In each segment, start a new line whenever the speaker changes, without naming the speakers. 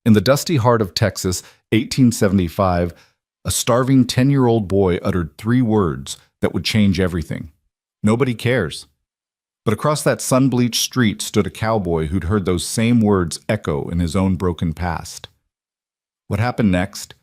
In the dusty heart of Texas, 1875, a starving 10-year-old boy uttered 3 words that would change everything. Nobody cares. But across that sun-bleached street stood a cowboy who'd heard those same words echo in his own broken past. What happened next?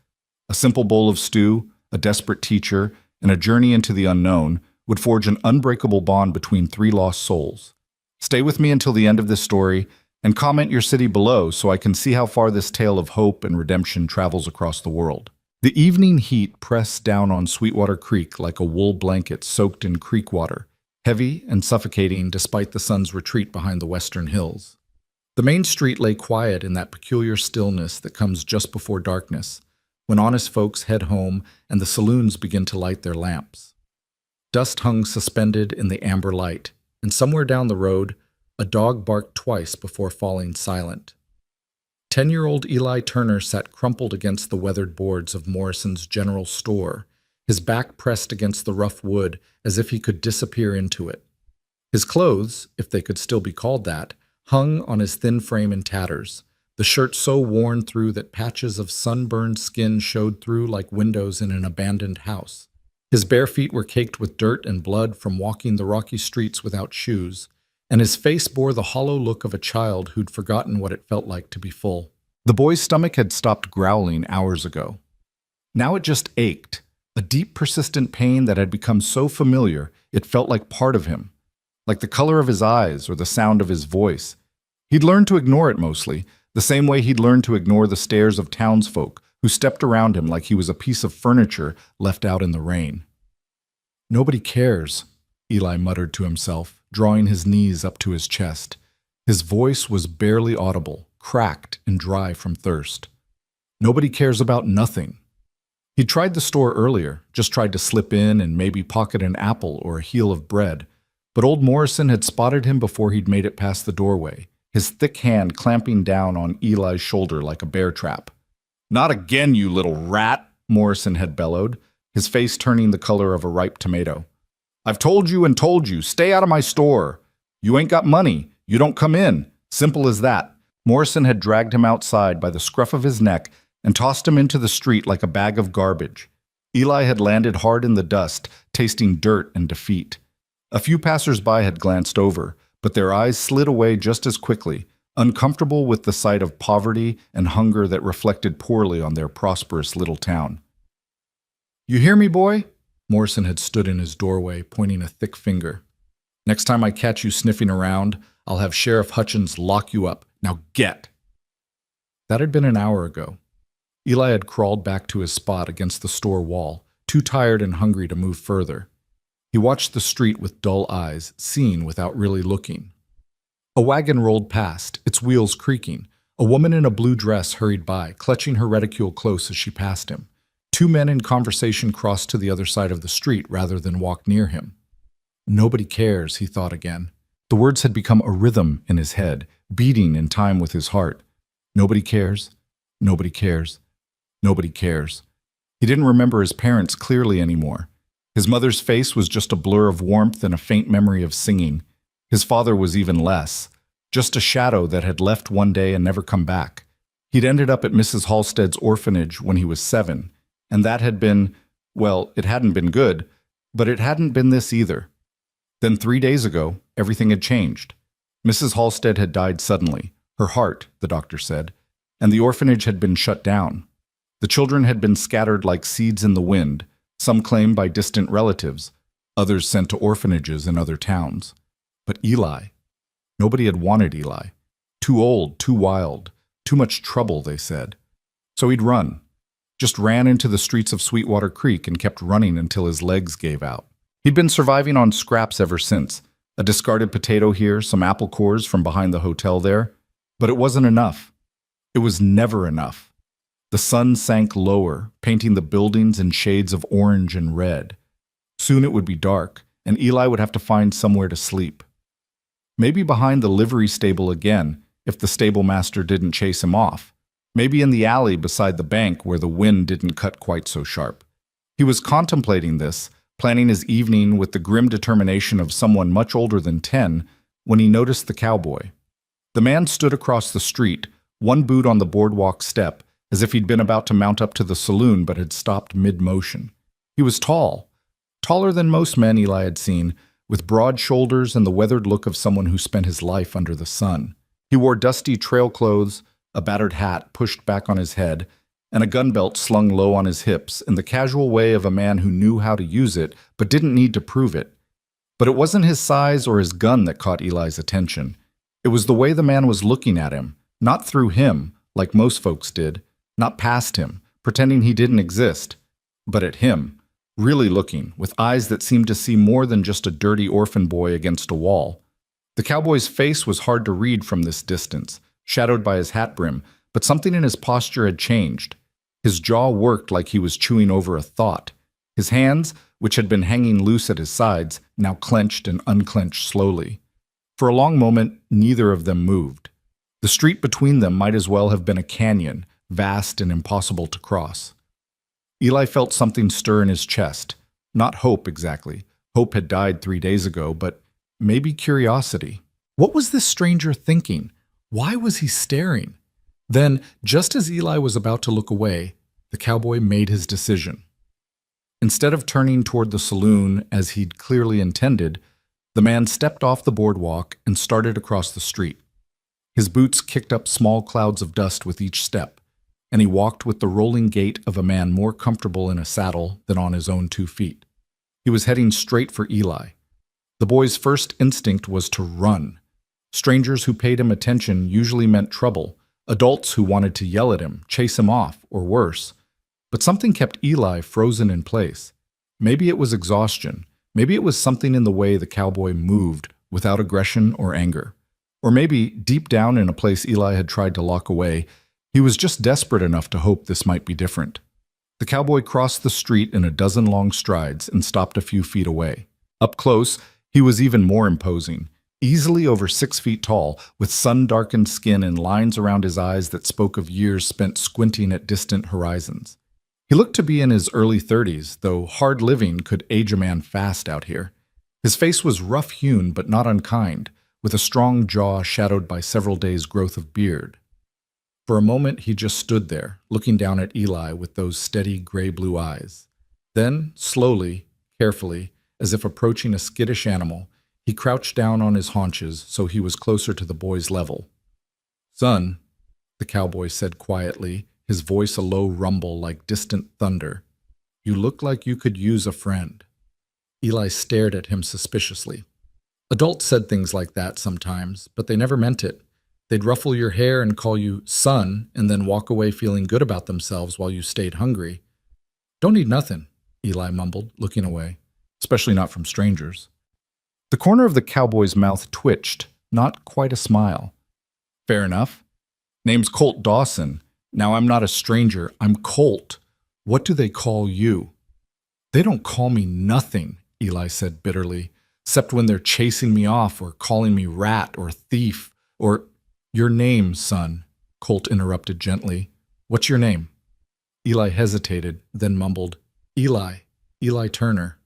A simple bowl of stew, a desperate teacher, and a journey into the unknown would forge an unbreakable bond between 3 lost souls. Stay with me until the end of this story, and comment your city below so I can see how far this tale of hope and redemption travels across the world. The evening heat pressed down on Sweetwater Creek like a wool blanket soaked in creek water, heavy and suffocating despite the sun's retreat behind the western hills. The main street lay quiet in that peculiar stillness that comes just before darkness, when honest folks head home and the saloons begin to light their lamps. Dust hung suspended in the amber light, and somewhere down the road, a dog barked twice before falling silent. 10-year-old Eli Turner sat crumpled against the weathered boards of Morrison's general store, his back pressed against the rough wood as if he could disappear into it. His clothes, if they could still be called that, hung on his thin frame in tatters, the shirt so worn through that patches of sunburned skin showed through like windows in an abandoned house. His bare feet were caked with dirt and blood from walking the rocky streets without shoes, and his face bore the hollow look of a child who'd forgotten what it felt like to be full. The boy's stomach had stopped growling hours ago. Now it just ached, a deep, persistent pain that had become so familiar it felt like part of him, like the color of his eyes or the sound of his voice. He'd learned to ignore it mostly, the same way he'd learned to ignore the stares of townsfolk who stepped around him like he was a piece of furniture left out in the rain. "Nobody cares," Eli muttered to himself, drawing his knees up to his chest. His voice was barely audible, cracked and dry from thirst. Nobody cares about nothing. He'd tried the store earlier, just tried to slip in and maybe pocket an apple or a heel of bread, but old Morrison had spotted him before he'd made it past the doorway, his thick hand clamping down on Eli's shoulder like a bear trap. "Not again, you little rat," Morrison had bellowed, his face turning the color of a ripe tomato. "I've told you and told you, stay out of my store. You ain't got money, you don't come in. Simple as that." Morrison had dragged him outside by the scruff of his neck and tossed him into the street like a bag of garbage. Eli had landed hard in the dust, tasting dirt and defeat. A few passers-by had glanced over, but their eyes slid away just as quickly, uncomfortable with the sight of poverty and hunger that reflected poorly on their prosperous little town. "You hear me, boy?" Morrison had stood in his doorway, pointing a thick finger. "Next time I catch you sniffing around, I'll have Sheriff Hutchins lock you up. Now get!" That had been an hour ago. Eli had crawled back to his spot against the store wall, too tired and hungry to move further. He watched the street with dull eyes, seeing without really looking. A wagon rolled past, its wheels creaking. A woman in a blue dress hurried by, clutching her reticule close as she passed him. 2 men in conversation crossed to the other side of the street rather than walk near him. "Nobody cares," he thought again. The words had become a rhythm in his head, beating in time with his heart. Nobody cares. Nobody cares. Nobody cares. He didn't remember his parents clearly anymore. His mother's face was just a blur of warmth and a faint memory of singing. His father was even less, just a shadow that had left one day and never come back. He'd ended up at Mrs. Halstead's orphanage when he was 7, and that had been, well, it hadn't been good, but it hadn't been this either. Then 3 days ago, everything had changed. Mrs. Halstead had died suddenly, her heart, the doctor said, and the orphanage had been shut down. The children had been scattered like seeds in the wind, some claimed by distant relatives, others sent to orphanages in other towns. But Eli, nobody had wanted Eli. Too old, too wild, too much trouble, they said. So he'd run. Just ran into the streets of Sweetwater Creek and kept running until his legs gave out. He'd been surviving on scraps ever since. A discarded potato here, some apple cores from behind the hotel there. But it wasn't enough. It was never enough. The sun sank lower, painting the buildings in shades of orange and red. Soon it would be dark, and Eli would have to find somewhere to sleep. Maybe behind the livery stable again, if the stable master didn't chase him off. Maybe in the alley beside the bank where the wind didn't cut quite so sharp. He was contemplating this, planning his evening with the grim determination of someone much older than 10, when he noticed the cowboy. The man stood across the street, one boot on the boardwalk step, as if he'd been about to mount up to the saloon but had stopped mid-motion. He was tall, taller than most men Eli had seen, with broad shoulders and the weathered look of someone who spent his life under the sun. He wore dusty trail clothes, a battered hat pushed back on his head, and a gun belt slung low on his hips in the casual way of a man who knew how to use it but didn't need to prove it. But it wasn't his size or his gun that caught Eli's attention. It was the way the man was looking at him, not through him, like most folks did, not past him, pretending he didn't exist, but at him, really looking, with eyes that seemed to see more than just a dirty orphan boy against a wall. The cowboy's face was hard to read from this distance, shadowed by his hat brim, but something in his posture had changed. His jaw worked like he was chewing over a thought. His hands, which had been hanging loose at his sides, now clenched and unclenched slowly. For a long moment, neither of them moved. The street between them might as well have been a canyon, vast and impossible to cross. Eli felt something stir in his chest. Not hope, exactly. Hope had died 3 days ago, but maybe curiosity. What was this stranger thinking? Why was he staring? Then, just as Eli was about to look away, the cowboy made his decision. Instead of turning toward the saloon as he'd clearly intended, the man stepped off the boardwalk and started across the street. His boots kicked up small clouds of dust with each step, and he walked with the rolling gait of a man more comfortable in a saddle than on his own 2 feet. He was heading straight for Eli. The boy's first instinct was to run. Strangers who paid him attention usually meant trouble, adults who wanted to yell at him, chase him off, or worse. But something kept Eli frozen in place. Maybe it was exhaustion. Maybe it was something in the way the cowboy moved, without aggression or anger. Or maybe, deep down in a place Eli had tried to lock away, he was just desperate enough to hope this might be different. The cowboy crossed the street in a dozen long strides and stopped a few feet away. Up close, he was even more imposing, easily over 6 feet tall, with sun-darkened skin and lines around his eyes that spoke of years spent squinting at distant horizons. He looked to be in his early 30s, though hard living could age a man fast out here. His face was rough-hewn but not unkind, with a strong jaw shadowed by several days' growth of beard. For a moment he just stood there, looking down at Eli with those steady gray-blue eyes. Then, slowly, carefully, as if approaching a skittish animal, he crouched down on his haunches so he was closer to the boy's level. "Son," the cowboy said quietly, his voice a low rumble like distant thunder, "you look like you could use a friend." Eli stared at him suspiciously. Adults said things like that sometimes, but they never meant it. They'd ruffle your hair and call you son and then walk away feeling good about themselves while you stayed hungry. "Don't need nothing," Eli mumbled, looking away, especially not from strangers. The corner of the cowboy's mouth twitched, not quite a smile. "Fair enough. Name's Colt Dawson. Now I'm not a stranger. I'm Colt. What do they call you?" "They don't call me nothing," Eli said bitterly, "except when they're chasing me off or calling me rat or thief or—" "Your name, son," Colt interrupted gently. "What's your name?" Eli hesitated, then mumbled, Eli Turner."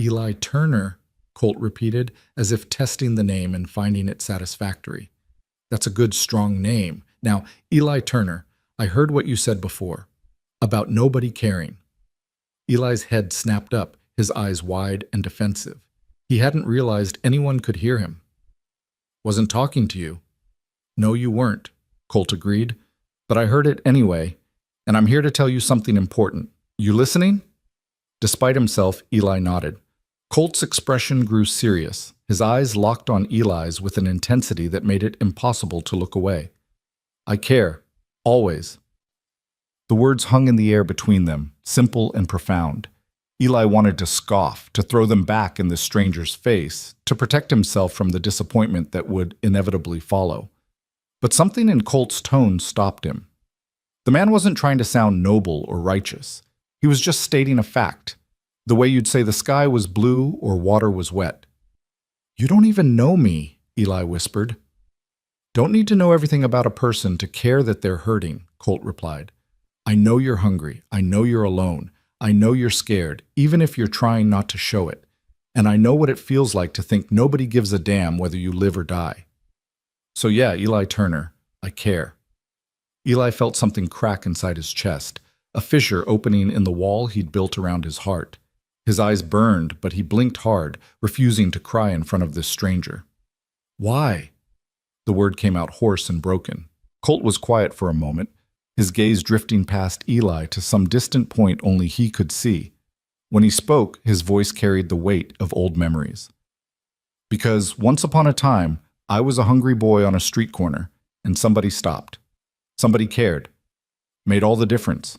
"Eli Turner," Colt repeated, as if testing the name and finding it satisfactory. "That's a good, strong name. Now, Eli Turner, I heard what you said before, about nobody caring." Eli's head snapped up, his eyes wide and defensive. He hadn't realized anyone could hear him. "Wasn't talking to you." "No, you weren't," Colt agreed, "but I heard it anyway, and I'm here to tell you something important. You listening?" Despite himself, Eli nodded. Colt's expression grew serious, his eyes locked on Eli's with an intensity that made it impossible to look away. "I care. Always." The words hung in the air between them, simple and profound. Eli wanted to scoff, to throw them back in the stranger's face, to protect himself from the disappointment that would inevitably follow. But something in Colt's tone stopped him. The man wasn't trying to sound noble or righteous. He was just stating a fact, the way you'd say the sky was blue or water was wet. "You don't even know me," Eli whispered. "Don't need to know everything about a person to care that they're hurting," Colt replied. "I know you're hungry. I know you're alone. I know you're scared, even if you're trying not to show it. And I know what it feels like to think nobody gives a damn whether you live or die. So yeah, Eli Turner, I care." Eli felt something crack inside his chest, a fissure opening in the wall he'd built around his heart. His eyes burned, but he blinked hard, refusing to cry in front of this stranger. "Why?" The word came out hoarse and broken. Colt was quiet for a moment, his gaze drifting past Eli to some distant point only he could see. When he spoke, his voice carried the weight of old memories. "Because once upon a time, I was a hungry boy on a street corner, and somebody stopped. Somebody cared. Made all the difference.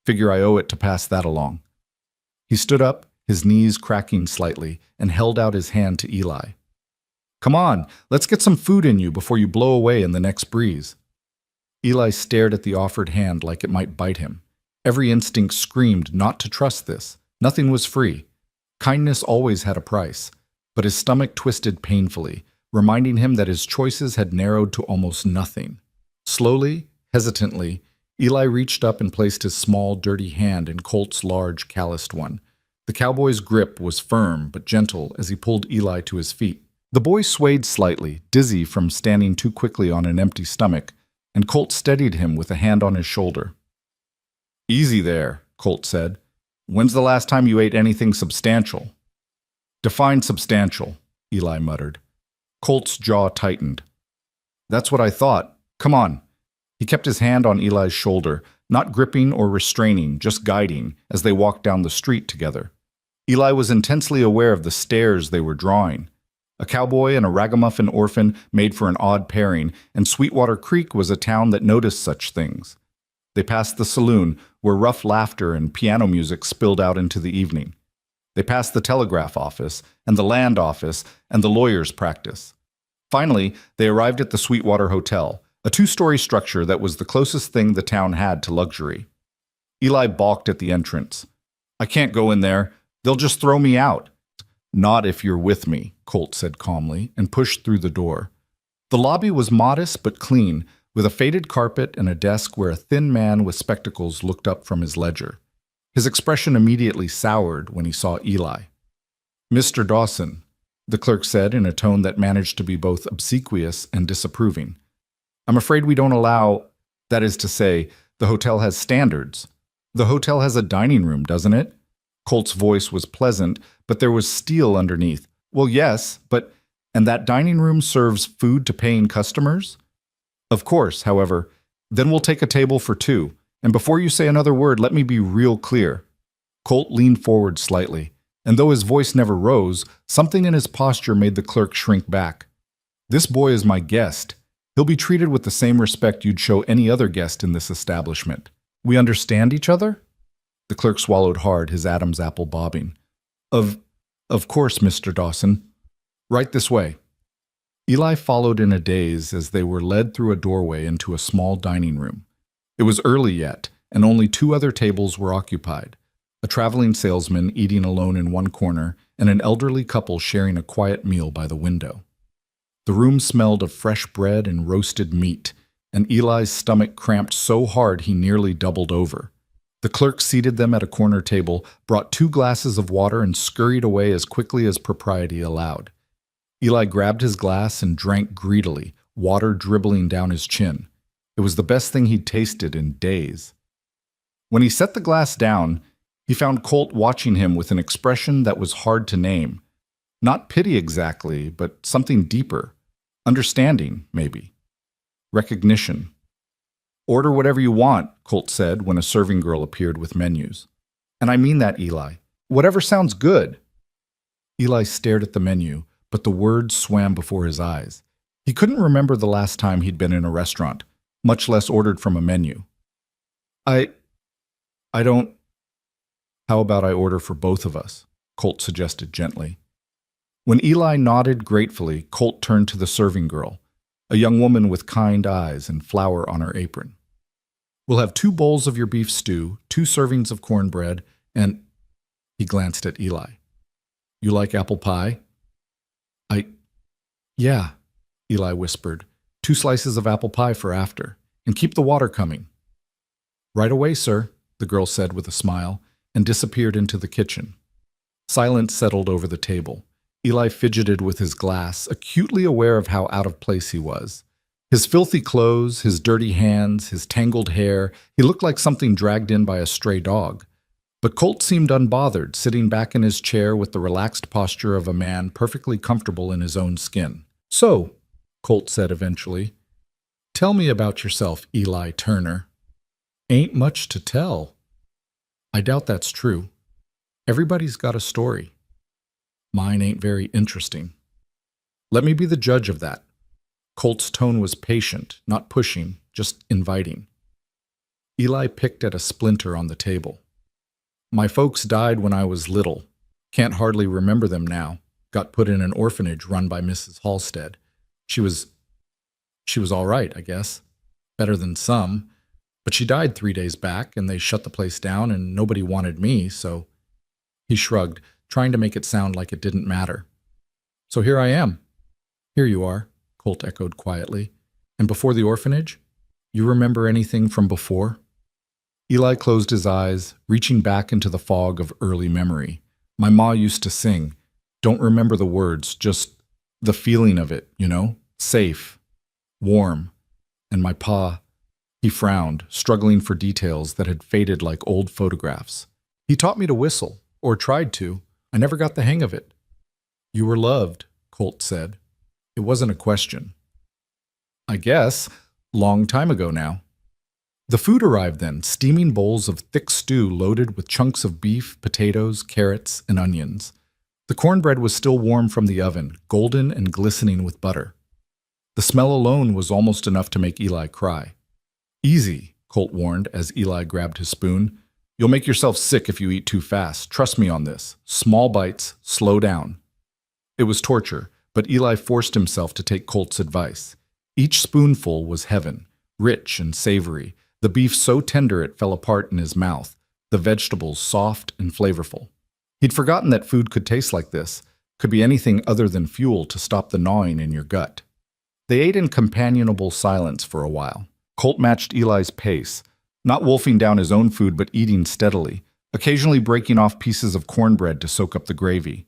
Figure I owe it to pass that along." He stood up, his knees cracking slightly, and held out his hand to Eli. "Come on, let's get some food in you before you blow away in the next breeze." Eli stared at the offered hand like it might bite him. Every instinct screamed not to trust this. Nothing was free. Kindness always had a price, but his stomach twisted painfully, reminding him that his choices had narrowed to almost nothing. Slowly, hesitantly, Eli reached up and placed his small, dirty hand in Colt's large, calloused one. The cowboy's grip was firm but gentle as he pulled Eli to his feet. The boy swayed slightly, dizzy from standing too quickly on an empty stomach, and Colt steadied him with a hand on his shoulder. "Easy there," Colt said. "When's the last time you ate anything substantial?" "Define substantial," Eli muttered. Colt's jaw tightened. "That's what I thought. Come on." He kept his hand on Eli's shoulder, not gripping or restraining, just guiding, as they walked down the street together. Eli was intensely aware of the stares they were drawing. A cowboy and a ragamuffin orphan made for an odd pairing, and Sweetwater Creek was a town that noticed such things. They passed the saloon, where rough laughter and piano music spilled out into the evening. They passed the telegraph office, and the land office, and the lawyer's practice. Finally, they arrived at the Sweetwater Hotel, a two-story structure that was the closest thing the town had to luxury. Eli balked at the entrance. "I can't go in there. They'll just throw me out." "Not if you're with me," Colt said calmly, and pushed through the door. The lobby was modest but clean, with a faded carpet and a desk where a thin man with spectacles looked up from his ledger. His expression immediately soured when he saw Eli. "Mr. Dawson," the clerk said in a tone that managed to be both obsequious and disapproving. "I'm afraid we don't allow, that is to say, the hotel has standards. The hotel has a dining room, doesn't it?" Colt's voice was pleasant, but there was steel underneath. "Well, yes, but, and that dining room serves food to paying customers?" "Of course, however. Then we'll take a table for two, and before you say another word, let me be real clear." Colt leaned forward slightly, and though his voice never rose, something in his posture made the clerk shrink back. "This boy is my guest. He'll be treated with the same respect you'd show any other guest in this establishment. We understand each other?" The clerk swallowed hard, his Adam's apple bobbing. Of course, Mr. Dawson. Right this way." Eli followed in a daze as they were led through a doorway into a small dining room. It was early yet, and only two other tables were occupied. A traveling salesman eating alone in one corner, and an elderly couple sharing a quiet meal by the window. The room smelled of fresh bread and roasted meat, and Eli's stomach cramped so hard he nearly doubled over. The clerk seated them at a corner table, brought 2 glasses of water, and scurried away as quickly as propriety allowed. Eli grabbed his glass and drank greedily, water dribbling down his chin. It was the best thing he'd tasted in days. When he set the glass down, he found Colt watching him with an expression that was hard to name. Not pity exactly, but something deeper. Understanding, maybe. Recognition. "Order whatever you want," Colt said when a serving girl appeared with menus. "And I mean that, Eli. Whatever sounds good." Eli stared at the menu, but the words swam before his eyes. He couldn't remember the last time he'd been in a restaurant, much less ordered from a menu. I don't... How about I order for both of us?" Colt suggested gently. When Eli nodded gratefully, Colt turned to the serving girl, a young woman with kind eyes and flour on her apron. "We'll have 2 bowls of your beef stew, 2 servings of cornbread, and..." He glanced at Eli. "You like apple pie?" Yeah," Eli whispered. 2 slices of apple pie for after. And keep the water coming." "Right away, sir," the girl said with a smile, and disappeared into the kitchen. Silence settled over the table. Eli fidgeted with his glass, acutely aware of how out of place he was. His filthy clothes, his dirty hands, his tangled hair, he looked like something dragged in by a stray dog. But Colt seemed unbothered, sitting back in his chair with the relaxed posture of a man perfectly comfortable in his own skin. "So," Colt said eventually, "tell me about yourself, Eli Turner." "Ain't much to tell." "I doubt that's true. Everybody's got a story. Mine ain't very interesting." "Let me be the judge of that." Colt's tone was patient, not pushing, just inviting. Eli picked at a splinter on the table. "My folks died when I was little. Can't hardly remember them now. Got put in an orphanage run by Mrs. Halstead. She was all right, I guess. Better than some. But she died 3 days back, and they shut the place down, and nobody wanted me, so—" He shrugged, trying to make it sound like it didn't matter. "So here I am." "Here you are," Colt echoed quietly. "And before the orphanage? You remember anything from before?" Eli closed his eyes, reaching back into the fog of early memory. "My ma used to sing. Don't remember the words, just the feeling of it, you know? Safe, warm. And my pa—" He frowned, struggling for details that had faded like old photographs. "He taught me to whistle, or tried to. I never got the hang of it." "You were loved," Colt said. It wasn't a question. "I guess. Long time ago now." The food arrived then, steaming bowls of thick stew loaded with chunks of beef, potatoes, carrots, and onions. The cornbread was still warm from the oven, golden and glistening with butter. The smell alone was almost enough to make Eli cry. "Easy," Colt warned as Eli grabbed his spoon. "You'll make yourself sick if you eat too fast. Trust me on this. Small bites, slow down." It was torture, but Eli forced himself to take Colt's advice. Each spoonful was heaven, rich and savory, the beef so tender it fell apart in his mouth, the vegetables soft and flavorful. He'd forgotten that food could taste like this, could be anything other than fuel to stop the gnawing in your gut. They ate in companionable silence for a while. Colt matched Eli's pace, not wolfing down his own food but eating steadily, occasionally breaking off pieces of cornbread to soak up the gravy.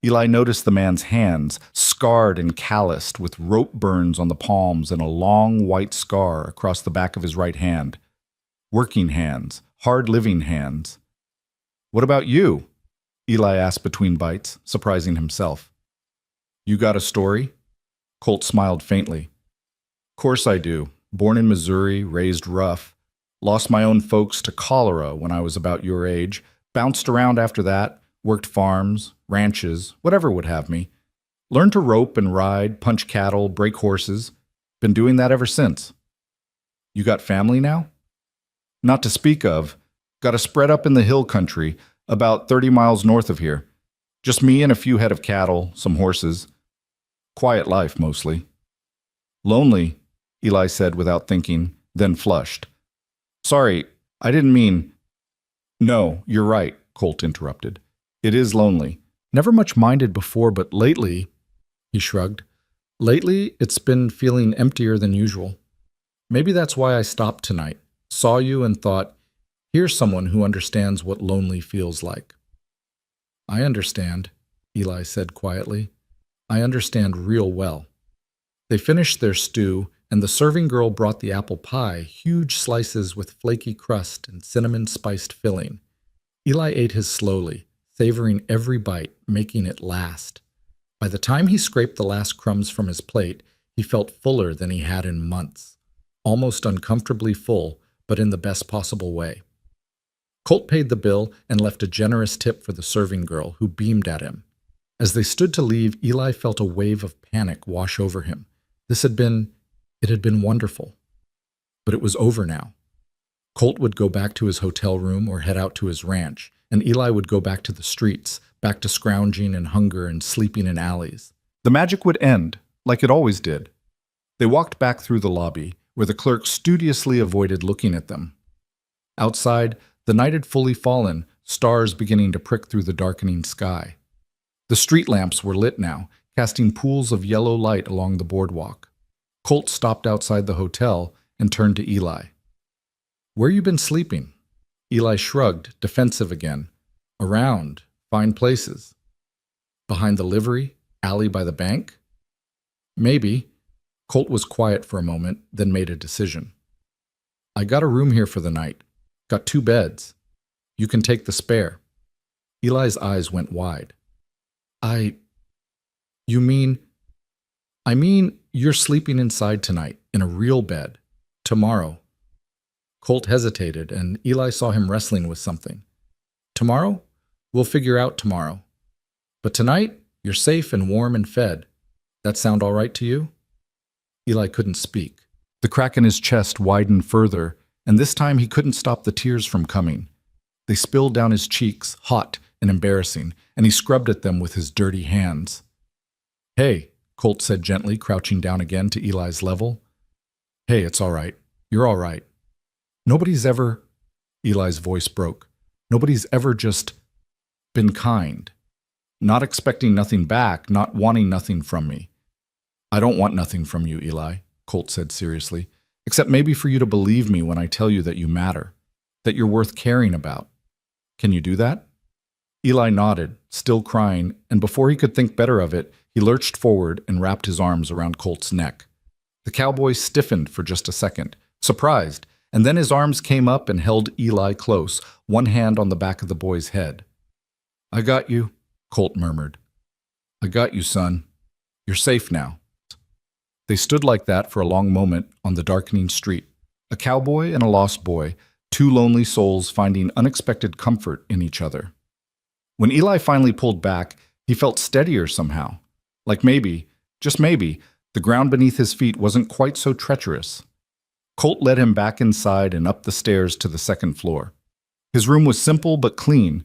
Eli noticed the man's hands, scarred and calloused, with rope burns on the palms and a long white scar across the back of his right hand. Working hands, hard-living hands. "What about you?" Eli asked between bites, surprising himself. "You got a story?" Colt smiled faintly. "Course I do. Born in Missouri, raised rough. Lost my own folks to cholera when I was about your age. Bounced around after that. Worked farms, ranches, whatever would have me. Learned to rope and ride, punch cattle, break horses. Been doing that ever since." "You got family now?" "Not to speak of. Got a spread up in the hill country, about 30 miles north of here. Just me and a few head of cattle, some horses. Quiet life, mostly." "Lonely," Eli said without thinking, then flushed. "Sorry, I didn't mean—" "No, you're right," Colt interrupted. "It is lonely. Never much minded before, but lately—" He shrugged. "Lately, it's been feeling emptier than usual. Maybe that's why I stopped tonight. Saw you and thought, here's someone who understands what lonely feels like." "I understand," Eli said quietly. "I understand real well." They finished their stew, and the serving girl brought the apple pie, huge slices with flaky crust and cinnamon-spiced filling. Eli ate his slowly, savoring every bite, making it last. By the time he scraped the last crumbs from his plate, he felt fuller than he had in months. Almost uncomfortably full, but in the best possible way. Colt paid the bill and left a generous tip for the serving girl, who beamed at him. As they stood to leave, Eli felt a wave of panic wash over him. It had been wonderful. But it was over now. Colt would go back to his hotel room or head out to his ranch, and Eli would go back to the streets, back to scrounging in hunger and sleeping in alleys. The magic would end, like it always did. They walked back through the lobby, where the clerk studiously avoided looking at them. Outside, the night had fully fallen, stars beginning to prick through the darkening sky. The street lamps were lit now, casting pools of yellow light along the boardwalk. Colt stopped outside the hotel and turned to Eli. "Where you been sleeping?" Eli shrugged, defensive again. "Around. Fine places." "Behind the livery? Alley by the bank?" "Maybe." Colt was quiet for a moment, then made a decision. I got a room here for the night. Got 2 beds. You can take the spare. Eli's eyes went wide. You mean... I mean, you're sleeping inside tonight, in a real bed. Tomorrow. Colt hesitated, and Eli saw him wrestling with something. Tomorrow? We'll figure out tomorrow. But tonight, you're safe and warm and fed. That sound all right to you? Eli couldn't speak. The crack in his chest widened further, and this time he couldn't stop the tears from coming. They spilled down his cheeks, hot and embarrassing, and he scrubbed at them with his dirty hands. Hey, Colt said gently, crouching down again to Eli's level. Hey, it's all right. You're all right. Nobody's ever... Eli's voice broke. Nobody's ever just been kind. Not expecting nothing back, not wanting nothing from me. I don't want nothing from you, Eli, Colt said seriously, except maybe for you to believe me when I tell you that you matter, that you're worth caring about. Can you do that? Eli nodded, still crying, and before he could think better of it, he lurched forward and wrapped his arms around Colt's neck. The cowboy stiffened for just a second, surprised, and then his arms came up and held Eli close, one hand on the back of the boy's head. I got you, Colt murmured. I got you, son. You're safe now. They stood like that for a long moment on the darkening street, a cowboy and a lost boy, 2 lonely souls finding unexpected comfort in each other. When Eli finally pulled back, he felt steadier somehow. Like maybe, just maybe, the ground beneath his feet wasn't quite so treacherous. Colt led him back inside and up the stairs to the 2nd floor. His room was simple but clean.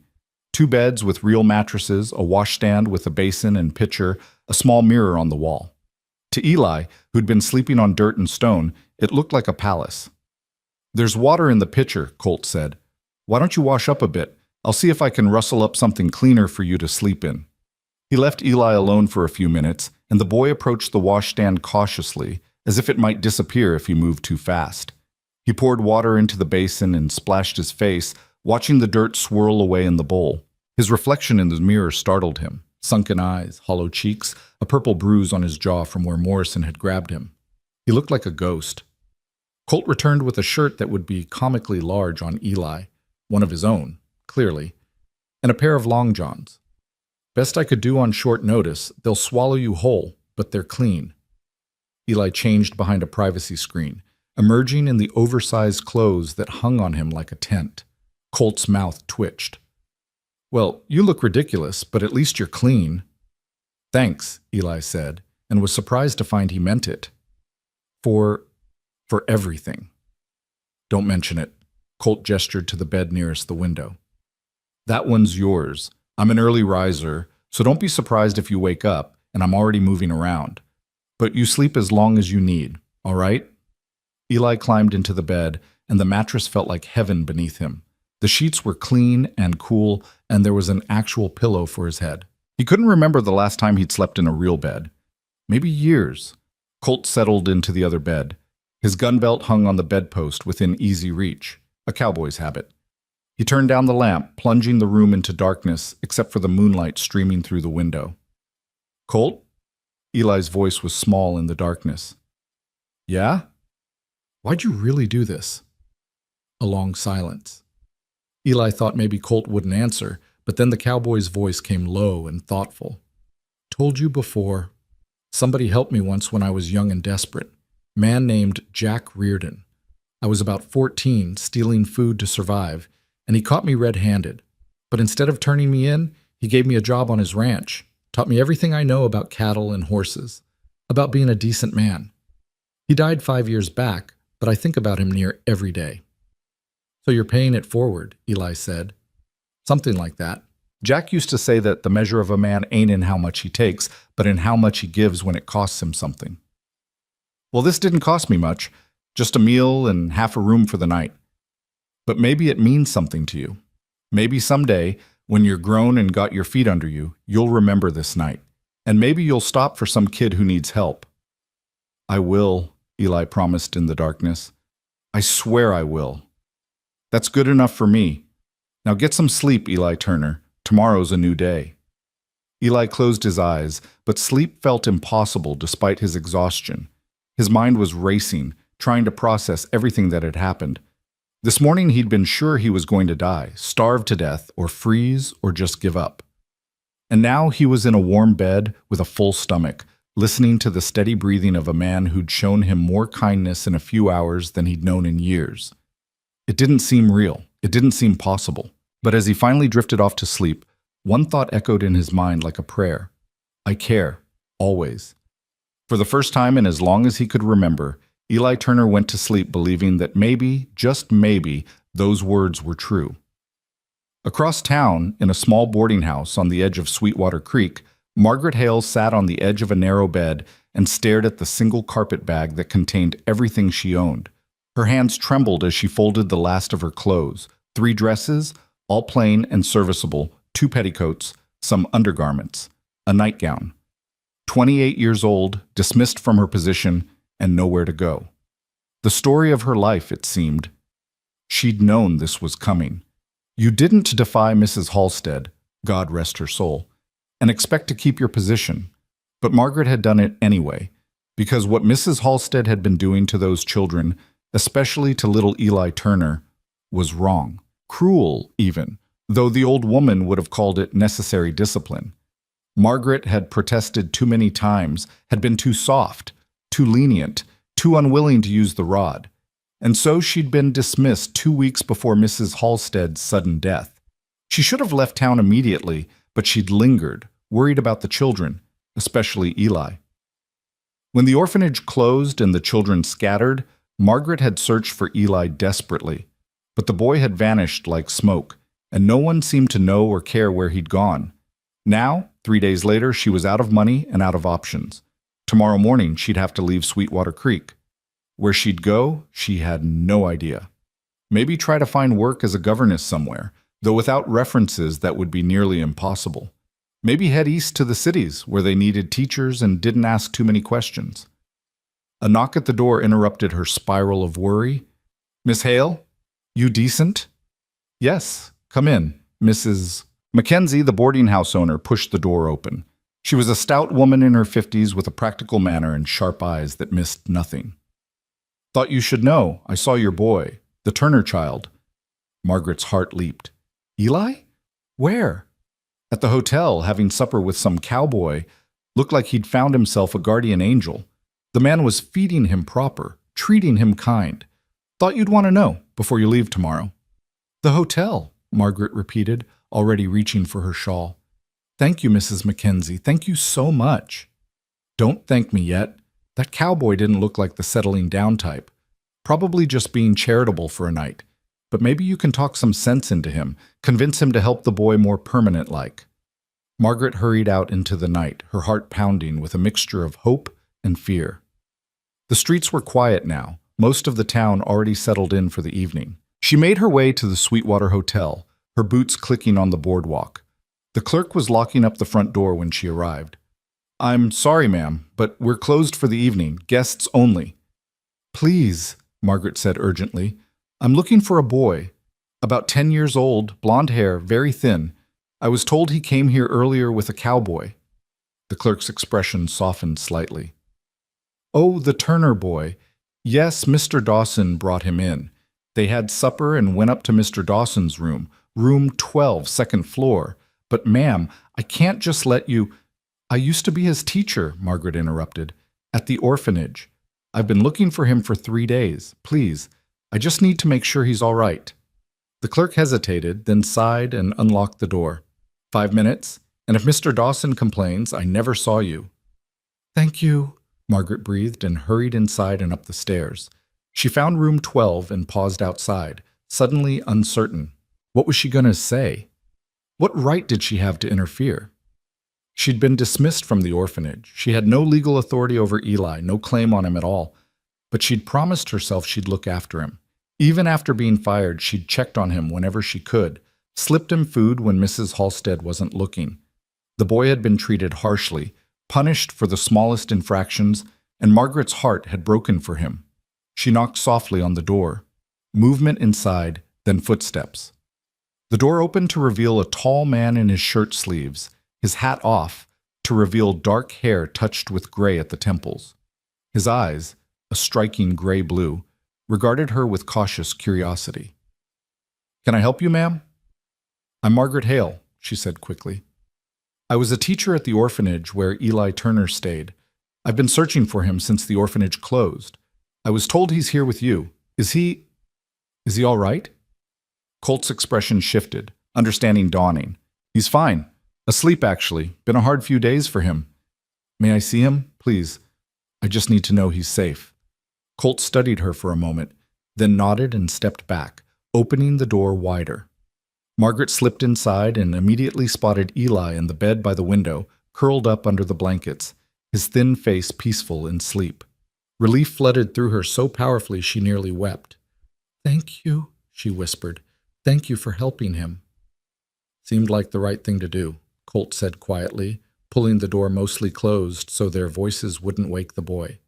2 beds with real mattresses, a washstand with a basin and pitcher, a small mirror on the wall. To Eli, who'd been sleeping on dirt and stone, it looked like a palace. There's water in the pitcher, Colt said. Why don't you wash up a bit? I'll see if I can rustle up something cleaner for you to sleep in. He left Eli alone for a few minutes, and the boy approached the washstand cautiously, as if it might disappear if he moved too fast. He poured water into the basin and splashed his face, watching the dirt swirl away in the bowl. His reflection in the mirror startled him. Sunken eyes, hollow cheeks, a purple bruise on his jaw from where Morrison had grabbed him. He looked like a ghost. Colt returned with a shirt that would be comically large on Eli, one of his own, clearly, and a pair of long johns. Best I could do on short notice, they'll swallow you whole, but they're clean. Eli changed behind a privacy screen, emerging in the oversized clothes that hung on him like a tent. Colt's mouth twitched. Well, you look ridiculous, but at least you're clean. Thanks, Eli said, and was surprised to find he meant it. For everything. Don't mention it. Colt gestured to the bed nearest the window. That one's yours. I'm an early riser, so don't be surprised if you wake up, and I'm already moving around. But you sleep as long as you need, all right? Eli climbed into the bed, and the mattress felt like heaven beneath him. The sheets were clean and cool, and there was an actual pillow for his head. He couldn't remember the last time he'd slept in a real bed. Maybe years. Colt settled into the other bed. His gun belt hung on the bedpost within easy reach, a cowboy's habit. He turned down the lamp, plunging the room into darkness except for the moonlight streaming through the window. Colt? Eli's voice was small in the darkness. Yeah? Why'd you really do this? A long silence. Eli thought maybe Colt wouldn't answer, but then the cowboy's voice came low and thoughtful. Told you before. Somebody helped me once when I was young and desperate. Man named Jack Reardon. I was about 14, stealing food to survive, and he caught me red-handed. But instead of turning me in, he gave me a job on his ranch, taught me everything I know about cattle and horses, about being a decent man. He died 5 years back, but I think about him near every day. So you're paying it forward, Eli said. Something like that. Jack used to say that the measure of a man ain't in how much he takes, but in how much he gives when it costs him something. Well, this didn't cost me much, just a meal and half a room for the night. But maybe it means something to you. Maybe someday, when you're grown and got your feet under you, you'll remember this night. And maybe you'll stop for some kid who needs help. I will, Eli promised in the darkness. I swear I will. That's good enough for me. Now get some sleep, Eli Turner. Tomorrow's a new day. Eli closed his eyes, but sleep felt impossible despite his exhaustion. His mind was racing, trying to process everything that had happened. This morning he'd been sure he was going to die, starve to death, or freeze, or just give up. And now he was in a warm bed with a full stomach, listening to the steady breathing of a man who'd shown him more kindness in a few hours than he'd known in years. It didn't seem real. It didn't seem possible. But as he finally drifted off to sleep, one thought echoed in his mind like a prayer. I care, always. For the first time in as long as he could remember, Eli Turner went to sleep believing that maybe, just maybe, those words were true. Across town, in a small boarding house on the edge of Sweetwater Creek, Margaret Hale sat on the edge of a narrow bed and stared at the single carpet bag that contained everything she owned. Her hands trembled as she folded the last of her clothes, 3 dresses, all plain and serviceable, 2 petticoats, some undergarments, a nightgown. 28 years old, dismissed from her position, and nowhere to go. The story of her life, it seemed. She'd known this was coming. You didn't defy Mrs. Halstead, God rest her soul, and expect to keep your position. But Margaret had done it anyway, because what Mrs. Halstead had been doing to those children, especially to little Eli Turner, was wrong. Cruel, even, though the old woman would have called it necessary discipline. Margaret had protested too many times, had been too soft, too lenient, too unwilling to use the rod. And so she'd been dismissed 2 weeks before Mrs. Halstead's sudden death. She should have left town immediately, but she'd lingered, worried about the children, especially Eli. When the orphanage closed and the children scattered, Margaret had searched for Eli desperately. But the boy had vanished like smoke, and no one seemed to know or care where he'd gone. Now, 3 days later, she was out of money and out of options. Tomorrow morning, she'd have to leave Sweetwater Creek. Where she'd go, she had no idea. Maybe try to find work as a governess somewhere, though without references that would be nearly impossible. Maybe head east to the cities, where they needed teachers and didn't ask too many questions. A knock at the door interrupted her spiral of worry. Miss Hale? You decent? Yes, come in. Mrs. Mackenzie, the boarding house owner, pushed the door open. She was a stout woman in her 50s with a practical manner and sharp eyes that missed nothing. Thought you should know. I saw your boy, the Turner child. Margaret's heart leaped. Eli? Where? At the hotel, having supper with some cowboy. Looked like he'd found himself a guardian angel. The man was feeding him proper, treating him kind. Thought you'd want to know before you leave tomorrow. The hotel, Margaret repeated, already reaching for her shawl. Thank you, Mrs. Mackenzie. Thank you so much. Don't thank me yet. That cowboy didn't look like the settling down type. Probably just being charitable for a night. But maybe you can talk some sense into him, convince him to help the boy more permanent-like. Margaret hurried out into the night, her heart pounding with a mixture of hope and fear. The streets were quiet now, most of the town already settled in for the evening. She made her way to the Sweetwater Hotel, her boots clicking on the boardwalk. The clerk was locking up the front door when she arrived. I'm sorry, ma'am, but we're closed for the evening, guests only. Please, Margaret said urgently. I'm looking for a boy. About 10 years old, blonde hair, very thin. I was told he came here earlier with a cowboy. The clerk's expression softened slightly. Oh, the Turner boy. Yes, Mr. Dawson brought him in. They had supper and went up to Mr. Dawson's room, room 12, second floor. But, ma'am, I can't just let you— I used to be his teacher, Margaret interrupted, at the orphanage. I've been looking for him for 3 days. Please, I just need to make sure he's all right. The clerk hesitated, then sighed and unlocked the door. 5 minutes, and if Mr. Dawson complains, I never saw you. Thank you, Margaret breathed and hurried inside and up the stairs. She found room 12 and paused outside, suddenly uncertain. What was she going to say? What right did she have to interfere? She'd been dismissed from the orphanage. She had no legal authority over Eli, no claim on him at all. But she'd promised herself she'd look after him. Even after being fired, she'd checked on him whenever she could, slipped him food when Mrs. Halstead wasn't looking. The boy had been treated harshly, punished for the smallest infractions, and Margaret's heart had broken for him. She knocked softly on the door. Movement inside, then footsteps. The door opened to reveal a tall man in his shirt sleeves, his hat off, to reveal dark hair touched with gray at the temples. His eyes, a striking gray-blue, regarded her with cautious curiosity. "Can I help you, ma'am?" "I'm Margaret Hale," she said quickly. "I was a teacher at the orphanage where Eli Turner stayed. I've been searching for him since the orphanage closed. I was told he's here with you. Is he all right?" Colt's expression shifted, understanding dawning. "He's fine. Asleep, actually. Been a hard few days for him. May I see him, please? I just need to know he's safe." Colt studied her for a moment, then nodded and stepped back, opening the door wider. Margaret slipped inside and immediately spotted Eli in the bed by the window, curled up under the blankets, his thin face peaceful in sleep. Relief flooded through her so powerfully she nearly wept. "Thank you," she whispered. "Thank you for helping him." "Seemed like the right thing to do," Colt said quietly, pulling the door mostly closed so their voices wouldn't wake the boy.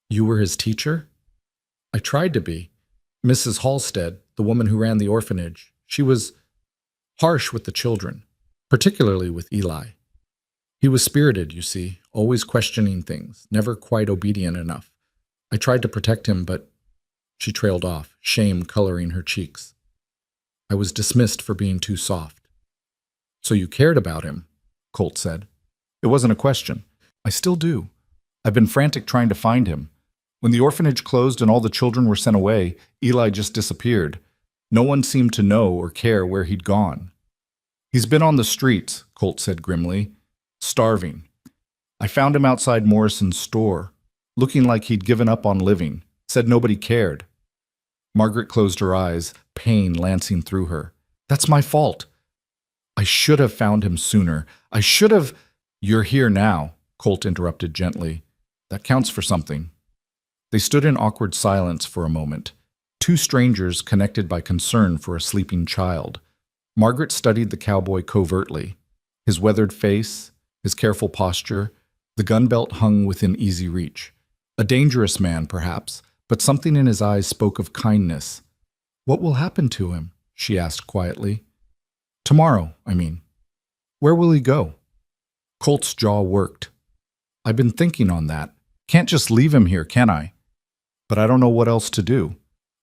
"You were his teacher?" "I tried to be. Mrs. Halstead, the woman who ran the orphanage, she was harsh with the children, particularly with Eli. He was spirited, you see, always questioning things, never quite obedient enough. I tried to protect him, but..." She trailed off, shame coloring her cheeks. "I was dismissed for being too soft." "So you cared about him," Colt said. "It wasn't a question. I still do. I've been frantic trying to find him. When the orphanage closed and all the children were sent away, Eli just disappeared. No one seemed to know or care where he'd gone." "He's been on the streets," Colt said grimly. "Starving. I found him outside Morrison's store, looking like he'd given up on living, said nobody cared." Margaret closed her eyes, pain lancing through her. "That's my fault. I should have found him sooner. I should have—" "You're here now," Colt interrupted gently. "That counts for something." They stood in awkward silence for a moment, two strangers connected by concern for a sleeping child. Margaret studied the cowboy covertly, his weathered face, his careful posture, the gun belt hung within easy reach. A dangerous man, perhaps, but something in his eyes spoke of kindness. "What will happen to him?" she asked quietly. "Tomorrow, I mean. Where will he go?" Colt's jaw worked. "I've been thinking on that. Can't just leave him here, can I? But I don't know what else to do.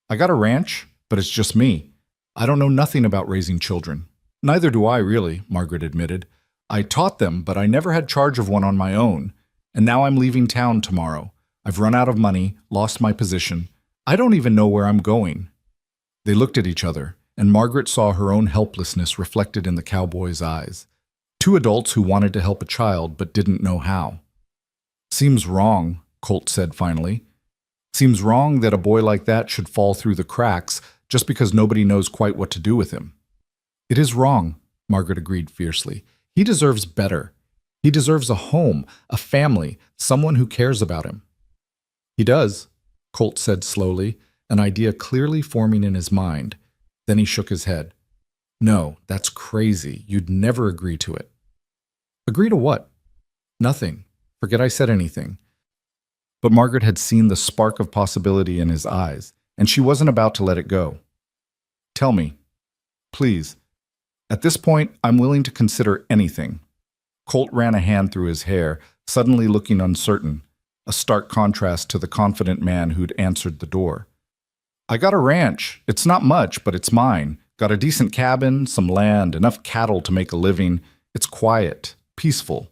I got a ranch, but it's just me. I don't know nothing about raising children." "Neither do I, really," Margaret admitted. "I taught them, but I never had charge of one on my own. And now I'm leaving town tomorrow. I've run out of money, lost my position. I don't even know where I'm going." They looked at each other, and Margaret saw her own helplessness reflected in the cowboy's eyes. Two adults who wanted to help a child but didn't know how. "Seems wrong," Colt said finally. "Seems wrong that a boy like that should fall through the cracks just because nobody knows quite what to do with him." "It is wrong," Margaret agreed fiercely. "He deserves better. He deserves a home, a family, someone who cares about him." "He does," Colt said slowly, an idea clearly forming in his mind. Then he shook his head. "No, that's crazy. You'd never agree to it." "Agree to what?" "Nothing. Forget I said anything." But Margaret had seen the spark of possibility in his eyes, and she wasn't about to let it go. "Tell me, please. At this point, I'm willing to consider anything." Colt ran a hand through his hair, suddenly looking uncertain, a stark contrast to the confident man who'd answered the door. "I got a ranch. It's not much, but it's mine. Got a decent cabin, some land, enough cattle to make a living. It's quiet, peaceful.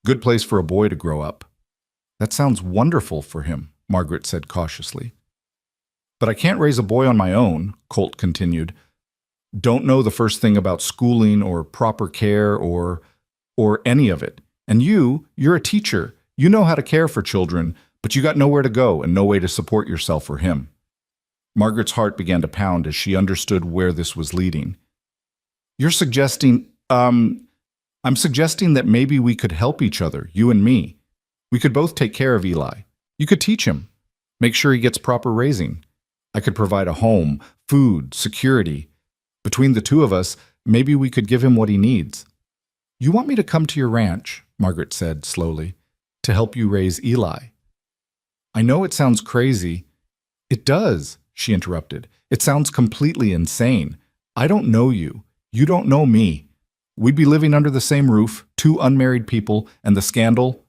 Good place for a boy to grow up." "That sounds wonderful for him," Margaret said cautiously. "But I can't raise a boy on my own," Colt continued. "Don't know the first thing about schooling or proper care or any of it. And you're a teacher. You know how to care for children, but you got nowhere to go and no way to support yourself or him." Margaret's heart began to pound as she understood where this was leading. "You're suggesting, I'm suggesting that maybe we could help each other, you and me. We could both take care of Eli. You could teach him, make sure he gets proper raising. I could provide a home, food, security. Between the two of us, maybe we could give him what he needs." "You want me to come to your ranch," Margaret said slowly, "to help you raise Eli?" "I know it sounds crazy." "It does," she interrupted. "It sounds completely insane. I don't know you. You don't know me. We'd be living under the same roof, two unmarried people, and the scandal.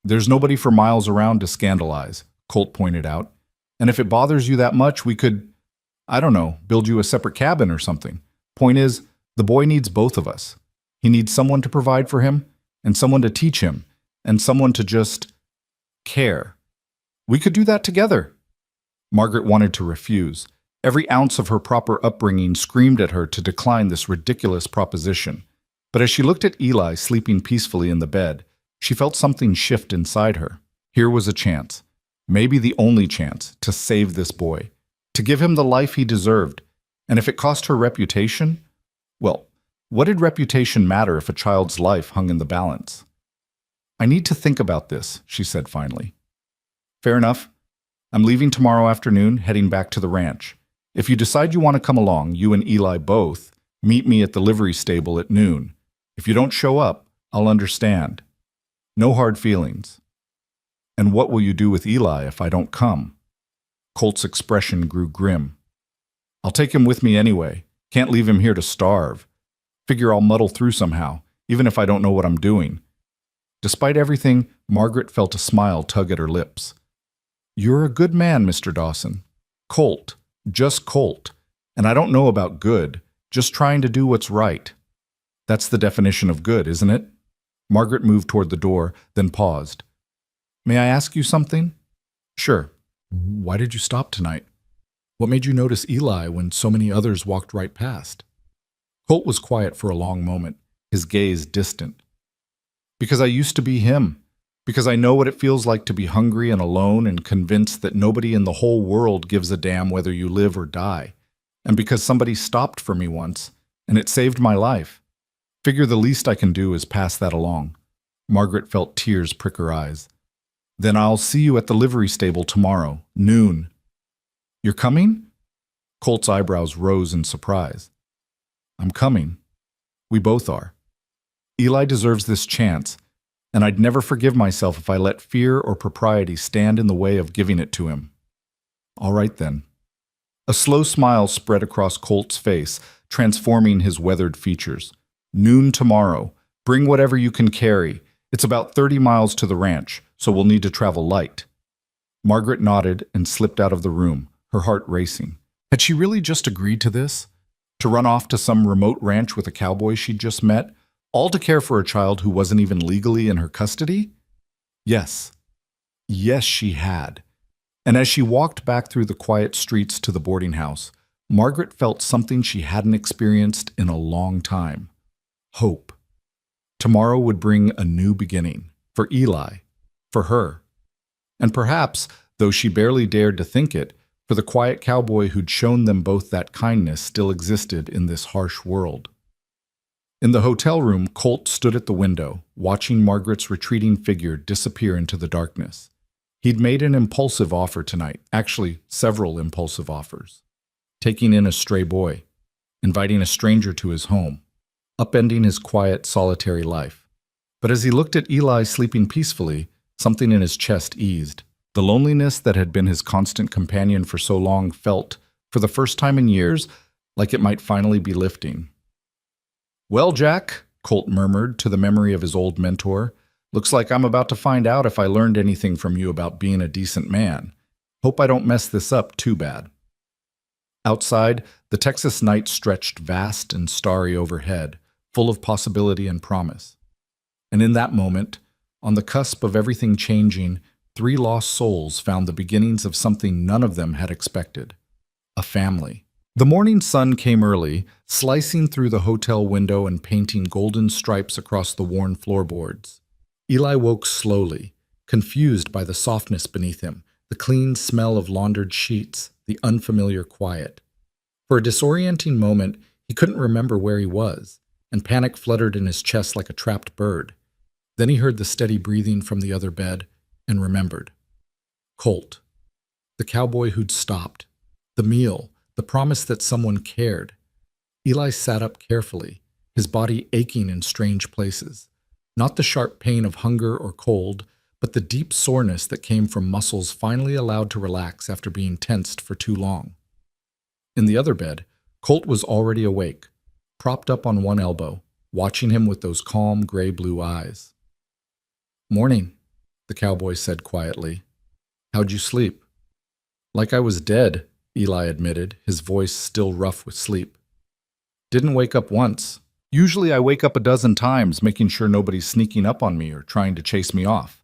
There's nobody for miles around to scandalize." Colt pointed out. And if it bothers you that much, we could, I don't know, build you a separate cabin or something. Point is, the boy needs both of us. He needs someone to provide for him, and someone to teach him, and someone to just care. We could do that together. Margaret wanted to refuse. Every ounce of her proper upbringing screamed at her to decline this ridiculous proposition. But as she looked at Eli sleeping peacefully in the bed, she felt something shift inside her. Here was a chance, maybe the only chance, to save this boy, to give him the life he deserved. And if it cost her reputation, well, what did reputation matter if a child's life hung in the balance? I need to think about this, she said finally. Fair enough. I'm leaving tomorrow afternoon, heading back to the ranch. If you decide you want to come along, you and Eli both, meet me at the livery stable at noon. If you don't show up, I'll understand. No hard feelings. And what will you do with Eli if I don't come? Colt's expression grew grim. I'll take him with me anyway. Can't leave him here to starve. Figure I'll muddle through somehow, even if I don't know what I'm doing. Despite everything, Margaret felt a smile tug at her lips. You're a good man, Mr. Dawson. Colt, just Colt. And I don't know about good, just trying to do what's right. That's the definition of good, isn't it? Margaret moved toward the door, then paused. May I ask you something? Sure. Why did you stop tonight? What made you notice Eli when so many others walked right past? Colt was quiet for a long moment, his gaze distant. Because I used to be him. Because I know what it feels like to be hungry and alone and convinced that nobody in the whole world gives a damn whether you live or die. And because somebody stopped for me once, and it saved my life. Figure the least I can do is pass that along. Margaret felt tears prick her eyes. Then I'll see you at the livery stable tomorrow, noon. You're coming? Colt's eyebrows rose in surprise. I'm coming. We both are. Eli deserves this chance, and I'd never forgive myself if I let fear or propriety stand in the way of giving it to him. All right then. A slow smile spread across Colt's face, transforming his weathered features. Noon tomorrow. Bring whatever you can carry. It's about 30 miles to the ranch, so we'll need to travel light. Margaret nodded and slipped out of the room, her heart racing. Had she really just agreed to this? To run off to some remote ranch with a cowboy she'd just met, all to care for a child who wasn't even legally in her custody? Yes. Yes, she had. And as she walked back through the quiet streets to the boarding house, Margaret felt something she hadn't experienced in a long time. Hope. Tomorrow would bring a new beginning. For Eli. For her. And perhaps, though she barely dared to think it, for the quiet cowboy who'd shown them both that kindness still existed in this harsh world. In the hotel room, Colt stood at the window, watching Margaret's retreating figure disappear into the darkness. He'd made an impulsive offer tonight, actually several impulsive offers. Taking in a stray boy, inviting a stranger to his home, upending his quiet, solitary life. But as he looked at Eli sleeping peacefully, something in his chest eased. The loneliness that had been his constant companion for so long felt, for the first time in years, like it might finally be lifting. Well, Jack, Colt murmured to the memory of his old mentor, looks like I'm about to find out if I learned anything from you about being a decent man. Hope I don't mess this up too bad. Outside, the Texas night stretched vast and starry overhead, full of possibility and promise. And in that moment, on the cusp of everything changing, 3 lost souls found the beginnings of something none of them had expected. A family. The morning sun came early, slicing through the hotel window and painting golden stripes across the worn floorboards. Eli woke slowly, confused by the softness beneath him, the clean smell of laundered sheets, the unfamiliar quiet. For a disorienting moment, he couldn't remember where he was, and panic fluttered in his chest like a trapped bird. Then he heard the steady breathing from the other bed and remembered. Colt. The cowboy who'd stopped. The meal. The promise that someone cared. Eli sat up carefully, his body aching in strange places. Not the sharp pain of hunger or cold, but the deep soreness that came from muscles finally allowed to relax after being tensed for too long. In the other bed, Colt was already awake, propped up on one elbow, watching him with those calm gray-blue eyes. Morning, the cowboy said quietly. How'd you sleep? Like I was dead, Eli admitted, his voice still rough with sleep. Didn't wake up once. Usually I wake up a dozen times, making sure nobody's sneaking up on me or trying to chase me off.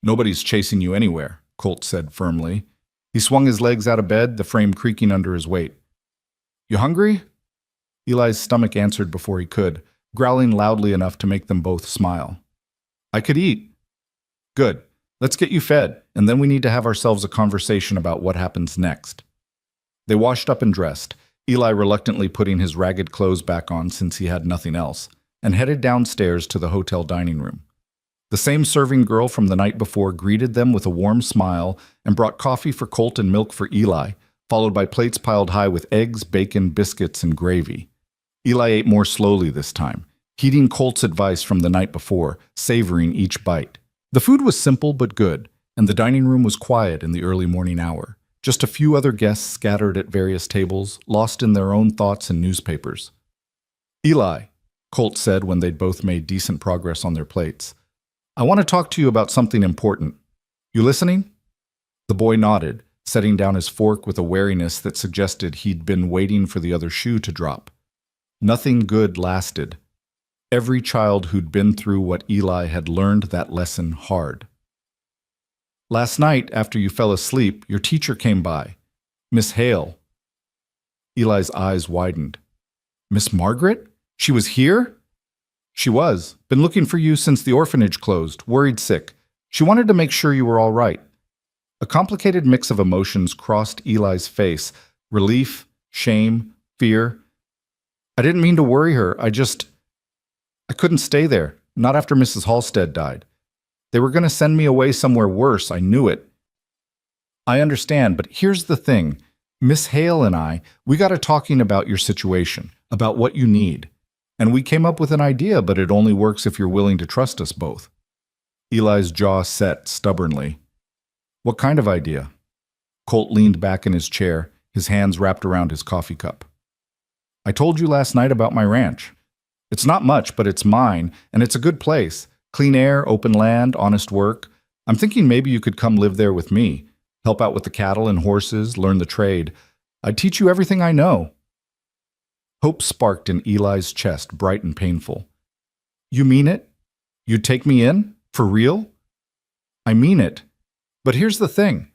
Nobody's chasing you anywhere, Colt said firmly. He swung his legs out of bed, the frame creaking under his weight. You hungry? Eli's stomach answered before he could, growling loudly enough to make them both smile. I could eat. Good. Let's get you fed, and then we need to have ourselves a conversation about what happens next. They washed up and dressed, Eli reluctantly putting his ragged clothes back on since he had nothing else, and headed downstairs to the hotel dining room. The same serving girl from the night before greeted them with a warm smile and brought coffee for Colt and milk for Eli, followed by plates piled high with eggs, bacon, biscuits, and gravy. Eli ate more slowly this time, heeding Colt's advice from the night before, savoring each bite. The food was simple but good, and the dining room was quiet in the early morning hour. Just a few other guests scattered at various tables, lost in their own thoughts and newspapers. Eli, Colt said when they'd both made decent progress on their plates, I want to talk to you about something important. You listening? The boy nodded, setting down his fork with a wariness that suggested he'd been waiting for the other shoe to drop. Nothing good lasted. Every child who'd been through what Eli had learned that lesson hard. Last night, after you fell asleep, your teacher came by. Miss Hale. Eli's eyes widened. Miss Margaret? She was here? She was. Been looking for you since the orphanage closed, worried sick. She wanted to make sure you were all right. A complicated mix of emotions crossed Eli's face. Relief, shame, fear. I didn't mean to worry her. I couldn't stay there, not after Mrs. Halstead died. They were going to send me away somewhere worse, I knew it. I understand, but here's the thing. Miss Hale and we got to talking about your situation, about what you need. And we came up with an idea, but it only works if you're willing to trust us both. Eli's jaw set stubbornly. What kind of idea? Colt leaned back in his chair, his hands wrapped around his coffee cup. I told you last night about my ranch. It's not much, but it's mine, and it's a good place. Clean air, open land, honest work. I'm thinking maybe you could come live there with me, help out with the cattle and horses, learn the trade. I'd teach you everything I know. Hope sparked in Eli's chest, bright and painful. You mean it? You'd take me in? For real? I mean it. But here's the thing.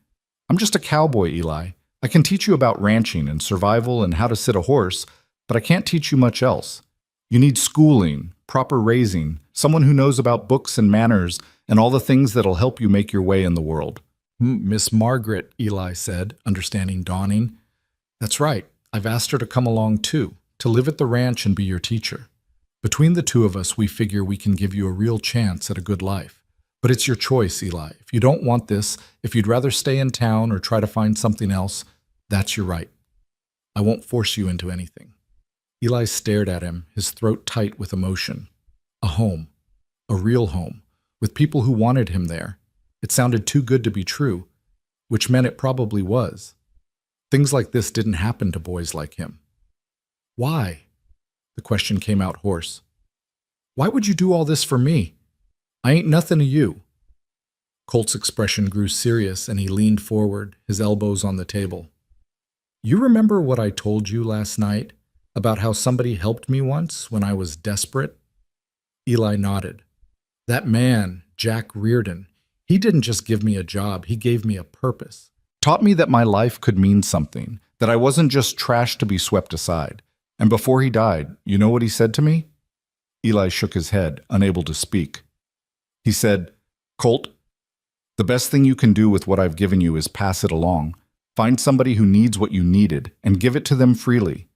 I'm just a cowboy, Eli. I can teach you about ranching and survival and how to sit a horse, but I can't teach you much else. You need schooling, proper raising, someone who knows about books and manners and all the things that'll help you make your way in the world. Miss Margaret, Eli said, understanding dawning. That's right. I've asked her to come along too, to live at the ranch and be your teacher. Between the two of us, we figure we can give you a real chance at a good life. But it's your choice, Eli. If you don't want this, if you'd rather stay in town or try to find something else, that's your right. I won't force you into anything. Eli stared at him, his throat tight with emotion. A home. A real home. With people who wanted him there. It sounded too good to be true, which meant it probably was. Things like this didn't happen to boys like him. Why? The question came out hoarse. Why would you do all this for me? I ain't nothing to you. Colt's expression grew serious and he leaned forward, his elbows on the table. You remember what I told you last night about how somebody helped me once when I was desperate? Eli nodded. That man, Jack Reardon, he didn't just give me a job, he gave me a purpose. Taught me that my life could mean something, that I wasn't just trash to be swept aside. And before he died, you know what he said to me? Eli shook his head, unable to speak. He said, Colt, the best thing you can do with what I've given you is pass it along. Find somebody who needs what you needed and give it to them freely.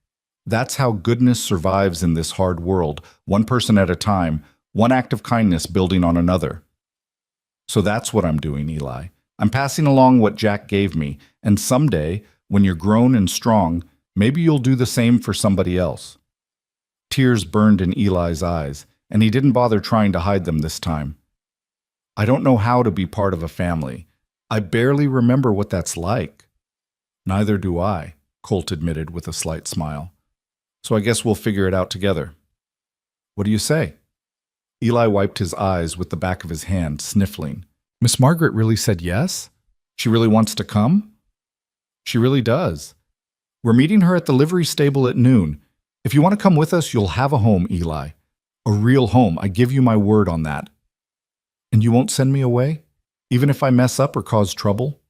That's how goodness survives in this hard world, one person at a time, one act of kindness building on another. So that's what I'm doing, Eli. I'm passing along what Jack gave me, and someday, when you're grown and strong, maybe you'll do the same for somebody else. Tears burned in Eli's eyes, and he didn't bother trying to hide them this time. I don't know how to be part of a family. I barely remember what that's like. Neither do I, Colt admitted with a slight smile. So I guess we'll figure it out together. What do you say? Eli wiped his eyes with the back of his hand, sniffling. Miss Margaret really said yes? She really wants to come? She really does. We're meeting her at the livery stable at noon. If you want to come with us, you'll have a home, Eli. A real home. I give you my word on that. And you won't send me away? Even if I mess up or cause trouble?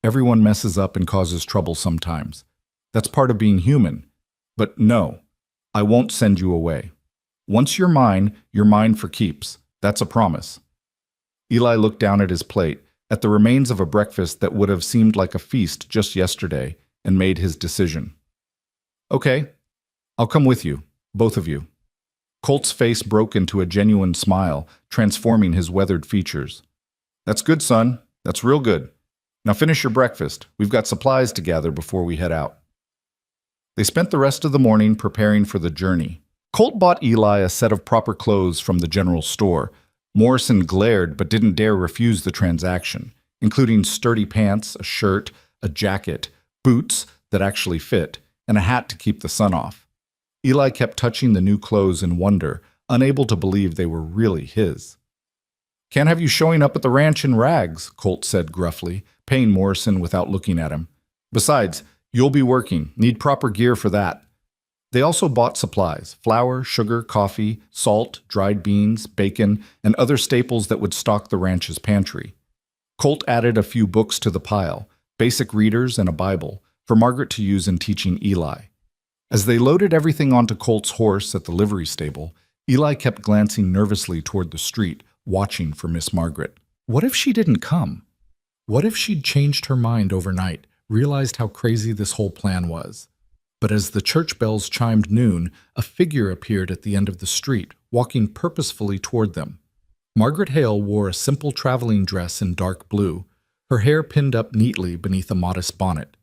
Everyone messes up and causes trouble sometimes. That's part of being human. But no, I won't send you away. Once you're mine for keeps. That's a promise. Eli looked down at his plate, at the remains of a breakfast that would have seemed like a feast just yesterday, and made his decision. Okay, I'll come with you, both of you. Colt's face broke into a genuine smile, transforming his weathered features. That's good, son. That's real good. Now finish your breakfast. We've got supplies to gather before we head out. They spent the rest of the morning preparing for the journey. Colt bought Eli a set of proper clothes from the general store. Morrison glared but didn't dare refuse the transaction, including sturdy pants, a shirt, a jacket, boots that actually fit, and a hat to keep the sun off. Eli kept touching the new clothes in wonder, unable to believe they were really his. Can't have you showing up at the ranch in rags, Colt said gruffly, paying Morrison without looking at him. Besides, you'll be working. Need proper gear for that. They also bought supplies: flour, sugar, coffee, salt, dried beans, bacon, and other staples that would stock the ranch's pantry. Colt added a few books to the pile, basic readers and a Bible, for Margaret to use in teaching Eli. As they loaded everything onto Colt's horse at the livery stable, Eli kept glancing nervously toward the street, watching for Miss Margaret. What if she didn't come? What if she'd changed her mind overnight, realized how crazy this whole plan was? But as the church bells chimed noon, a figure appeared at the end of the street, walking purposefully toward them. Margaret Hale wore a simple traveling dress in dark blue, her hair pinned up neatly beneath a modest bonnet.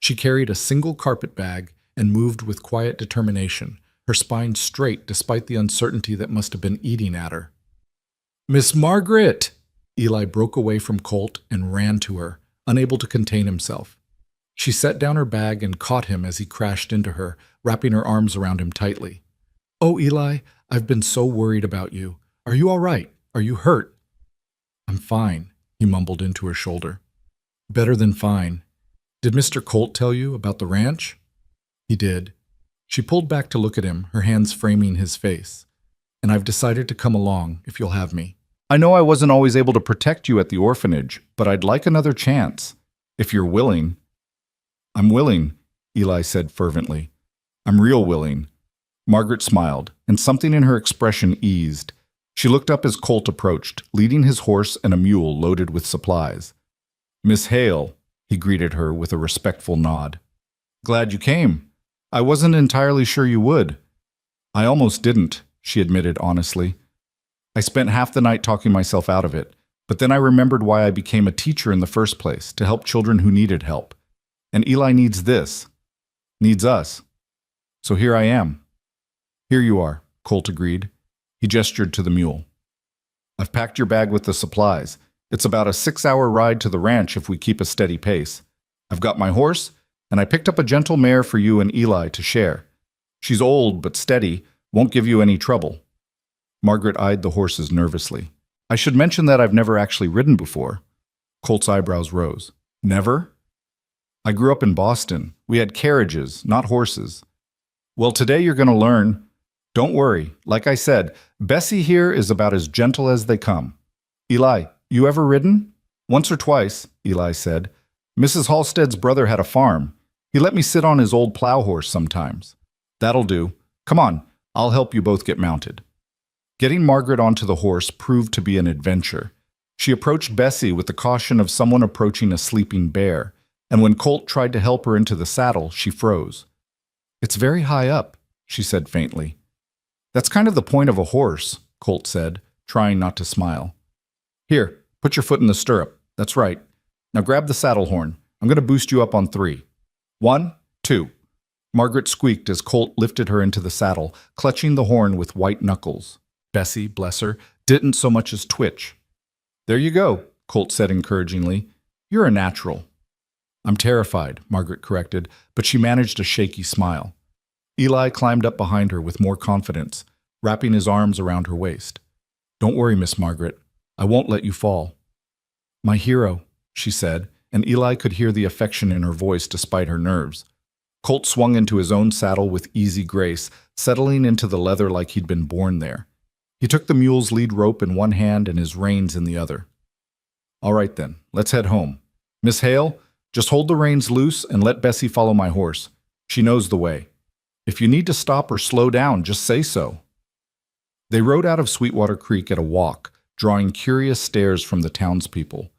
She carried a single carpet bag and moved with quiet determination, her spine straight despite the uncertainty that must have been eating at her. "Miss Margaret!" Eli broke away from Colt and ran to her, unable to contain himself. She set down her bag and caught him as he crashed into her, wrapping her arms around him tightly. "Oh, Eli, I've been so worried about you. Are you all right? Are you hurt?" "I'm fine," he mumbled into her shoulder. "Better than fine. Did Mr. Colt tell you about the ranch?" "He did." She pulled back to look at him, her hands framing his face. "And I've decided to come along, if you'll have me. I know I wasn't always able to protect you at the orphanage, but I'd like another chance. If you're willing." "I'm willing," Eli said fervently. "I'm real willing." Margaret smiled, and something in her expression eased. She looked up as Colt approached, leading his horse and a mule loaded with supplies. "Miss Hale," he greeted her with a respectful nod. "Glad you came. I wasn't entirely sure you would." "I almost didn't," she admitted honestly. "I spent half the night talking myself out of it, but then I remembered why I became a teacher in the first place, to help children who needed help. And Eli needs this. Needs us. So here I am." "Here you are," Colt agreed. He gestured to the mule. "I've packed your bag with the supplies. It's about a 6-hour ride to the ranch if we keep a steady pace. I've got my horse, and I picked up a gentle mare for you and Eli to share. She's old but steady, won't give you any trouble." Margaret eyed the horses nervously. "I should mention that I've never actually ridden before." Colt's eyebrows rose. "Never?" "I grew up in Boston. We had carriages, not horses." "Well, today you're going to learn. Don't worry. Like I said, Bessie here is about as gentle as they come." "Eli, you ever ridden?" "Once or twice," Eli said. "Mrs. Halstead's brother had a farm. He let me sit on his old plow horse sometimes." "That'll do. Come on, I'll help you both get mounted." Getting Margaret onto the horse proved to be an adventure. She approached Bessie with the caution of someone approaching a sleeping bear, and when Colt tried to help her into the saddle, she froze. "It's very high up," she said faintly. "That's kind of the point of a horse," Colt said, trying not to smile. "Here, put your foot in the stirrup. That's right. Now grab the saddle horn. I'm going to boost you up on 3. 1, 2. Margaret squeaked as Colt lifted her into the saddle, clutching the horn with white knuckles. Bessie, bless her, didn't so much as twitch. "There you go," Colt said encouragingly. "You're a natural." "I'm terrified," Margaret corrected, but she managed a shaky smile. Eli climbed up behind her with more confidence, wrapping his arms around her waist. "Don't worry, Miss Margaret. I won't let you fall." "My hero," she said, and Eli could hear the affection in her voice despite her nerves. Colt swung into his own saddle with easy grace, settling into the leather like he'd been born there. He took the mule's lead rope in one hand and his reins in the other. "All right then, let's head home. Miss Hale, just hold the reins loose and let Bessie follow my horse. She knows the way. If you need to stop or slow down, just say so." They rode out of Sweetwater Creek at a walk, drawing curious stares from the townspeople.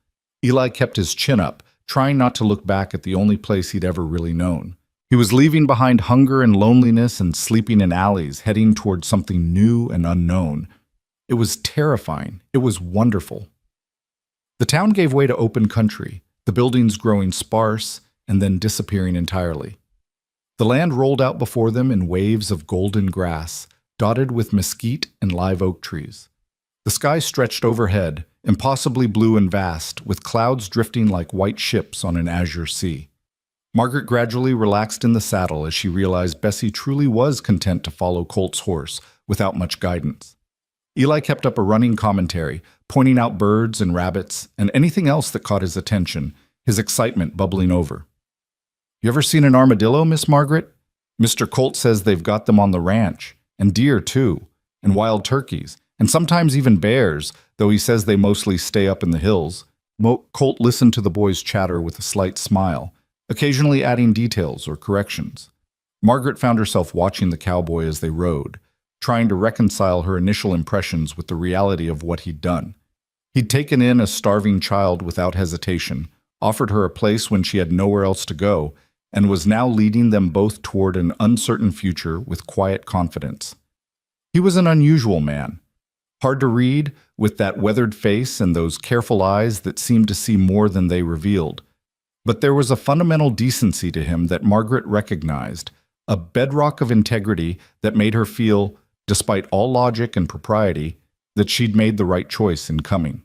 Eli kept his chin up, trying not to look back at the only place he'd ever really known. He was leaving behind hunger and loneliness and sleeping in alleys, heading toward something new and unknown. It was terrifying. It was wonderful. The town gave way to open country, the buildings growing sparse and then disappearing entirely. The land rolled out before them in waves of golden grass, dotted with mesquite and live oak trees. The sky stretched overhead, impossibly blue and vast, with clouds drifting like white ships on an azure sea. Margaret gradually relaxed in the saddle as she realized Bessie truly was content to follow Colt's horse without much guidance. Eli kept up a running commentary, pointing out birds and rabbits and anything else that caught his attention, his excitement bubbling over. "You ever seen an armadillo, Miss Margaret? Mr. Colt says they've got them on the ranch, and deer too, and wild turkeys, and sometimes even bears, though he says they mostly stay up in the hills." Colt listened to the boys' chatter with a slight smile, occasionally adding details or corrections. Margaret found herself watching the cowboy as they rode, trying to reconcile her initial impressions with the reality of what he'd done. He'd taken in a starving child without hesitation, offered her a place when she had nowhere else to go, and was now leading them both toward an uncertain future with quiet confidence. He was an unusual man, hard to read, with that weathered face and those careful eyes that seemed to see more than they revealed. But there was a fundamental decency to him that Margaret recognized, a bedrock of integrity that made her feel, despite all logic and propriety, that she'd made the right choice in coming.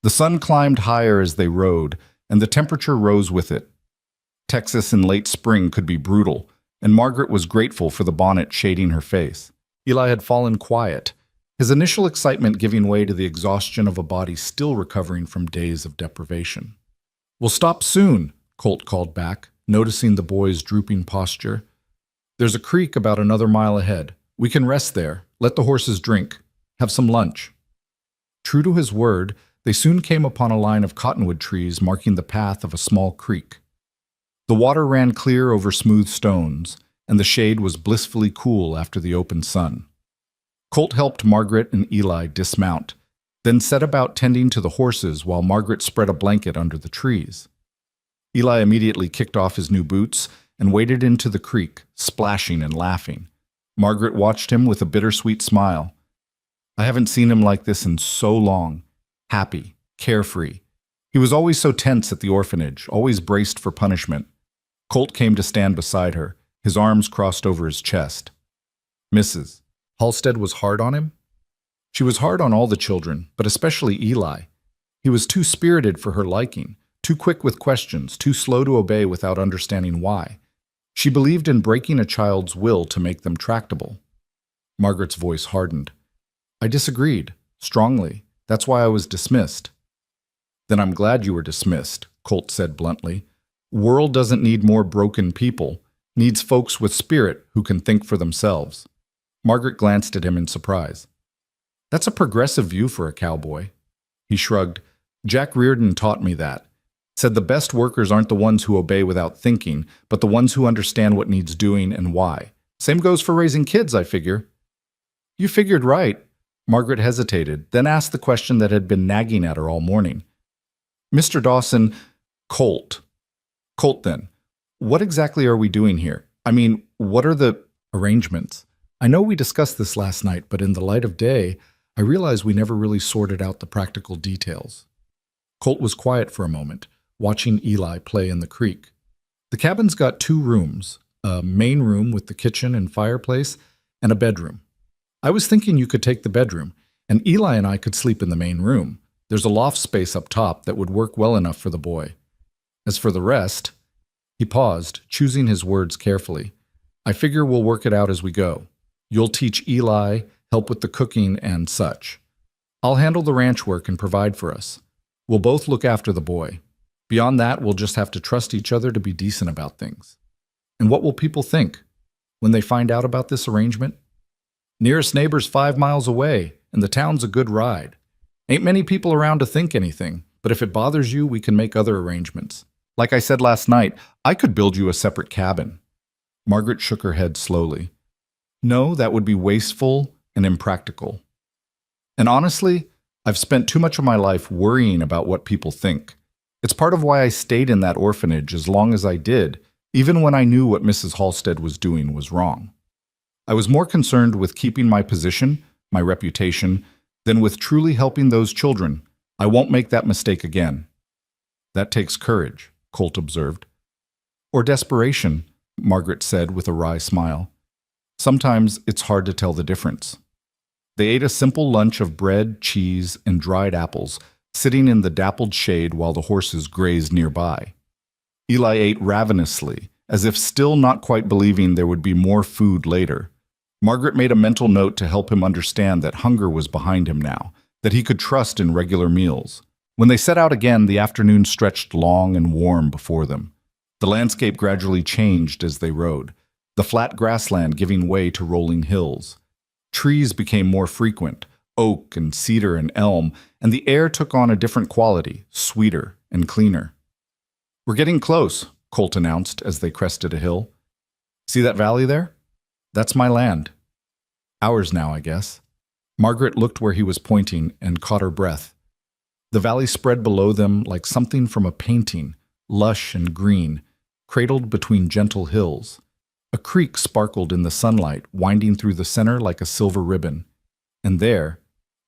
The sun climbed higher as they rode, and the temperature rose with it. Texas in late spring could be brutal, and Margaret was grateful for the bonnet shading her face. Eli had fallen quiet, his initial excitement giving way to the exhaustion of a body still recovering from days of deprivation. "We'll stop soon," Colt called back, noticing the boy's drooping posture. "There's a creek about another mile ahead. We can rest there, let the horses drink, have some lunch." True to his word, they soon came upon a line of cottonwood trees marking the path of a small creek. The water ran clear over smooth stones, and the shade was blissfully cool after the open sun. Colt helped Margaret and Eli dismount, then set about tending to the horses while Margaret spread a blanket under the trees. Eli immediately kicked off his new boots and waded into the creek, splashing and laughing. Margaret watched him with a bittersweet smile. I haven't seen him like this in so long. Happy, carefree. He was always so tense at the orphanage, always braced for punishment. Colt came to stand beside her, his arms crossed over his chest. "Mrs. Halstead was hard on him?" She was hard on all the children, but especially Eli. He was too spirited for her liking, too quick with questions, too slow to obey without understanding why. She believed in breaking a child's will to make them tractable. Margaret's voice hardened. "I disagreed, strongly. That's why I was dismissed." "Then I'm glad you were dismissed," Colt said bluntly. "World doesn't need more broken people, needs folks with spirit who can think for themselves." Margaret glanced at him in surprise. "That's a progressive view for a cowboy." He shrugged. "Jack Reardon taught me that. Said the best workers aren't the ones who obey without thinking, but the ones who understand what needs doing and why. Same goes for raising kids, I figure." "You figured right." Margaret hesitated, then asked the question that had been nagging at her all morning. "Mr. Dawson, Colt. Colt, then. What exactly are we doing here? I mean, what are the arrangements? I know we discussed this last night, but in the light of day, I realize we never really sorted out the practical details." Colt was quiet for a moment, watching Eli play in the creek. "The cabin's got 2 rooms, a main room with the kitchen and fireplace, and a bedroom. I was thinking you could take the bedroom, and Eli and I could sleep in the main room. There's a loft space up top that would work well enough for the boy. As for the rest—" He paused, choosing his words carefully. "I figure we'll work it out as we go. You'll teach Eli, help with the cooking and such. I'll handle the ranch work and provide for us. We'll both look after the boy. Beyond that, we'll just have to trust each other to be decent about things. And what will people think when they find out about this arrangement? Nearest neighbor's 5 miles away, and the town's a good ride. Ain't many people around to think anything, but if it bothers you, we can make other arrangements. Like I said last night, I could build you a separate cabin. Margaret shook her head slowly. No, that would be wasteful and impractical. And honestly, I've spent too much of my life worrying about what people think. It's part of why I stayed in that orphanage as long as I did, even when I knew what Mrs. Halstead was doing was wrong. I was more concerned with keeping my position, my reputation, than with truly helping those children. I won't make that mistake again. That takes courage, Colt observed. Or desperation, Margaret said with a wry smile. Sometimes it's hard to tell the difference. They ate a simple lunch of bread, cheese, and dried apples, sitting in the dappled shade while the horses grazed nearby. Eli ate ravenously, as if still not quite believing there would be more food later. Margaret made a mental note to help him understand that hunger was behind him now, that he could trust in regular meals. When they set out again, the afternoon stretched long and warm before them. The landscape gradually changed as they rode, the flat grassland giving way to rolling hills. Trees became more frequent, oak and cedar and elm, and the air took on a different quality, sweeter and cleaner. We're getting close, Colt announced as they crested a hill. See that valley there? That's my land. Ours now, I guess. Margaret looked where he was pointing and caught her breath. The valley spread below them like something from a painting, lush and green, cradled between gentle hills. A creek sparkled in the sunlight, winding through the center like a silver ribbon. And there,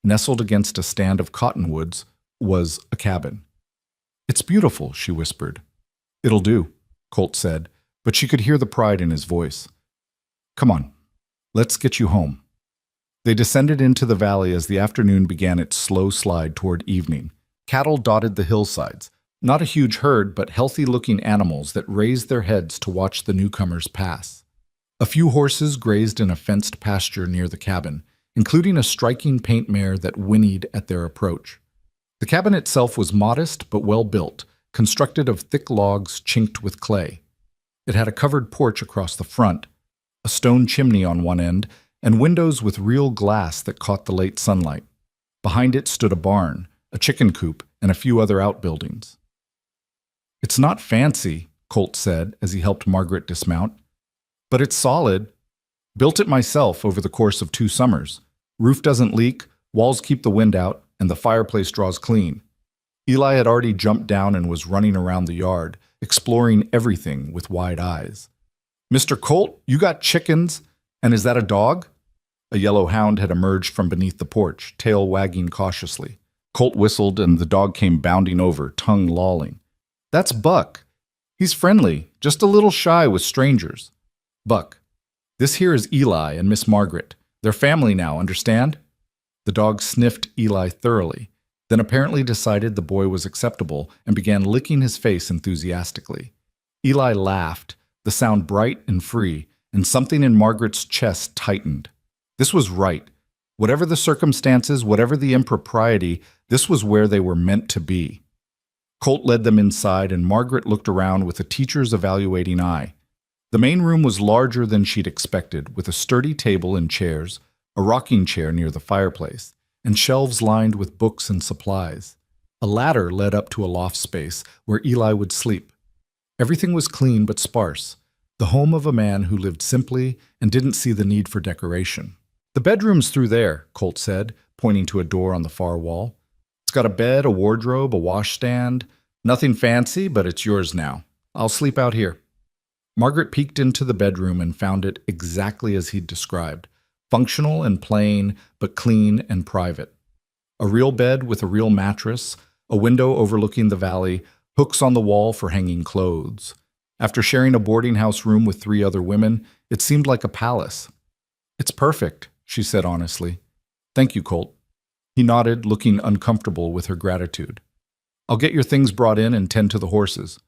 nestled against a stand of cottonwoods, was a cabin. It's beautiful, she whispered. It'll do, Colt said, but she could hear the pride in his voice. Come on, let's get you home. They descended into the valley as the afternoon began its slow slide toward evening. Cattle dotted the hillsides, not a huge herd, but healthy-looking animals that raised their heads to watch the newcomers pass. A few horses grazed in a fenced pasture near the cabin, including a striking paint mare that whinnied at their approach. The cabin itself was modest but well built, constructed of thick logs chinked with clay. It had a covered porch across the front, a stone chimney on one end, and windows with real glass that caught the late sunlight. Behind it stood a barn, a chicken coop, and a few other outbuildings. It's not fancy, Colt said as he helped Margaret dismount, but it's solid. Built it myself over the course of 2 summers. Roof doesn't leak, walls keep the wind out, and the fireplace draws clean. Eli had already jumped down and was running around the yard, exploring everything with wide eyes. Mr. Colt, you got chickens, and is that a dog? A yellow hound had emerged from beneath the porch, tail wagging cautiously. Colt whistled and the dog came bounding over, tongue lolling. That's Buck. He's friendly, just a little shy with strangers. Buck, this here is Eli and Miss Margaret. They're family now, understand? The dog sniffed Eli thoroughly, then apparently decided the boy was acceptable and began licking his face enthusiastically. Eli laughed, the sound bright and free, and something in Margaret's chest tightened. This was right. Whatever the circumstances, whatever the impropriety, this was where they were meant to be. Colt led them inside, and Margaret looked around with a teacher's evaluating eye. The main room was larger than she'd expected, with a sturdy table and chairs, a rocking chair near the fireplace, and shelves lined with books and supplies. A ladder led up to a loft space where Eli would sleep. Everything was clean but sparse, the home of a man who lived simply and didn't see the need for decoration. The bedroom's through there, Colt said, pointing to a door on the far wall. It's got a bed, a wardrobe, a washstand. Nothing fancy, but it's yours now. I'll sleep out here. Margaret peeked into the bedroom and found it exactly as he'd described, functional and plain, but clean and private. A real bed with a real mattress, a window overlooking the valley, hooks on the wall for hanging clothes. After sharing a boarding house room with 3 other women, it seemed like a palace. It's perfect, she said honestly. Thank you, Colt. He nodded, looking uncomfortable with her gratitude. I'll get your things brought in and tend to the horses.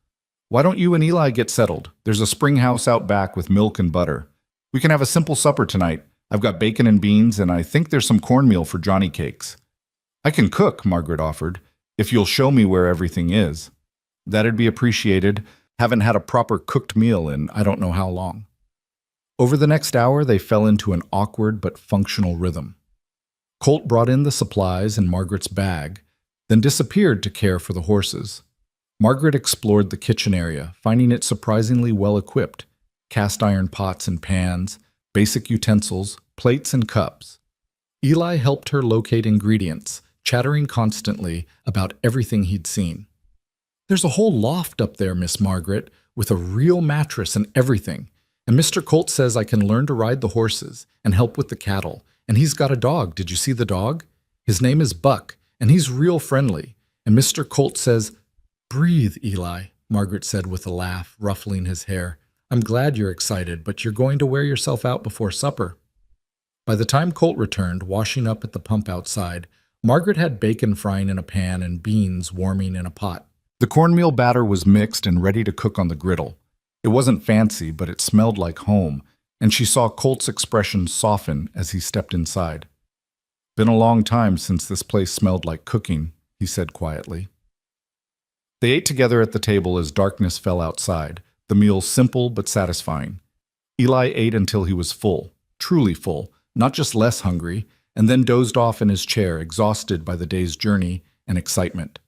Why don't you and Eli get settled? There's a spring house out back with milk and butter. We can have a simple supper tonight. I've got bacon and beans, and I think there's some cornmeal for Johnny cakes. I can cook, Margaret offered, if you'll show me where everything is. That'd be appreciated. Haven't had a proper cooked meal in I don't know how long. Over the next hour, they fell into an awkward but functional rhythm. Colt brought in the supplies in Margaret's bag, then disappeared to care for the horses. Margaret explored the kitchen area, finding it surprisingly well equipped. Cast iron pots and pans, basic utensils, plates and cups. Eli helped her locate ingredients, chattering constantly about everything he'd seen. "There's a whole loft up there, Miss Margaret, with a real mattress and everything. And Mr. Colt says I can learn to ride the horses and help with the cattle. And he's got a dog. Did you see the dog? His name is Buck, and he's real friendly. And Mr. Colt says—" "Breathe, Eli," Margaret said with a laugh, ruffling his hair. "I'm glad you're excited, but you're going to wear yourself out before supper." By the time Colt returned, washing up at the pump outside, Margaret had bacon frying in a pan and beans warming in a pot. The cornmeal batter was mixed and ready to cook on the griddle. It wasn't fancy, but it smelled like home, and she saw Colt's expression soften as he stepped inside. "Been a long time since this place smelled like cooking," he said quietly. They ate together at the table as darkness fell outside, the meal simple but satisfying. Eli ate until he was full, truly full, not just less hungry, and then dozed off in his chair, exhausted by the day's journey and excitement.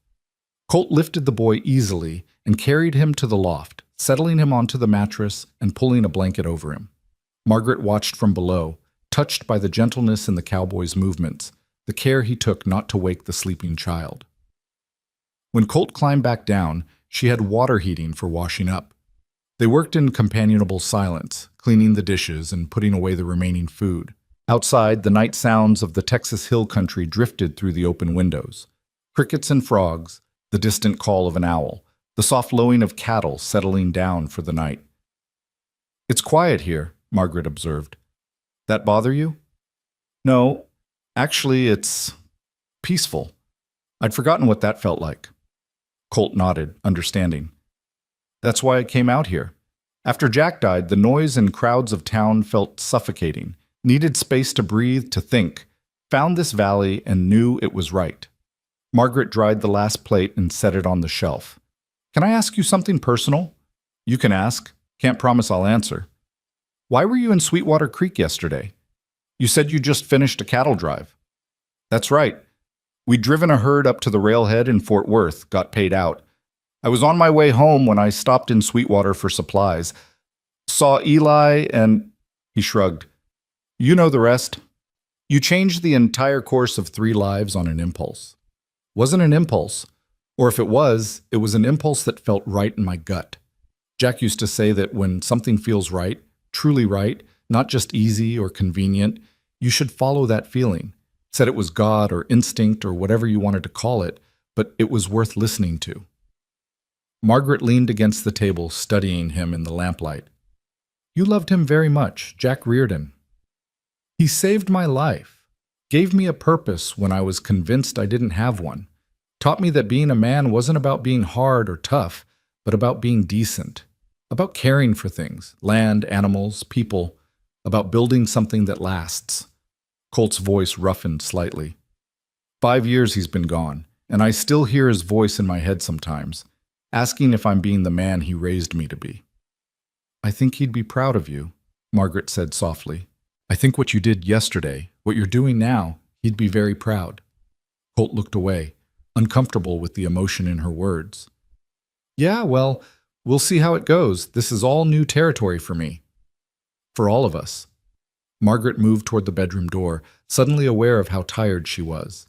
Colt lifted the boy easily and carried him to the loft, settling him onto the mattress and pulling a blanket over him. Margaret watched from below, touched by the gentleness in the cowboy's movements, the care he took not to wake the sleeping child. When Colt climbed back down, she had water heating for washing up. They worked in companionable silence, cleaning the dishes and putting away the remaining food. Outside, the night sounds of the Texas hill country drifted through the open windows. Crickets and frogs, the distant call of an owl, the soft lowing of cattle settling down for the night. "It's quiet here," Margaret observed. "That bother you?" "No, actually, it's peaceful. I'd forgotten what that felt like." Colt nodded, understanding. "That's why I came out here. After Jack died, the noise and crowds of town felt suffocating, needed space to breathe, to think, found this valley and knew it was right." Margaret dried the last plate and set it on the shelf. "Can I ask you something personal?" "You can ask. Can't promise I'll answer." "Why were you in Sweetwater Creek yesterday? You said you just finished a cattle drive." "That's right. We'd driven a herd up to the railhead in Fort Worth, got paid out. I was on my way home when I stopped in Sweetwater for supplies. Saw Eli and—" He shrugged. "You know the rest. You changed the entire course of 3 lives on an impulse." "Wasn't an impulse. Or if it was an impulse that felt right in my gut. Jack used to say that when something feels right, truly right, not just easy or convenient, you should follow that feeling. Said it was God or instinct or whatever you wanted to call it, but it was worth listening to." Margaret leaned against the table, studying him in the lamplight. "You loved him very much, Jack Reardon. He saved my life, gave me a purpose when I was convinced I didn't have one, taught me that being a man wasn't about being hard or tough, but about being decent, about caring for things, land, animals, people, about building something that lasts." Colt's voice roughened slightly. 5 years he's been gone, and I still hear his voice in my head sometimes, asking if I'm being the man he raised me to be. "I think he'd be proud of you," Margaret said softly. "I think what you did yesterday, what you're doing now, he'd be very proud." Colt looked away, uncomfortable with the emotion in her words. "Yeah, well, we'll see how it goes. This is all new territory for me. For all of us." Margaret moved toward the bedroom door, suddenly aware of how tired she was.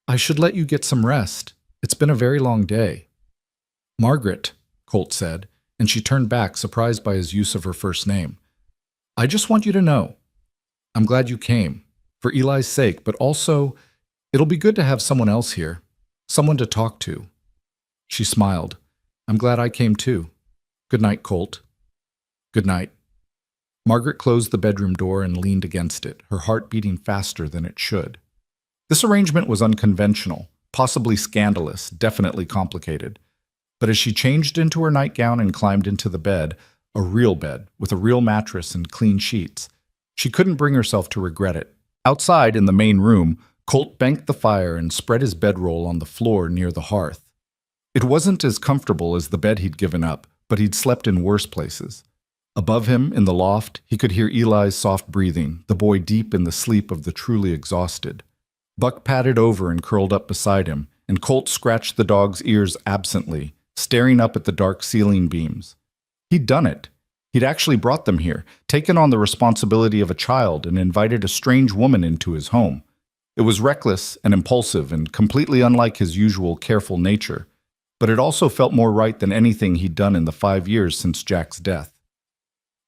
"I should let you get some rest. It's been a very long day." "Margaret," Colt said, and she turned back, surprised by his use of her first name. "I just want you to know. I'm glad you came, for Eli's sake, but also, it'll be good to have someone else here, someone to talk to." She smiled. "I'm glad I came too. Good night, Colt." "Good night." Margaret closed the bedroom door and leaned against it, her heart beating faster than it should. This arrangement was unconventional, possibly scandalous, definitely complicated. But as she changed into her nightgown and climbed into the bed, a real bed with a real mattress and clean sheets, she couldn't bring herself to regret it. Outside, in the main room, Colt banked the fire and spread his bedroll on the floor near the hearth. It wasn't as comfortable as the bed he'd given up, but he'd slept in worse places. Above him, in the loft, he could hear Eli's soft breathing, the boy deep in the sleep of the truly exhausted. Buck padded over and curled up beside him, and Colt scratched the dog's ears absently, staring up at the dark ceiling beams. He'd done it. He'd actually brought them here, taken on the responsibility of a child, and invited a strange woman into his home. It was reckless and impulsive and completely unlike his usual careful nature, but it also felt more right than anything he'd done in the 5 years since Jack's death.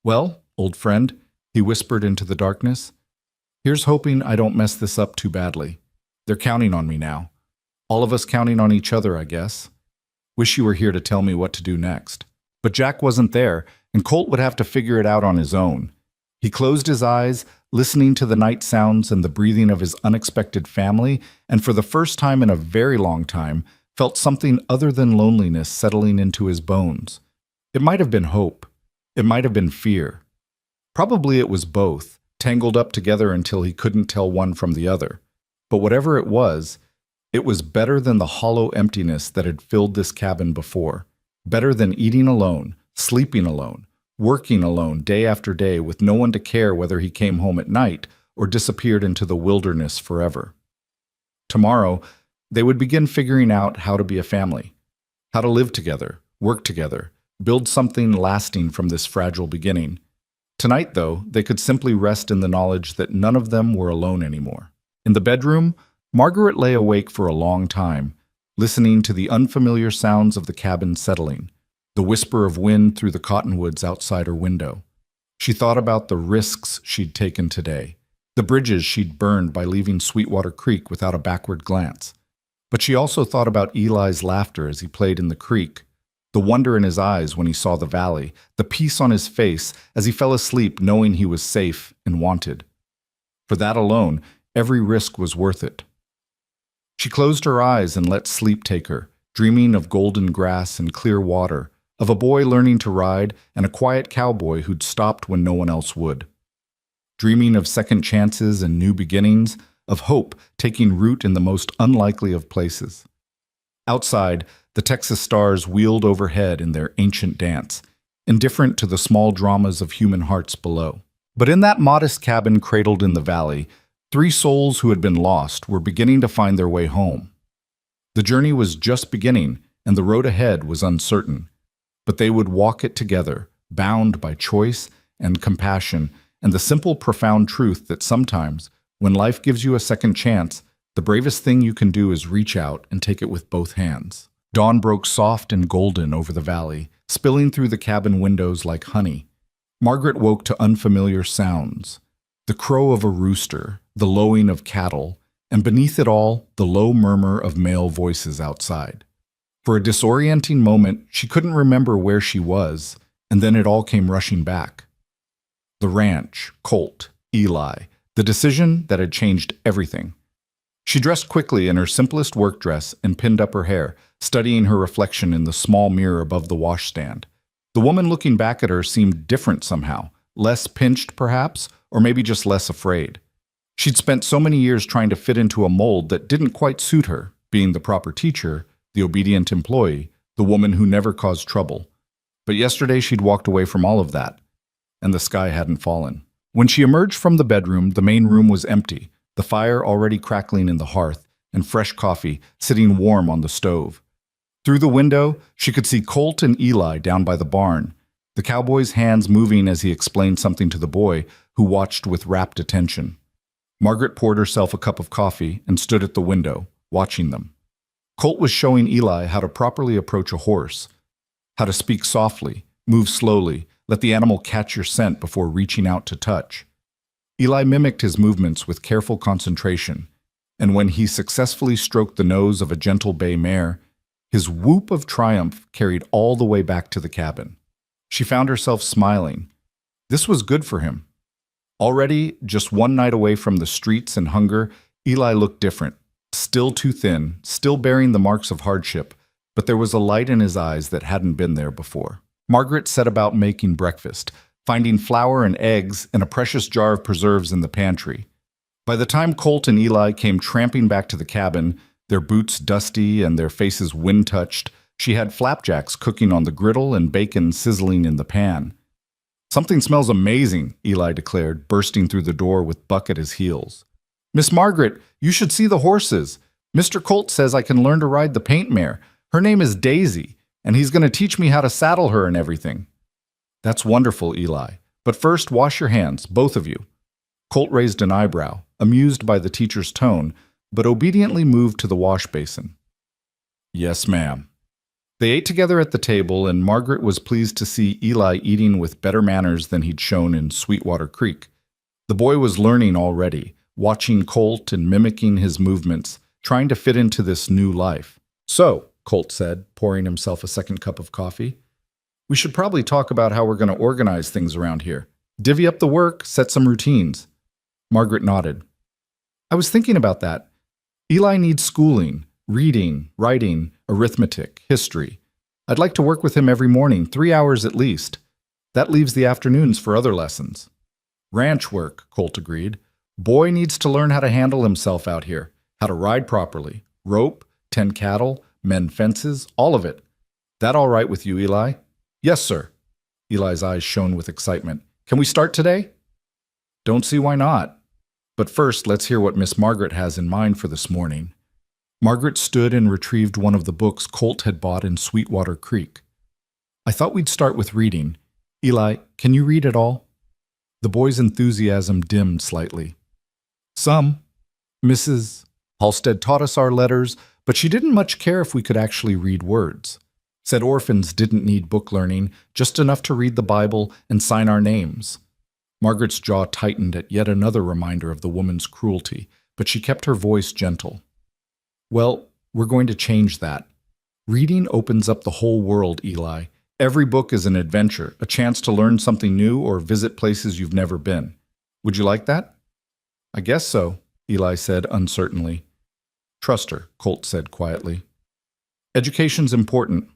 "Well, old friend," he whispered into the darkness, "here's hoping I don't mess this up too badly. They're counting on me now. All of us counting on each other, I guess. Wish you were here to tell me what to do next." But Jack wasn't there, and Colt would have to figure it out on his own. He closed his eyes, listening to the night sounds and the breathing of his unexpected family, and for the first time in a very long time, felt something other than loneliness settling into his bones. It might have been hope. It might have been fear. Probably it was both, tangled up together until he couldn't tell one from the other. But whatever it was better than the hollow emptiness that had filled this cabin before. Better than eating alone, sleeping alone, working alone day after day with no one to care whether he came home at night or disappeared into the wilderness forever. Tomorrow, they would begin figuring out how to be a family, how to live together, work together, build something lasting from this fragile beginning. Tonight, though, they could simply rest in the knowledge that none of them were alone anymore. In the bedroom, Margaret lay awake for a long time, listening to the unfamiliar sounds of the cabin settling, the whisper of wind through the cottonwoods outside her window. She thought about the risks she'd taken today, the bridges she'd burned by leaving Sweetwater Creek without a backward glance. But she also thought about Eli's laughter as he played in the creek, the wonder in his eyes when he saw the valley, the peace on his face as he fell asleep knowing he was safe and wanted. For that alone, every risk was worth it. She closed her eyes and let sleep take her, dreaming of golden grass and clear water, of a boy learning to ride and a quiet cowboy who'd stopped when no one else would. Dreaming of second chances and new beginnings, of hope taking root in the most unlikely of places. Outside, the Texas stars wheeled overhead in their ancient dance, indifferent to the small dramas of human hearts below. But in that modest cabin cradled in the valley, 3 souls who had been lost were beginning to find their way home. The journey was just beginning, and the road ahead was uncertain. But they would walk it together, bound by choice and compassion, and the simple, profound truth that sometimes, when life gives you a second chance, the bravest thing you can do is reach out and take it with both hands. Dawn broke soft and golden over the valley, spilling through the cabin windows like honey. Margaret woke to unfamiliar sounds. The crow of a rooster, the lowing of cattle, and beneath it all, the low murmur of male voices outside. For a disorienting moment, she couldn't remember where she was, and then it all came rushing back. The ranch, Colt, Eli, the decision that had changed everything. She dressed quickly in her simplest work dress and pinned up her hair, studying her reflection in the small mirror above the washstand. The woman looking back at her seemed different somehow, less pinched perhaps, or maybe just less afraid. She'd spent so many years trying to fit into a mold that didn't quite suit her, being the proper teacher, the obedient employee, the woman who never caused trouble. But yesterday she'd walked away from all of that, and the sky hadn't fallen. When she emerged from the bedroom, the main room was empty, the fire already crackling in the hearth, and fresh coffee sitting warm on the stove. Through the window, she could see Colt and Eli down by the barn, the cowboy's hands moving as he explained something to the boy, who watched with rapt attention. Margaret poured herself a cup of coffee and stood at the window, watching them. Colt was showing Eli how to properly approach a horse, how to speak softly, move slowly, let the animal catch your scent before reaching out to touch. Eli mimicked his movements with careful concentration, and when he successfully stroked the nose of a gentle bay mare, his whoop of triumph carried all the way back to the cabin. She found herself smiling. This was good for him. Already, just one night away from the streets and hunger, Eli looked different, still too thin, still bearing the marks of hardship, but there was a light in his eyes that hadn't been there before. Margaret set about making breakfast, finding flour and eggs and a precious jar of preserves in the pantry. By the time Colt and Eli came tramping back to the cabin, their boots dusty and their faces wind-touched, She had flapjacks cooking on the griddle and bacon sizzling in the pan. "Something smells amazing," Eli declared, bursting through the door with Buck at his heels. "Miss Margaret, you should see the horses. Mr. Colt says I can learn to ride the paint mare. Her name is Daisy, and he's going to teach me how to saddle her and everything." "That's wonderful, Eli. But first, wash your hands, both of you." Colt raised an eyebrow, amused by the teacher's tone, but obediently moved to the wash basin. "Yes, ma'am." They ate together at the table, and Margaret was pleased to see Eli eating with better manners than he'd shown in Sweetwater Creek. The boy was learning already, watching Colt and mimicking his movements, trying to fit into this new life. "So," Colt said, pouring himself a second cup of coffee, "we should probably talk about how we're going to organize things around here. Divvy up the work, set some routines." Margaret nodded. "I was thinking about that. Eli needs schooling, reading, writing, arithmetic, history. I'd like to work with him every morning, 3 hours at least. That leaves the afternoons for other lessons." "Ranch work," Colt agreed. "Boy needs to learn how to handle himself out here, how to ride properly, rope, tend cattle, mend fences, all of it. That all right with you, Eli?" "Yes, sir." Eli's eyes shone with excitement. "Can we start today?" "Don't see why not. But first, let's hear what Miss Margaret has in mind for this morning." Margaret stood and retrieved one of the books Colt had bought in Sweetwater Creek. "I thought we'd start with reading. Eli, can you read at all?" The boy's enthusiasm dimmed slightly. "Some. Mrs. Halstead taught us our letters, but she didn't much care if we could actually read words. Said orphans didn't need book learning, just enough to read the Bible and sign our names." Margaret's jaw tightened at yet another reminder of the woman's cruelty, but she kept her voice gentle. "Well, we're going to change that. Reading opens up the whole world, Eli. Every book is an adventure, a chance to learn something new or visit places you've never been. Would you like that?" "I guess so," Eli said uncertainly. "Trust her," Colt said quietly. "Education's important.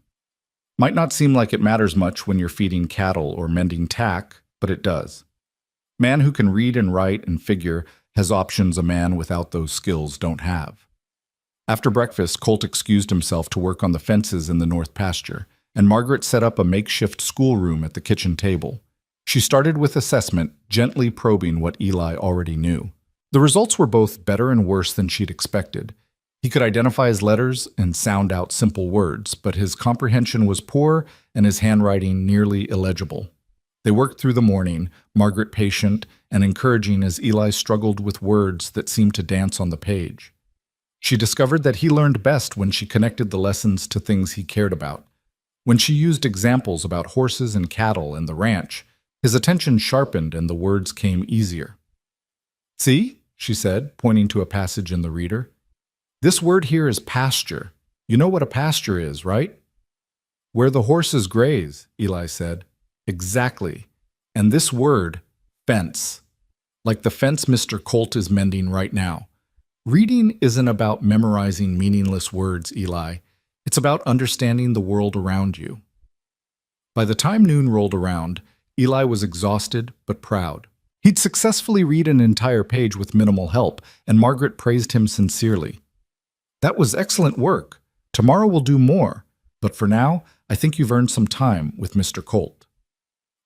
Might not seem like it matters much when you're feeding cattle or mending tack, but it does. Man who can read and write and figure has options a man without those skills don't have." After breakfast, Colt excused himself to work on the fences in the north pasture, and Margaret set up a makeshift schoolroom at the kitchen table. She started with assessment, gently probing what Eli already knew. The results were both better and worse than she'd expected. He could identify his letters and sound out simple words, but his comprehension was poor and his handwriting nearly illegible. They worked through the morning, Margaret patient and encouraging as Eli struggled with words that seemed to dance on the page. She discovered that he learned best when she connected the lessons to things he cared about. When she used examples about horses and cattle and the ranch, his attention sharpened and the words came easier. "See?" she said, pointing to a passage in the reader. "This word here is pasture. You know what a pasture is, right?" "Where the horses graze," Eli said. "Exactly. And this word, fence. Like the fence Mr. Colt is mending right now. Reading isn't about memorizing meaningless words, Eli. It's about understanding the world around you." By the time noon rolled around, Eli was exhausted but proud. He'd successfully read an entire page with minimal help, and Margaret praised him sincerely. "That was excellent work. Tomorrow we'll do more. But for now, I think you've earned some time with Mr. Colt."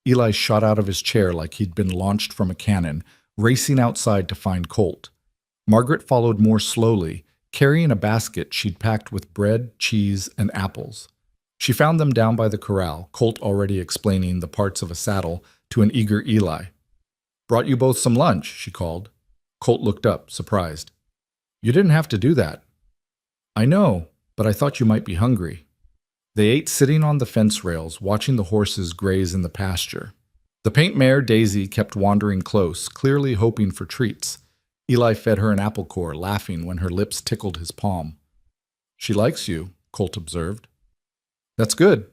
Eli shot out of his chair like he'd been launched from a cannon, racing outside to find Colt. Margaret followed more slowly, carrying a basket she'd packed with bread, cheese, and apples. She found them down by the corral, Colt already explaining the parts of a saddle to an eager Eli. "Brought you both some lunch," she called. Colt looked up, surprised. "You didn't have to do that." "I know, but I thought you might be hungry." They ate sitting on the fence rails, watching the horses graze in the pasture. The paint mare, Daisy, kept wandering close, clearly hoping for treats. Eli fed her an apple core, laughing when her lips tickled his palm. "She likes you," Colt observed. "That's good.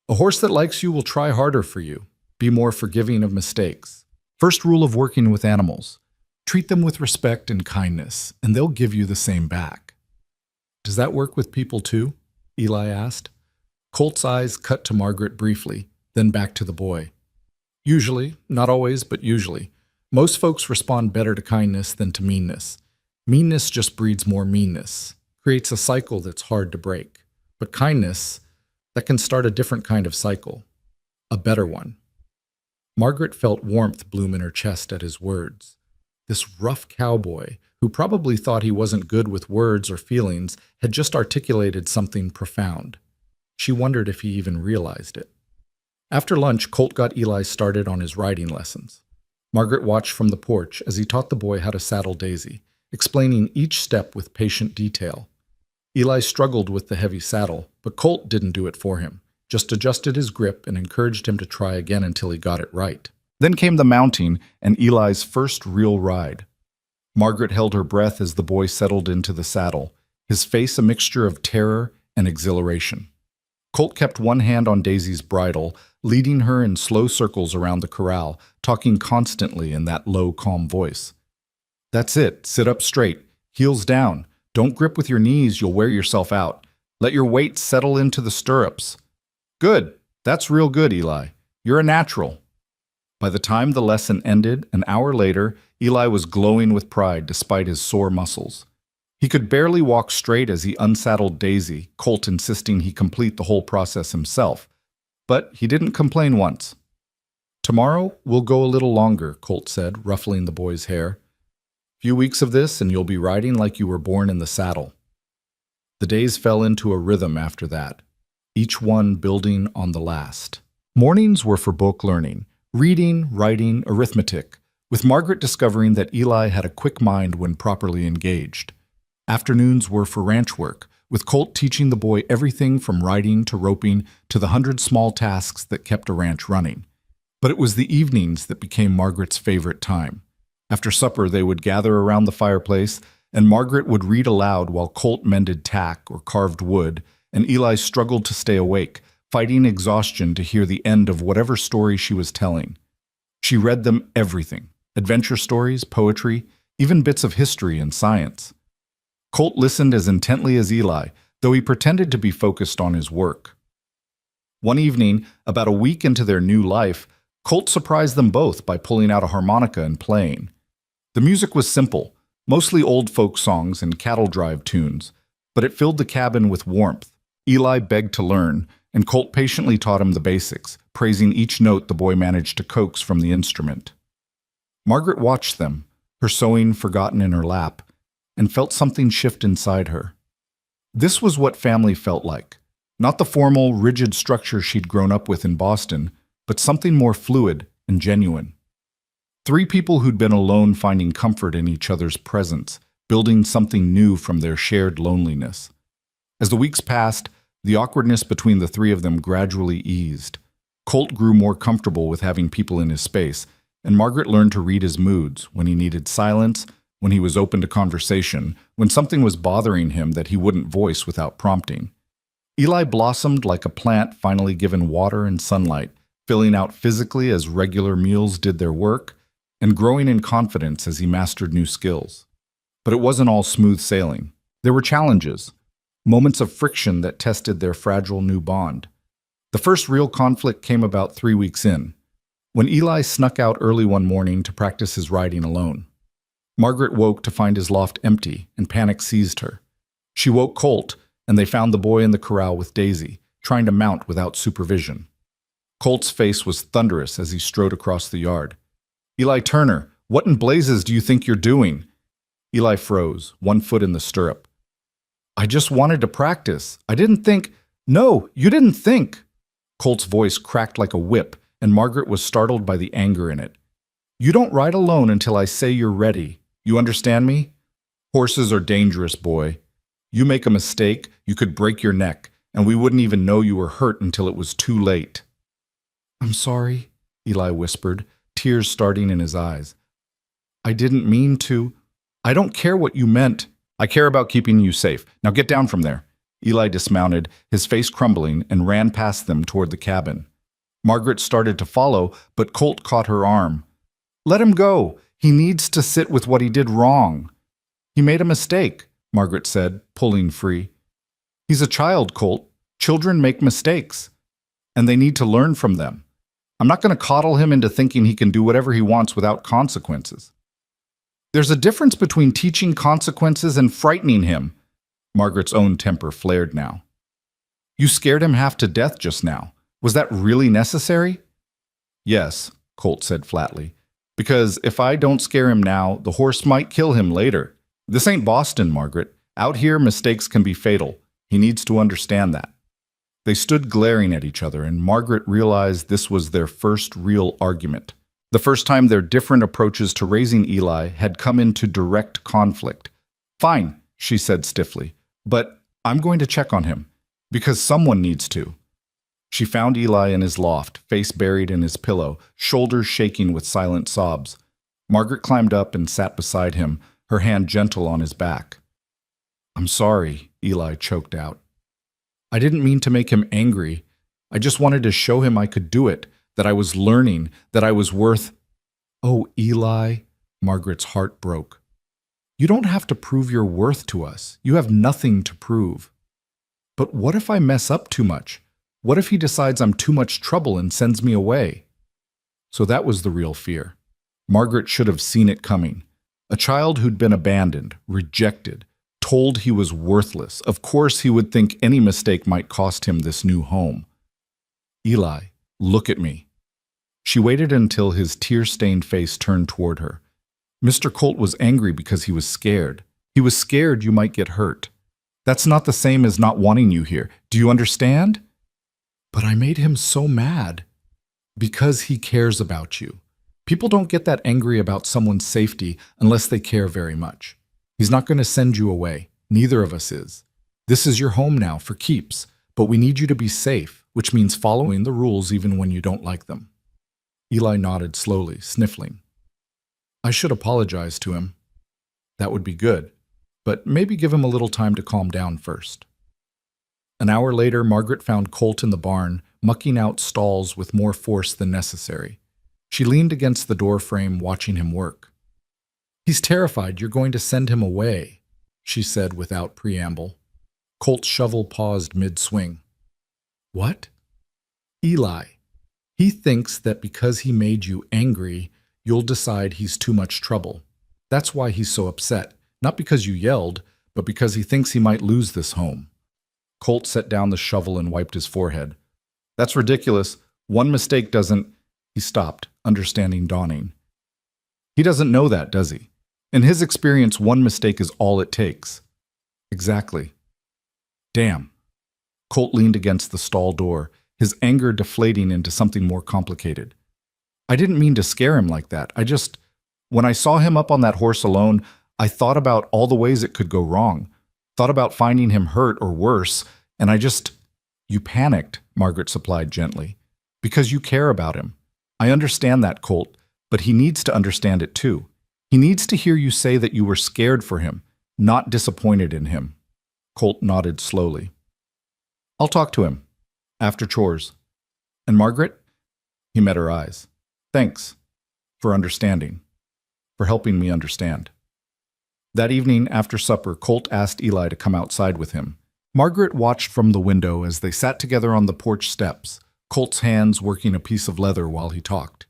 A horse that likes you will try harder for you, be more forgiving of mistakes. First rule of working with animals: treat them with respect and kindness, and they'll give you the same back." "Does that work with people too?" Eli asked. Colt's eyes cut to Margaret briefly, then back to the boy. "Usually, not always, but usually. Most folks respond better to kindness than to meanness. Meanness just breeds more meanness, creates a cycle that's hard to break. But kindness, that can start a different kind of cycle, a better one. Margaret felt warmth bloom in her chest at his words. This rough cowboy, who probably thought he wasn't good with words or feelings, had just articulated something profound. She wondered if he even realized it. After lunch, Colt got Eli started on his riding lessons. Margaret watched from the porch as he taught the boy how to saddle Daisy, explaining each step with patient detail. Eli struggled with the heavy saddle, but Colt didn't do it for him, just adjusted his grip and encouraged him to try again until he got it right. Then came the mounting and Eli's first real ride. Margaret held her breath as the boy settled into the saddle, his face a mixture of terror and exhilaration. Colt kept one hand on Daisy's bridle, leading her in slow circles around the corral, talking constantly in that low, calm voice. "That's it. Sit up straight. Heels down. Don't grip with your knees. You'll wear yourself out. Let your weight settle into the stirrups. Good. That's real good, Eli. You're a natural." By the time the lesson ended, an hour later, Eli was glowing with pride despite his sore muscles. He could barely walk straight as he unsaddled Daisy, Colt insisting he complete the whole process himself. But he didn't complain once. "Tomorrow, we'll go a little longer," Colt said, ruffling the boy's hair. "Few weeks of this, and you'll be riding like you were born in the saddle." The days fell into a rhythm after that, each one building on the last. Mornings were for book learning, reading, writing, arithmetic, with Margaret discovering that Eli had a quick mind when properly engaged. Afternoons were for ranch work, with Colt teaching the boy everything from riding to roping to the 100 small tasks that kept a ranch running. But it was the evenings that became Margaret's favorite time. After supper, they would gather around the fireplace, and Margaret would read aloud while Colt mended tack or carved wood, and Eli struggled to stay awake, fighting exhaustion to hear the end of whatever story she was telling. She read them everything: adventure stories, poetry, even bits of history and science. Colt listened as intently as Eli, though he pretended to be focused on his work. One evening, about a week into their new life, Colt surprised them both by pulling out a harmonica and playing. The music was simple, mostly old folk songs and cattle drive tunes, but it filled the cabin with warmth. Eli begged to learn, and Colt patiently taught him the basics, praising each note the boy managed to coax from the instrument. Margaret watched them, her sewing forgotten in her lap, and felt something shift inside her. This was what family felt like, not the formal, rigid structure she'd grown up with in Boston, but something more fluid and genuine. Three people who'd been alone finding comfort in each other's presence, building something new from their shared loneliness. As the weeks passed, the awkwardness between the three of them gradually eased. Colt grew more comfortable with having people in his space, and Margaret learned to read his moods when he needed silence, when he was open to conversation, when something was bothering him that he wouldn't voice without prompting. Eli blossomed like a plant finally given water and sunlight, filling out physically as regular meals did their work, and growing in confidence as he mastered new skills. But it wasn't all smooth sailing. There were challenges, moments of friction that tested their fragile new bond. The first real conflict came about 3 weeks in, when Eli snuck out early one morning to practice his riding alone. Margaret woke to find his loft empty, and panic seized her. She woke Colt, and they found the boy in the corral with Daisy, trying to mount without supervision. Colt's face was thunderous as he strode across the yard. "Eli Turner, what in blazes do you think you're doing?" Eli froze, one foot in the stirrup. "I just wanted to practice. I didn't think—" "No, you didn't think!" Colt's voice cracked like a whip, and Margaret was startled by the anger in it. "You don't ride alone until I say you're ready. You understand me? Horses are dangerous, boy. You make a mistake, you could break your neck, and we wouldn't even know you were hurt until it was too late." "I'm sorry," Eli whispered, tears starting in his eyes. "I didn't mean to." "I don't care what you meant. I care about keeping you safe. Now get down from there." Eli dismounted, his face crumbling, and ran past them toward the cabin. Margaret started to follow, but Colt caught her arm. "Let him go. He needs to sit with what he did wrong." "He made a mistake," Margaret said, pulling free. "He's a child, Colt. Children make mistakes, and they need to learn from them. I'm not going to coddle him into thinking he can do whatever he wants without consequences." "There's a difference between teaching consequences and frightening him." Margaret's own temper flared now. You scared him half to death just now. Was that really necessary? Yes, Colt said flatly. Because if I don't scare him now, the horse might kill him later. This ain't Boston, Margaret. Out here, mistakes can be fatal. He needs to understand that. They stood glaring at each other, and Margaret realized this was their first real argument. The first time their different approaches to raising Eli had come into direct conflict. Fine, she said stiffly, but I'm going to check on him, because someone needs to. She found Eli in his loft, face buried in his pillow, shoulders shaking with silent sobs. Margaret climbed up and sat beside him, her hand gentle on his back. I'm sorry, Eli choked out. I didn't mean to make him angry. I just wanted to show him I could do it, that I was learning, that I was worth... Oh, Eli, Margaret's heart broke. You don't have to prove your worth to us. You have nothing to prove. But what if I mess up too much? What if he decides I'm too much trouble and sends me away? So that was the real fear. Margaret should have seen it coming. A child who'd been abandoned, rejected, told he was worthless. Of course he would think any mistake might cost him this new home. Eli, look at me. She waited until his tear-stained face turned toward her. Mr. Colt was angry because he was scared. He was scared you might get hurt. That's not the same as not wanting you here. Do you understand? But I made him so mad. Because he cares about you. People don't get that angry about someone's safety unless they care very much. He's not going to send you away. Neither of us is. This is your home now for keeps, but we need you to be safe, which means following the rules even when you don't like them. Eli nodded slowly, sniffling. I should apologize to him. That would be good, but maybe give him a little time to calm down first. An hour later, Margaret found Colt in the barn, mucking out stalls with more force than necessary. She leaned against the door frame, watching him work. He's terrified you're going to send him away, she said without preamble. Colt's shovel paused mid-swing. What? Eli. He thinks that because he made you angry, you'll decide he's too much trouble. That's why he's so upset, not because you yelled, but because he thinks he might lose this home. Colt set down the shovel and wiped his forehead. That's ridiculous. One mistake doesn't... He stopped, understanding dawning. He doesn't know that, does he? In his experience, one mistake is all it takes. Exactly. Damn. Colt leaned against the stall door, his anger deflating into something more complicated. I didn't mean to scare him like that. When I saw him up on that horse alone, I thought about all the ways it could go wrong. Thought about finding him hurt or worse, and You panicked, Margaret supplied gently, because you care about him. I understand that, Colt, but he needs to understand it too. He needs to hear you say that you were scared for him, not disappointed in him. Colt nodded slowly. I'll talk to him. After chores. And Margaret? He met her eyes. Thanks. For understanding. For helping me understand. That evening, after supper, Colt asked Eli to come outside with him. Margaret watched from the window as they sat together on the porch steps, Colt's hands working a piece of leather while he talked.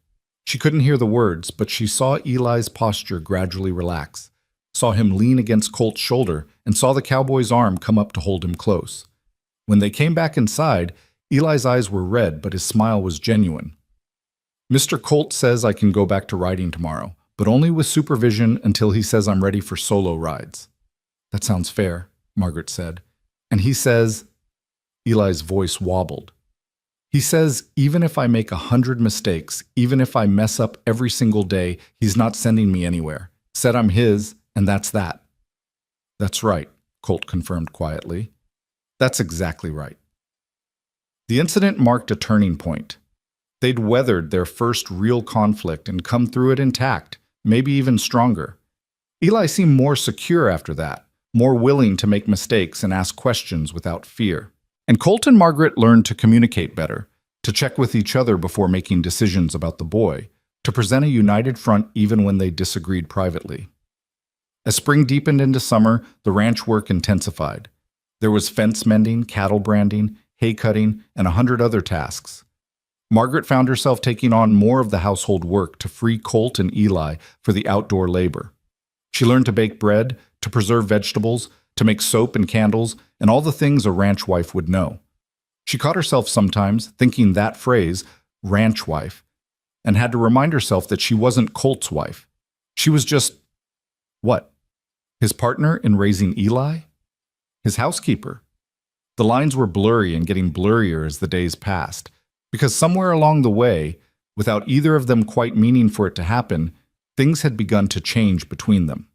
She couldn't hear the words, but she saw Eli's posture gradually relax, saw him lean against Colt's shoulder, and saw the cowboy's arm come up to hold him close. When they came back inside, Eli's eyes were red, but his smile was genuine. Mr. Colt says I can go back to riding tomorrow, but only with supervision until he says I'm ready for solo rides. That sounds fair, Margaret said. And he says, Eli's voice wobbled. He says, even if I make 100 mistakes, even if I mess up every single day, he's not sending me anywhere. Said I'm his, and that's that. That's right, Colt confirmed quietly. That's exactly right. The incident marked a turning point. They'd weathered their first real conflict and come through it intact, maybe even stronger. Eli seemed more secure after that, more willing to make mistakes and ask questions without fear. And Colt and Margaret learned to communicate better, to check with each other before making decisions about the boy, to present a united front even when they disagreed privately. As spring deepened into summer, the ranch work intensified. There was fence mending, cattle branding, hay cutting, and 100 other tasks. Margaret found herself taking on more of the household work to free Colt and Eli for the outdoor labor. She learned to bake bread, to preserve vegetables, to make soap and candles, and all the things a ranch wife would know. She caught herself sometimes thinking that phrase, ranch wife, and had to remind herself that she wasn't Colt's wife. She was just, what? His partner in raising Eli? His housekeeper? The lines were blurry and getting blurrier as the days passed, because somewhere along the way, without either of them quite meaning for it to happen, things had begun to change between them.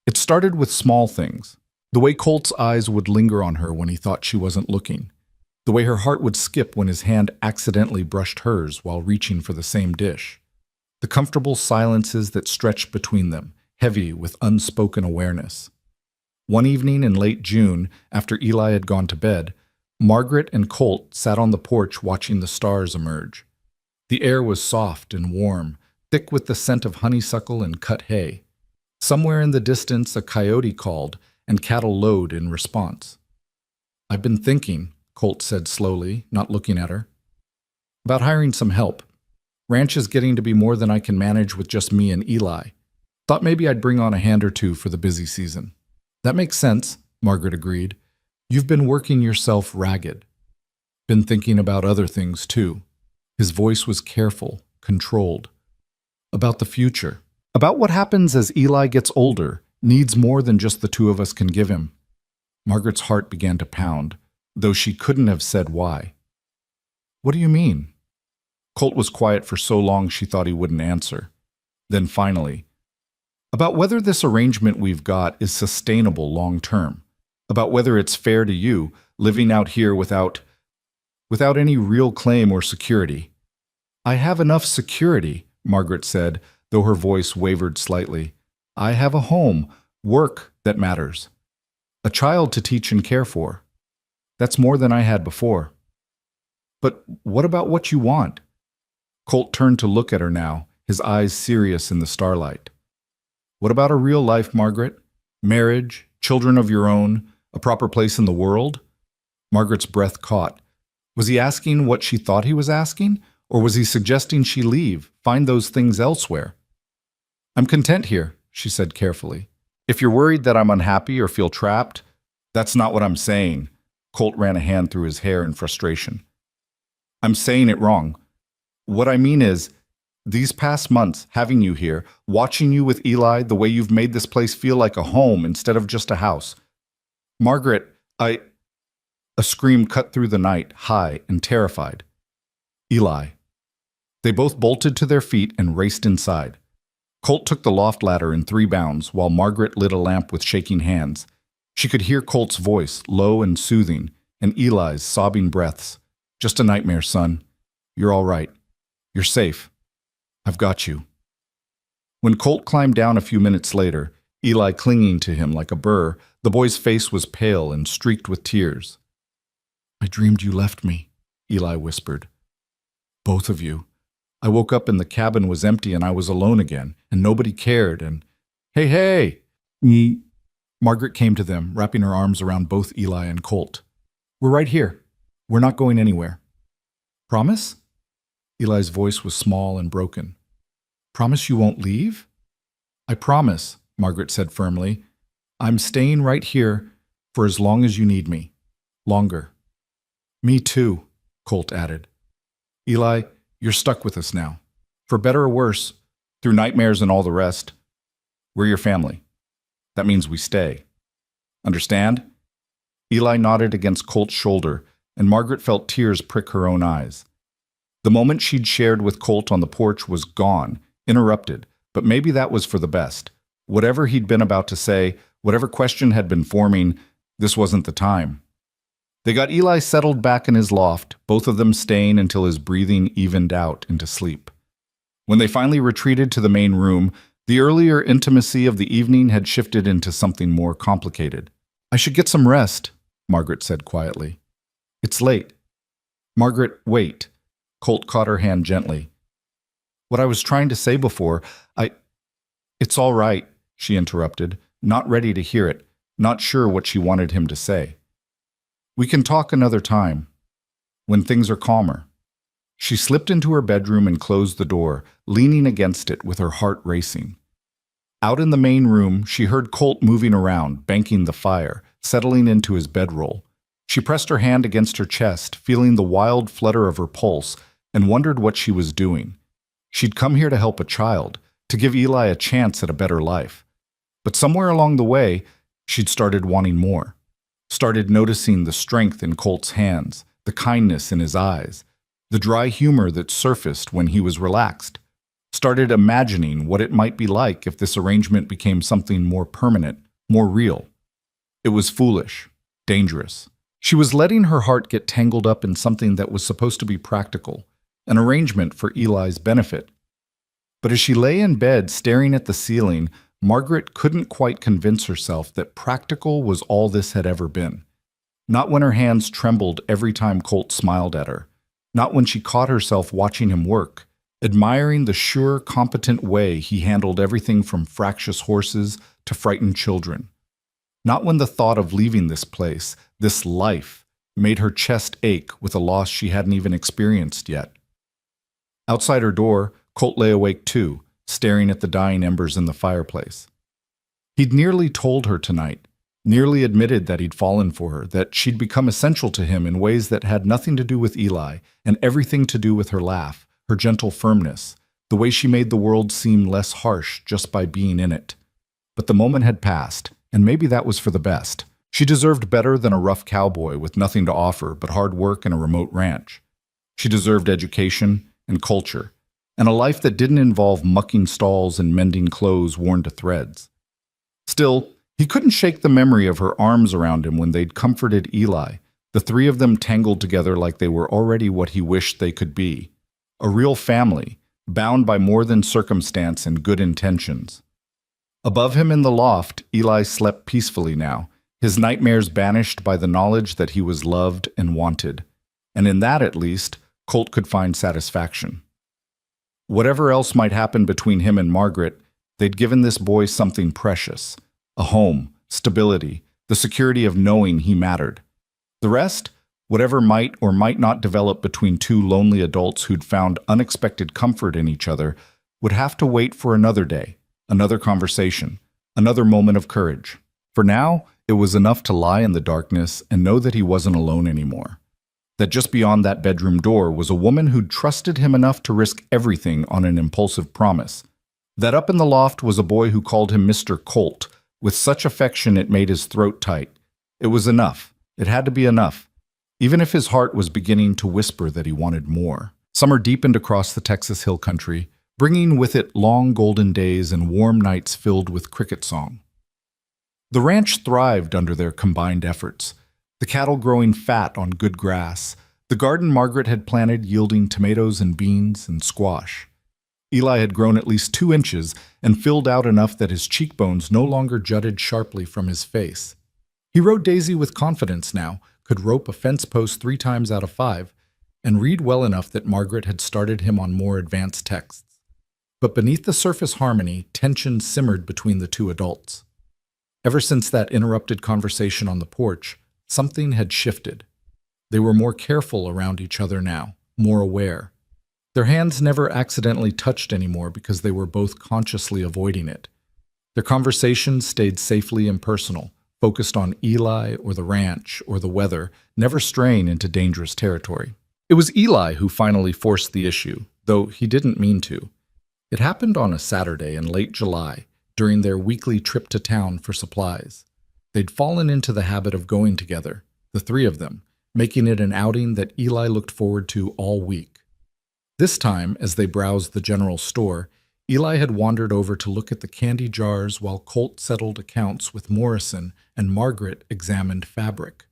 It started with small things. The way Colt's eyes would linger on her when he thought she wasn't looking. The way her heart would skip when his hand accidentally brushed hers while reaching for the same dish. The comfortable silences that stretched between them, heavy with unspoken awareness. One evening in late June, after Eli had gone to bed, Margaret and Colt sat on the porch watching the stars emerge. The air was soft and warm, thick with the scent of honeysuckle and cut hay. Somewhere in the distance a coyote called, and cattle lowed in response. "I've been thinking," Colt said slowly, not looking at her, "about hiring some help. Ranch is getting to be more than I can manage with just me and Eli. Thought maybe I'd bring on a hand or two for the busy season." "That makes sense," Margaret agreed. "You've been working yourself ragged. Been thinking about other things too." His voice was careful, controlled. "About the future. About what happens as Eli gets older, needs more than just the two of us can give him." Margaret's heart began to pound, though she couldn't have said why. "What do you mean?" Colt was quiet for so long she thought he wouldn't answer. Then finally, "About whether this arrangement we've got is sustainable long term. About whether it's fair to you, living out here without any real claim or security." "I have enough security," Margaret said, though her voice wavered slightly. "I have a home, work that matters. A child to teach and care for. That's more than I had before." "But what about what you want?" Colt turned to look at her now, his eyes serious in the starlight. "What about a real life, Margaret? Marriage, children of your own, a proper place in the world?" Margaret's breath caught. Was he asking what she thought he was asking? Or was he suggesting she leave, find those things elsewhere? "I'm content here," she said carefully. "If you're worried that I'm unhappy or feel trapped, that's not what I'm saying." Colt ran a hand through his hair in frustration. "I'm saying it wrong. What I mean is, these past months, having you here, watching you with Eli, the way you've made this place feel like a home instead of just a house. Margaret, A scream cut through the night, high and terrified. "Eli." They both bolted to their feet and raced inside. Colt took the loft ladder in 3 bounds, while Margaret lit a lamp with shaking hands. She could hear Colt's voice, low and soothing, and Eli's sobbing breaths. "Just a nightmare, son. You're all right. You're safe. I've got you." When Colt climbed down a few minutes later, Eli clinging to him like a burr, the boy's face was pale and streaked with tears. "I dreamed you left me," Eli whispered. "Both of you. I woke up and the cabin was empty and I was alone again, and nobody cared, and... Hey! Margaret came to them, wrapping her arms around both Eli and Colt. "We're right here. We're not going anywhere." "Promise?" Eli's voice was small and broken. "Promise you won't leave?" "I promise," Margaret said firmly. "I'm staying right here for as long as you need me. Longer." "Me too," Colt added. "Eli, you're stuck with us now. For better or worse, through nightmares and all the rest. We're your family. That means we stay. Understand?" Eli nodded against Colt's shoulder, and Margaret felt tears prick her own eyes. The moment she'd shared with Colt on the porch was gone, interrupted, but maybe that was for the best. Whatever he'd been about to say, whatever question had been forming, this wasn't the time. They got Eli settled back in his loft, both of them staying until his breathing evened out into sleep. When they finally retreated to the main room, the earlier intimacy of the evening had shifted into something more complicated. "I should get some rest," Margaret said quietly. "It's late." "Margaret, wait." Colt caught her hand gently. "What I was trying to say before, It's all right," she interrupted, not ready to hear it, not sure what she wanted him to say. "We can talk another time, when things are calmer." She slipped into her bedroom and closed the door, leaning against it with her heart racing. Out in the main room, she heard Colt moving around, banking the fire, settling into his bedroll. She pressed her hand against her chest, feeling the wild flutter of her pulse, and wondered what she was doing. She'd come here to help a child, to give Eli a chance at a better life. But somewhere along the way, she'd started wanting more. Started noticing the strength in Colt's hands, the kindness in his eyes, the dry humor that surfaced when he was relaxed. Started imagining what it might be like if this arrangement became something more permanent, more real. It was foolish, dangerous. She was letting her heart get tangled up in something that was supposed to be practical, an arrangement for Eli's benefit. But as she lay in bed staring at the ceiling, Margaret couldn't quite convince herself that practical was all this had ever been. Not when her hands trembled every time Colt smiled at her. Not when she caught herself watching him work, admiring the sure, competent way he handled everything from fractious horses to frightened children. Not when the thought of leaving this place, this life, made her chest ache with a loss she hadn't even experienced yet. Outside her door, Colt lay awake too, staring at the dying embers in the fireplace. He'd nearly told her tonight, nearly admitted that he'd fallen for her, that she'd become essential to him in ways that had nothing to do with Eli and everything to do with her laugh, her gentle firmness, the way she made the world seem less harsh just by being in it. But the moment had passed, and maybe that was for the best. She deserved better than a rough cowboy with nothing to offer but hard work and a remote ranch. She deserved education and culture, and a life that didn't involve mucking stalls and mending clothes worn to threads. Still, he couldn't shake the memory of her arms around him when they'd comforted Eli, the three of them tangled together like they were already what he wished they could be. A real family, bound by more than circumstance and good intentions. Above him in the loft, Eli slept peacefully now, his nightmares banished by the knowledge that he was loved and wanted. And in that, at least, Colt could find satisfaction. Whatever else might happen between him and Margaret, they'd given this boy something precious. A home, stability, the security of knowing he mattered. The rest, whatever might or might not develop between two lonely adults who'd found unexpected comfort in each other, would have to wait for another day, another conversation, another moment of courage. For now, it was enough to lie in the darkness and know that he wasn't alone anymore. That just beyond that bedroom door was a woman who'd trusted him enough to risk everything on an impulsive promise. That up in the loft was a boy who called him Mr. Colt, with such affection it made his throat tight. It was enough. It had to be enough. Even if his heart was beginning to whisper that he wanted more. Summer deepened across the Texas hill country, bringing with it long golden days and warm nights filled with cricket song. The ranch thrived under their combined efforts, the cattle growing fat on good grass, the garden Margaret had planted yielding tomatoes and beans and squash. Eli had grown at least 2 inches and filled out enough that his cheekbones no longer jutted sharply from his face. He rode Daisy with confidence now, could rope a fence post 3 times out of 5, and read well enough that Margaret had started him on more advanced texts. But beneath the surface harmony, tension simmered between the two adults. Ever since that interrupted conversation on the porch, something had shifted. They were more careful around each other now, more aware. Their hands never accidentally touched anymore because they were both consciously avoiding it. Their conversations stayed safely impersonal, focused on Eli or the ranch or the weather, never straying into dangerous territory. It was Eli who finally forced the issue, though he didn't mean to. It happened on a Saturday in late July, during their weekly trip to town for supplies. They'd fallen into the habit of going together, the 3 of them, making it an outing that Eli looked forward to all week. This time, as they browsed the general store, Eli had wandered over to look at the candy jars while Colt settled accounts with Morrison and Margaret examined fabric.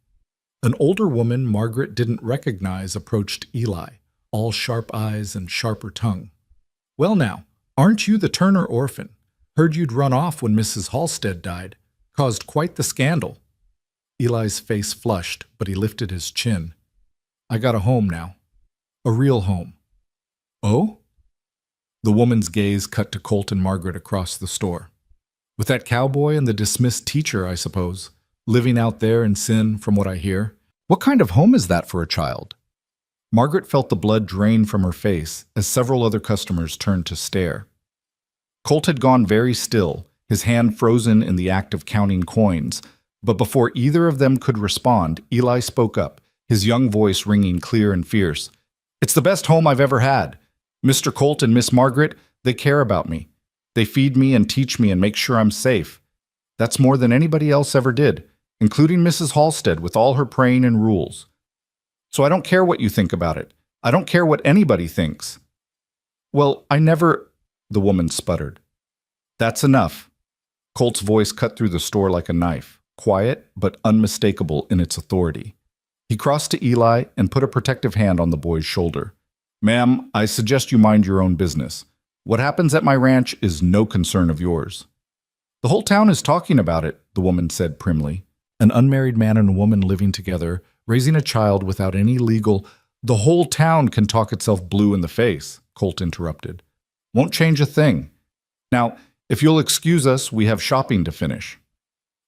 An older woman Margaret didn't recognize approached Eli, all sharp eyes and sharper tongue. "Well now, aren't you the Turner orphan? Heard you'd run off when Mrs. Halstead died. Caused quite the scandal." Eli's face flushed, but he lifted his chin. "I got a home now. A real home." "Oh?" The woman's gaze cut to Colt and Margaret across the store. "With that cowboy and the dismissed teacher, I suppose. Living out there in sin, from what I hear. What kind of home is that for a child?" Margaret felt the blood drain from her face as several other customers turned to stare. Colt had gone very still, his hand frozen in the act of counting coins, But before either of them could respond, Eli spoke up, his young voice ringing clear and fierce. "It's the best home I've ever had. Mr. Colt and Miss Margaret, they care about me. They feed me and teach me and make sure I'm safe. That's more than anybody else ever did, including Mrs. Halstead with all her praying and rules. So I don't care what you think about it. I don't care what anybody thinks." "Well, I never," the woman sputtered. "That's enough." Colt's voice cut through the store like a knife, quiet but unmistakable in its authority. He crossed to Eli and put a protective hand on the boy's shoulder. "Ma'am, I suggest you mind your own business. What happens at my ranch is no concern of yours." "The whole town is talking about it," the woman said primly. "An unmarried man and a woman living together, raising a child without any legal—" "The whole town can talk itself blue in the face," Colt interrupted. "Won't change a thing. Now, if you'll excuse us, we have shopping to finish."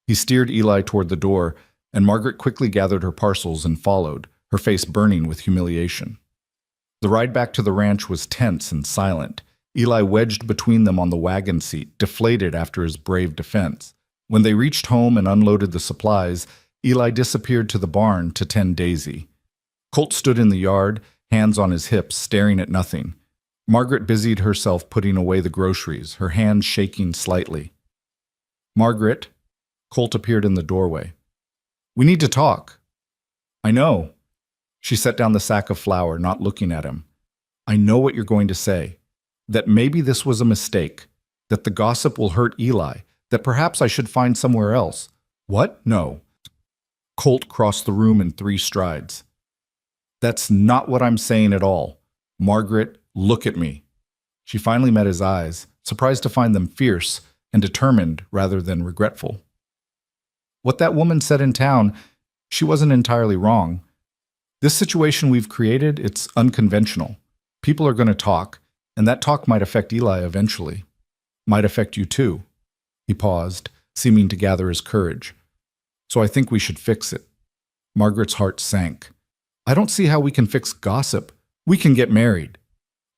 He steered Eli toward the door, and Margaret quickly gathered her parcels and followed, her face burning with humiliation. The ride back to the ranch was tense and silent. Eli wedged between them on the wagon seat, deflated after his brave defense. When they reached home and unloaded the supplies, Eli disappeared to the barn to tend Daisy. Colt stood in the yard, hands on his hips, staring at nothing. Margaret busied herself putting away the groceries, her hands shaking slightly. "Margaret," Colt appeared in the doorway. "We need to talk." "I know." She set down the sack of flour, not looking at him. "I know what you're going to say. That maybe this was a mistake. That the gossip will hurt Eli. That perhaps I should find somewhere else." "What? No." Colt crossed the room in 3 strides. "That's not what I'm saying at all. Margaret, look at me." She finally met his eyes, surprised to find them fierce and determined rather than regretful. "What that woman said in town, she wasn't entirely wrong. This situation we've created, it's unconventional. People are going to talk, and that talk might affect Eli eventually. Might affect you too." He paused, seeming to gather his courage. "So I think we should fix it." Margaret's heart sank. "I don't see how we can fix gossip. We can get married."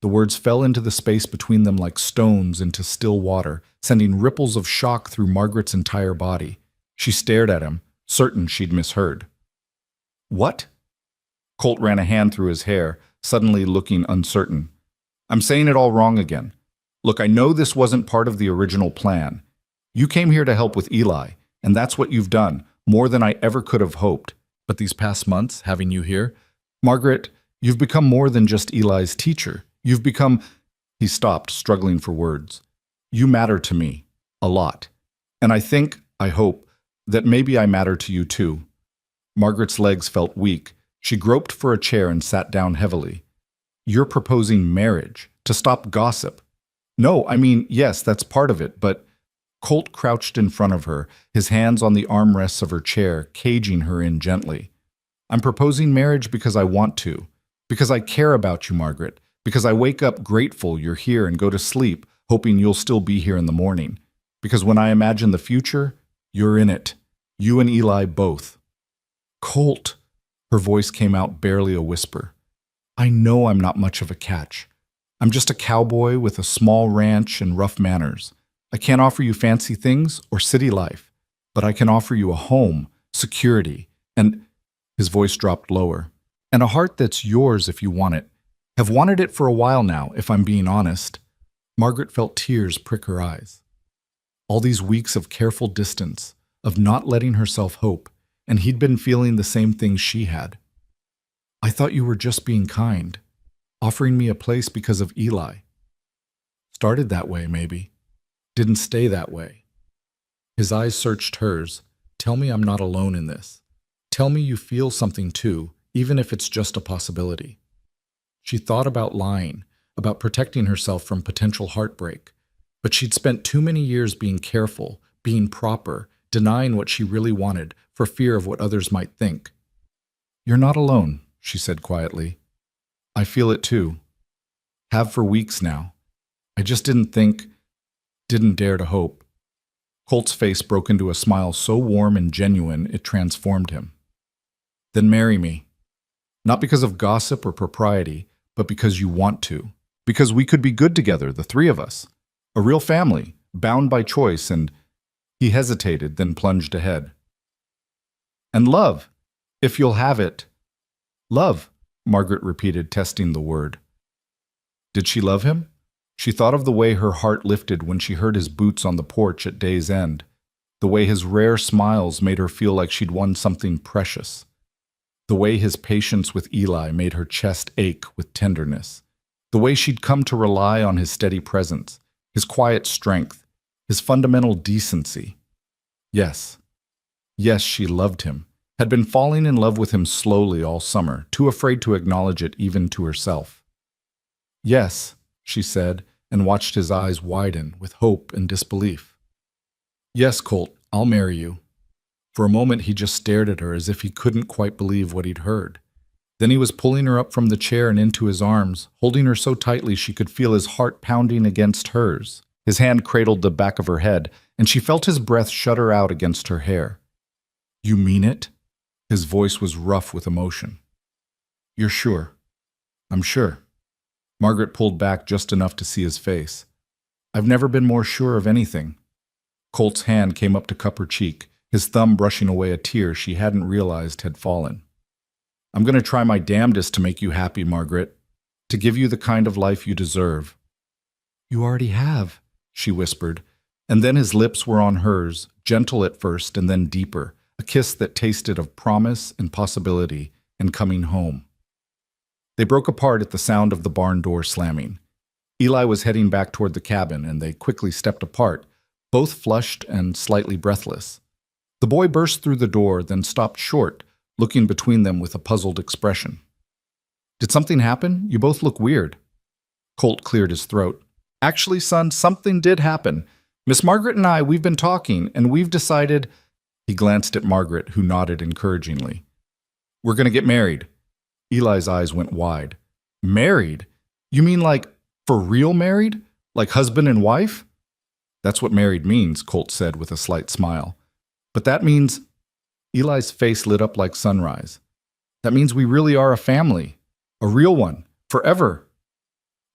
The words fell into the space between them like stones into still water, sending ripples of shock through Margaret's entire body. She stared at him, certain she'd misheard. "What?" Colt ran a hand through his hair, suddenly looking uncertain. "I'm saying it all wrong again. Look, I know this wasn't part of the original plan. You came here to help with Eli, and that's what you've done, more than I ever could have hoped. But these past months, having you here, Margaret, you've become more than just Eli's teacher. You've become—" He stopped, struggling for words. "You matter to me, a lot. And I hope, that maybe I matter to you too." Margaret's legs felt weak. She groped for a chair and sat down heavily. "You're proposing marriage, to stop gossip." "No, I mean, yes, that's part of it, but—" Colt crouched in front of her, his hands on the armrests of her chair, caging her in gently. "I'm proposing marriage because I want to. Because I care about you, Margaret. Because I wake up grateful you're here and go to sleep, hoping you'll still be here in the morning. Because when I imagine the future, you're in it. You and Eli both." "Colt," her voice came out barely a whisper. "I know I'm not much of a catch. I'm just a cowboy with a small ranch and rough manners. I can't offer you fancy things or city life, but I can offer you a home, security, and—" his voice dropped lower, "and a heart that's yours if you want it. Have wanted it for a while now, if I'm being honest." Margaret felt tears prick her eyes. All these weeks of careful distance, of not letting herself hope, and he'd been feeling the same things she had. "I thought you were just being kind, offering me a place because of Eli. Started that way, maybe. Didn't stay that way." His eyes searched hers. "Tell me I'm not alone in this. Tell me you feel something too, even if it's just a possibility." She thought about lying, about protecting herself from potential heartbreak, but she'd spent too many years being careful, being proper, denying what she really wanted for fear of what others might think. "You're not alone," she said quietly. "I feel it too. Have for weeks now. I just didn't dare to hope." Colt's face broke into a smile so warm and genuine it transformed him. "Then marry me. Not because of gossip or propriety, but because you want to. Because we could be good together, the 3 of us. A real family, bound by choice, and—" He hesitated, then plunged ahead. And love, if you'll have it. Love, Margaret repeated, testing the word. Did she love him? She thought of the way her heart lifted when she heard his boots on the porch at day's end, the way his rare smiles made her feel like she'd won something precious, the way his patience with Eli made her chest ache with tenderness, the way she'd come to rely on his steady presence, his quiet strength, his fundamental decency. Yes, she loved him, had been falling in love with him slowly all summer, too afraid to acknowledge it even to herself. Yes, she said, and watched his eyes widen with hope and disbelief. Yes, Colt, I'll marry you. For a moment he just stared at her as if he couldn't quite believe what he'd heard. Then he was pulling her up from the chair and into his arms, holding her so tightly she could feel his heart pounding against hers. His hand cradled the back of her head, and she felt his breath shudder out against her hair. You mean it? His voice was rough with emotion. You're sure? I'm sure. Margaret pulled back just enough to see his face. I've never been more sure of anything. Colt's hand came up to cup her cheek, his thumb brushing away a tear she hadn't realized had fallen. I'm going to try my damnedest to make you happy, Margaret, to give you the kind of life you deserve. You already have, she whispered, and then his lips were on hers, gentle at first and then deeper, a kiss that tasted of promise and possibility and coming home. They broke apart at the sound of the barn door slamming. Eli was heading back toward the cabin, and they quickly stepped apart, both flushed and slightly breathless. The boy burst through the door, then stopped short, looking between them with a puzzled expression. Did something happen? You both look weird. Colt cleared his throat. Actually, son, something did happen. Miss Margaret and I, we've been talking, and we've decided— He glanced at Margaret, who nodded encouragingly. We're going to get married. Eli's eyes went wide. Married? You mean like for real married? Like husband and wife? That's what married means, Colt said with a slight smile. But that means— Eli's face lit up like sunrise. That means we really are a family. A real one. Forever.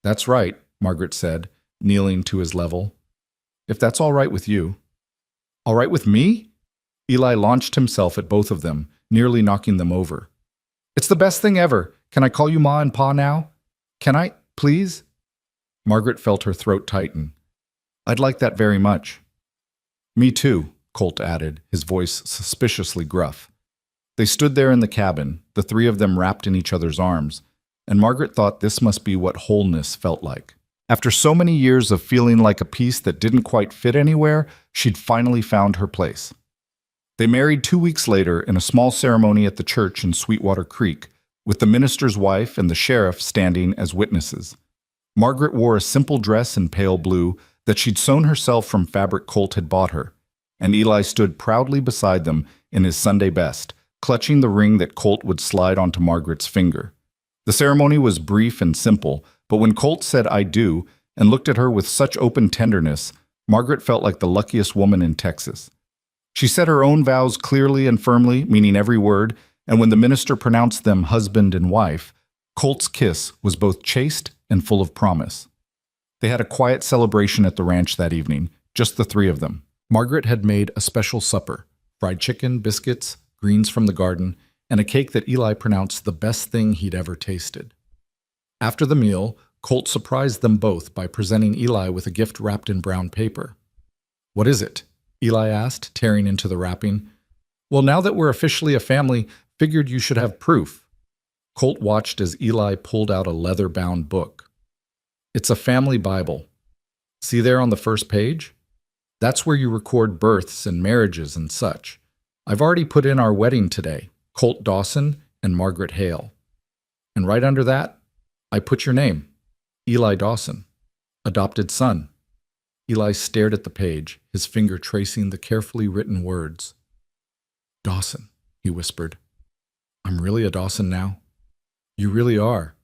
That's right, Margaret said, kneeling to his level. If that's all right with you. All right with me? Eli launched himself at both of them, nearly knocking them over. It's the best thing ever. Can I call you Ma and Pa now? Can I, please? Margaret felt her throat tighten. I'd like that very much. Me too, Colt added, his voice suspiciously gruff. They stood there in the cabin, the three of them wrapped in each other's arms, and Margaret thought this must be what wholeness felt like. After so many years of feeling like a piece that didn't quite fit anywhere, she'd finally found her place. They married 2 weeks later in a small ceremony at the church in Sweetwater Creek, with the minister's wife and the sheriff standing as witnesses. Margaret wore a simple dress in pale blue that she'd sewn herself from fabric Colt had bought her, and Eli stood proudly beside them in his Sunday best, clutching the ring that Colt would slide onto Margaret's finger. The ceremony was brief and simple, but when Colt said "I do" and looked at her with such open tenderness, Margaret felt like the luckiest woman in Texas. She said her own vows clearly and firmly, meaning every word, and when the minister pronounced them husband and wife, Colt's kiss was both chaste and full of promise. They had a quiet celebration at the ranch that evening, just the three of them. Margaret had made a special supper: fried chicken, biscuits, greens from the garden, and a cake that Eli pronounced the best thing he'd ever tasted. After the meal, Colt surprised them both by presenting Eli with a gift wrapped in brown paper. What is it? Eli asked, tearing into the wrapping. Well, now that we're officially a family, figured you should have proof. Colt watched as Eli pulled out a leather-bound book. It's a family Bible. See there on the first page? That's where you record births and marriages and such. I've already put in our wedding today, Colt Dawson and Margaret Hale. And right under that, I put your name, Eli Dawson, adopted son. Eli stared at the page, his finger tracing the carefully written words. Dawson, he whispered. I'm really a Dawson now. You really are.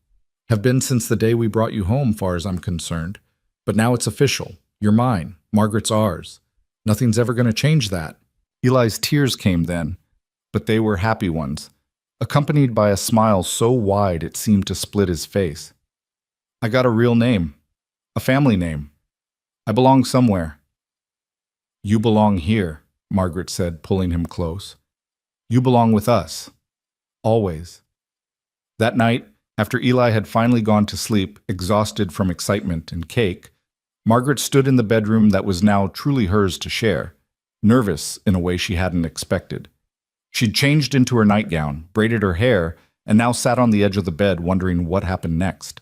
Have been since the day we brought you home, far as I'm concerned. But now it's official. You're mine. Margaret's ours. Nothing's ever going to change that. Eli's tears came then, but they were happy ones, accompanied by a smile so wide it seemed to split his face. I got a real name. A family name. I belong somewhere. You belong here, Margaret said, pulling him close. You belong with us. Always. That night, after Eli had finally gone to sleep, exhausted from excitement and cake, Margaret stood in the bedroom that was now truly hers to share, nervous in a way she hadn't expected. She'd changed into her nightgown, braided her hair, and now sat on the edge of the bed wondering what happened next.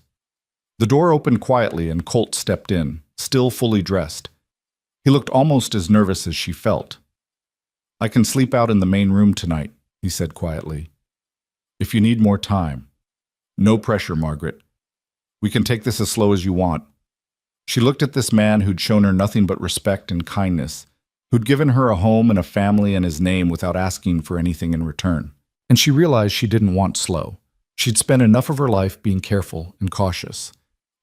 The door opened quietly and Colt stepped in, still fully dressed. He looked almost as nervous as she felt. "I can sleep out in the main room tonight," he said quietly. "If you need more time. No pressure, Margaret. We can take this as slow as you want." She looked at this man who'd shown her nothing but respect and kindness, who'd given her a home and a family and his name without asking for anything in return. And she realized she didn't want slow. She'd spent enough of her life being careful and cautious.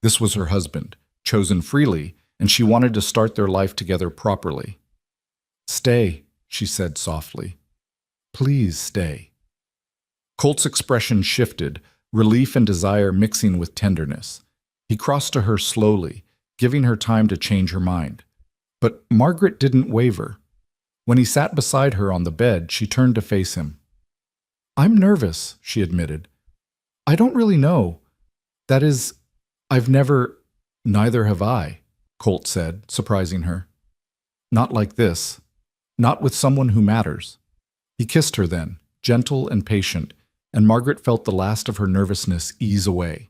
This was her husband, chosen freely, and she wanted to start their life together properly. "Stay," she said softly. "Please stay." Colt's expression shifted, relief and desire mixing with tenderness. He crossed to her slowly, giving her time to change her mind. But Margaret didn't waver. When he sat beside her on the bed, she turned to face him. "I'm nervous," she admitted. "I don't really know. That is, I've never—" "Neither have I," Colt said, surprising her. "Not like this. Not with someone who matters." He kissed her then, gentle and patient, and Margaret felt the last of her nervousness ease away.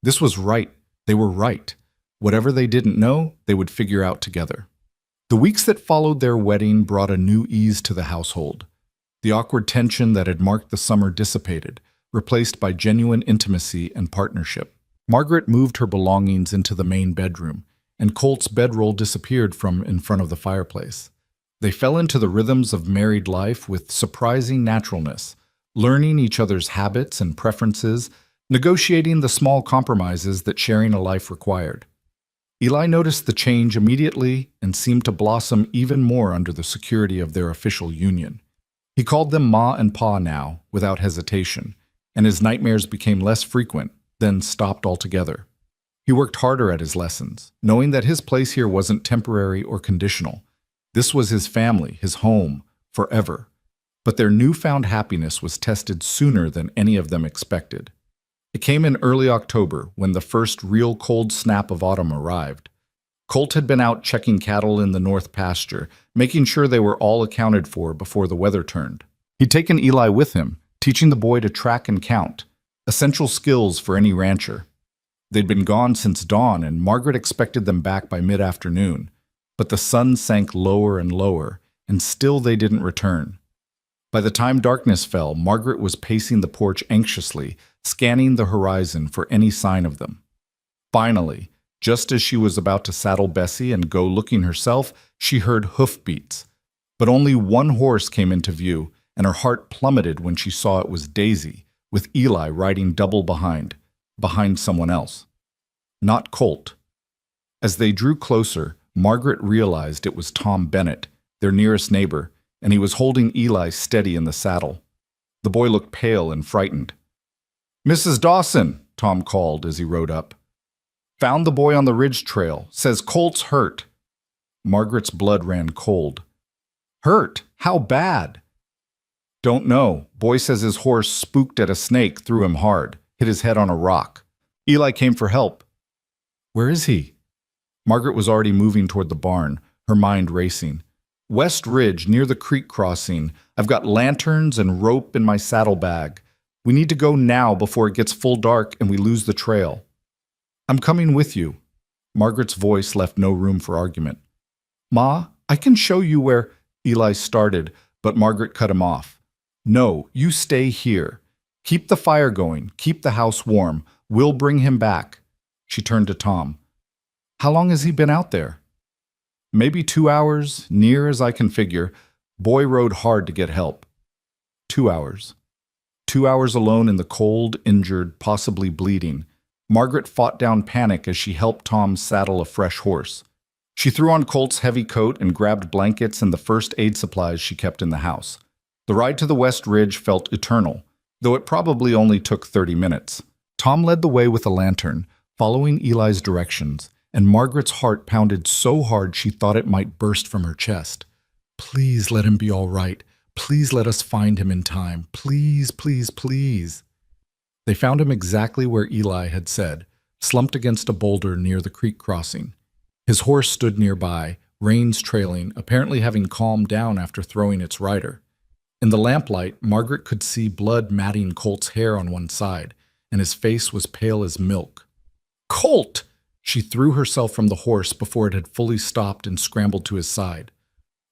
This was right. They were right. Whatever they didn't know, they would figure out together. The weeks that followed their wedding brought a new ease to the household. The awkward tension that had marked the summer dissipated, replaced by genuine intimacy and partnership. Margaret moved her belongings into the main bedroom, and Colt's bedroll disappeared from in front of the fireplace. They fell into the rhythms of married life with surprising naturalness, learning each other's habits and preferences, negotiating the small compromises that sharing a life required. Eli noticed the change immediately and seemed to blossom even more under the security of their official union. He called them Ma and Pa now, without hesitation, and his nightmares became less frequent, then stopped altogether. He worked harder at his lessons, knowing that his place here wasn't temporary or conditional. This was his family, his home, forever. But their newfound happiness was tested sooner than any of them expected. It came in early October, when the first real cold snap of autumn arrived. Colt had been out checking cattle in the north pasture, making sure they were all accounted for before the weather turned. He'd taken Eli with him, teaching the boy to track and count, essential skills for any rancher. They'd been gone since dawn, and Margaret expected them back by mid-afternoon. But the sun sank lower and lower, and still they didn't return. By the time darkness fell, Margaret was pacing the porch anxiously, scanning the horizon for any sign of them. Finally, just as she was about to saddle Bessie and go looking herself, she heard hoofbeats. But only one horse came into view, and her heart plummeted when she saw it was Daisy, with Eli riding double behind someone else. Not Colt. As they drew closer, Margaret realized it was Tom Bennett, their nearest neighbor, and he was holding Eli steady in the saddle. The boy looked pale and frightened. "Mrs. Dawson," Tom called as he rode up. "Found the boy on the ridge trail. Says Colt's hurt." Margaret's blood ran cold. "Hurt? How bad?" "Don't know. Boy says his horse spooked at a snake, threw him hard, hit his head on a rock. Eli came for help." "Where is he?" Margaret was already moving toward the barn, her mind racing. "West Ridge, near the creek crossing. I've got lanterns and rope in my saddlebag. We need to go now before it gets full dark and we lose the trail." "I'm coming with you." Margaret's voice left no room for argument. "Ma, I can show you where—" Eli started, but Margaret cut him off. "No, you stay here. Keep the fire going. Keep the house warm. We'll bring him back." She turned to Tom. "How long has he been out there?" "Maybe 2 hours, near as I can figure. Boy rode hard to get help." 2 hours. 2 hours alone in the cold, injured, possibly bleeding. Margaret fought down panic as she helped Tom saddle a fresh horse. She threw on Colt's heavy coat and grabbed blankets and the first aid supplies she kept in the house. The ride to the West Ridge felt eternal, though it probably only took 30 minutes. Tom led the way with a lantern, following Eli's directions, and Margaret's heart pounded so hard she thought it might burst from her chest. Please let him be all right. Please let us find him in time. Please, please, please. They found him exactly where Eli had said, slumped against a boulder near the creek crossing. His horse stood nearby, reins trailing, apparently having calmed down after throwing its rider. In the lamplight, Margaret could see blood matting Colt's hair on one side, and his face was pale as milk. Colt! She threw herself from the horse before it had fully stopped and scrambled to his side.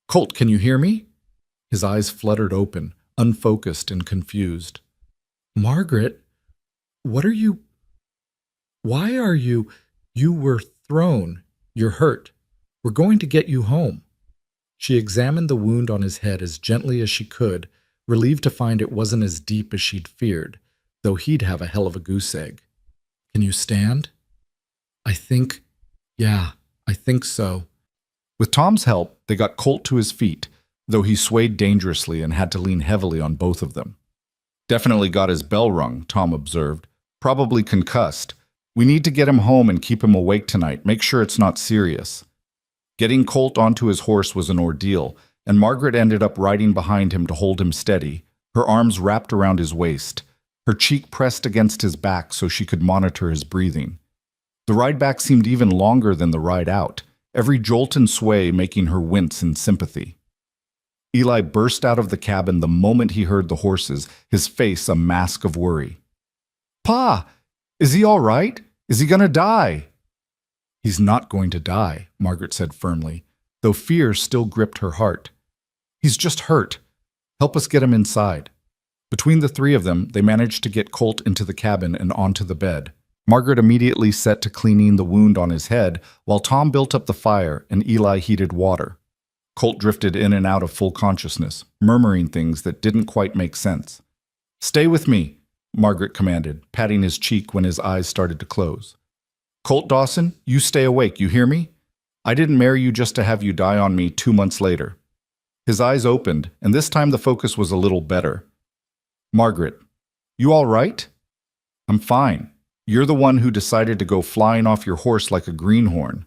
Colt, can you hear me? His eyes fluttered open, unfocused and confused. Margaret, what are you? Why are you? You were thrown. You're hurt. We're going to get you home. She examined the wound on his head as gently as she could, relieved to find it wasn't as deep as she'd feared, though he'd have a hell of a goose egg. Can you stand? I think so. With Tom's help, they got Colt to his feet, though he swayed dangerously and had to lean heavily on both of them. Definitely got his bell rung, Tom observed. Probably concussed. We need to get him home and keep him awake tonight, make sure it's not serious. Getting Colt onto his horse was an ordeal, and Margaret ended up riding behind him to hold him steady, her arms wrapped around his waist, her cheek pressed against his back so she could monitor his breathing. The ride back seemed even longer than the ride out, every jolt and sway making her wince in sympathy. Eli burst out of the cabin the moment he heard the horses, his face a mask of worry. Pa, is he all right? Is he gonna die? He's not going to die, Margaret said firmly, though fear still gripped her heart. He's just hurt. Help us get him inside. Between the three of them, they managed to get Colt into the cabin and onto the bed. Margaret immediately set to cleaning the wound on his head, while Tom built up the fire and Eli heated water. Colt drifted in and out of full consciousness, murmuring things that didn't quite make sense. Stay with me, Margaret commanded, patting his cheek when his eyes started to close. Colt Dawson, you stay awake, you hear me? I didn't marry you just to have you die on me 2 months later. His eyes opened, and this time the focus was a little better. Margaret, you all right? I'm fine. You're the one who decided to go flying off your horse like a greenhorn.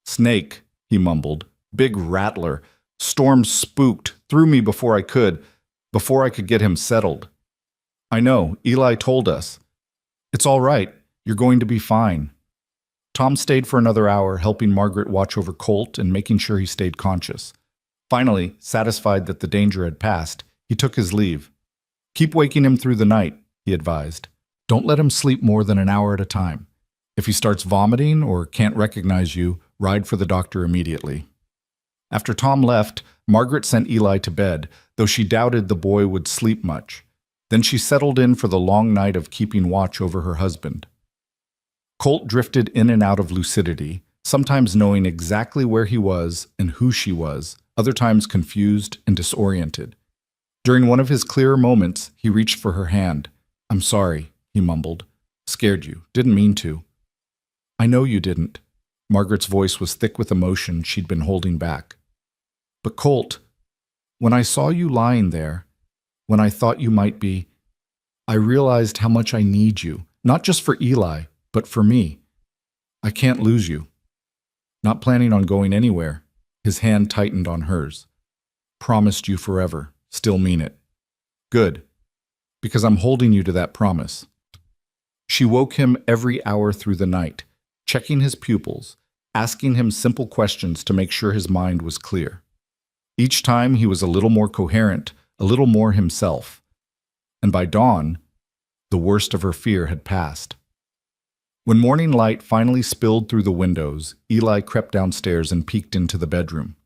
Snake, he mumbled, big rattler. Storm spooked, threw me before I could get him settled. I know, Eli told us. It's all right, you're going to be fine. Tom stayed for another hour, helping Margaret watch over Colt and making sure he stayed conscious. Finally, satisfied that the danger had passed, he took his leave. Keep waking him through the night, he advised. Don't let him sleep more than an hour at a time. If he starts vomiting or can't recognize you, ride for the doctor immediately. After Tom left, Margaret sent Eli to bed, though she doubted the boy would sleep much. Then she settled in for the long night of keeping watch over her husband. Colt drifted in and out of lucidity, sometimes knowing exactly where he was and who she was, other times confused and disoriented. During one of his clearer moments, he reached for her hand. I'm sorry, he mumbled. Scared you. Didn't mean to. I know you didn't. Margaret's voice was thick with emotion she'd been holding back. But Colt, when I saw you lying there, when I thought you might be, I realized how much I need you, not just for Eli, but for me. I can't lose you. Not planning on going anywhere. His hand tightened on hers. Promised you forever. Still mean it. Good. Because I'm holding you to that promise. She woke him every hour through the night, checking his pupils, asking him simple questions to make sure his mind was clear. Each time he was a little more coherent, a little more himself. And by dawn, the worst of her fear had passed. When morning light finally spilled through the windows, Eli crept downstairs and peeked into the bedroom.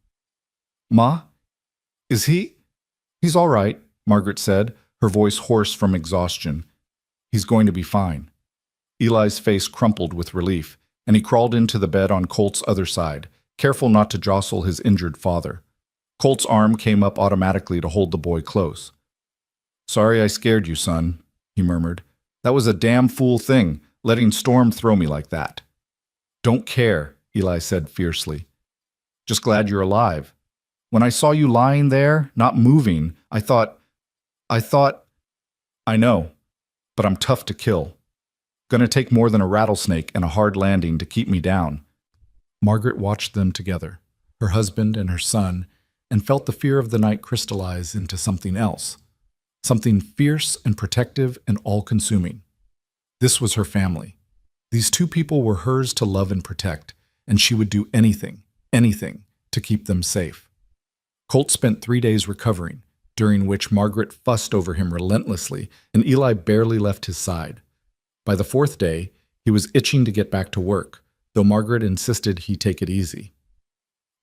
Ma? Is he? He's all right, Margaret said, her voice hoarse from exhaustion. He's going to be fine. Eli's face crumpled with relief, and he crawled into the bed on Colt's other side, careful not to jostle his injured father. Colt's arm came up automatically to hold the boy close. Sorry I scared you, son, he murmured. That was a damn fool thing, letting Storm throw me like that. Don't care, Eli said fiercely. Just glad you're alive. When I saw you lying there, not moving, I thought, I know, but I'm tough to kill. Gonna take more than a rattlesnake and a hard landing to keep me down. Margaret watched them together, her husband and her son, and felt the fear of the night crystallize into something else, something fierce and protective and all-consuming. This was her family. These two people were hers to love and protect, and she would do anything, anything, to keep them safe. Colt spent 3 days recovering, during which Margaret fussed over him relentlessly, and Eli barely left his side. By the 4th day, he was itching to get back to work, though Margaret insisted he take it easy.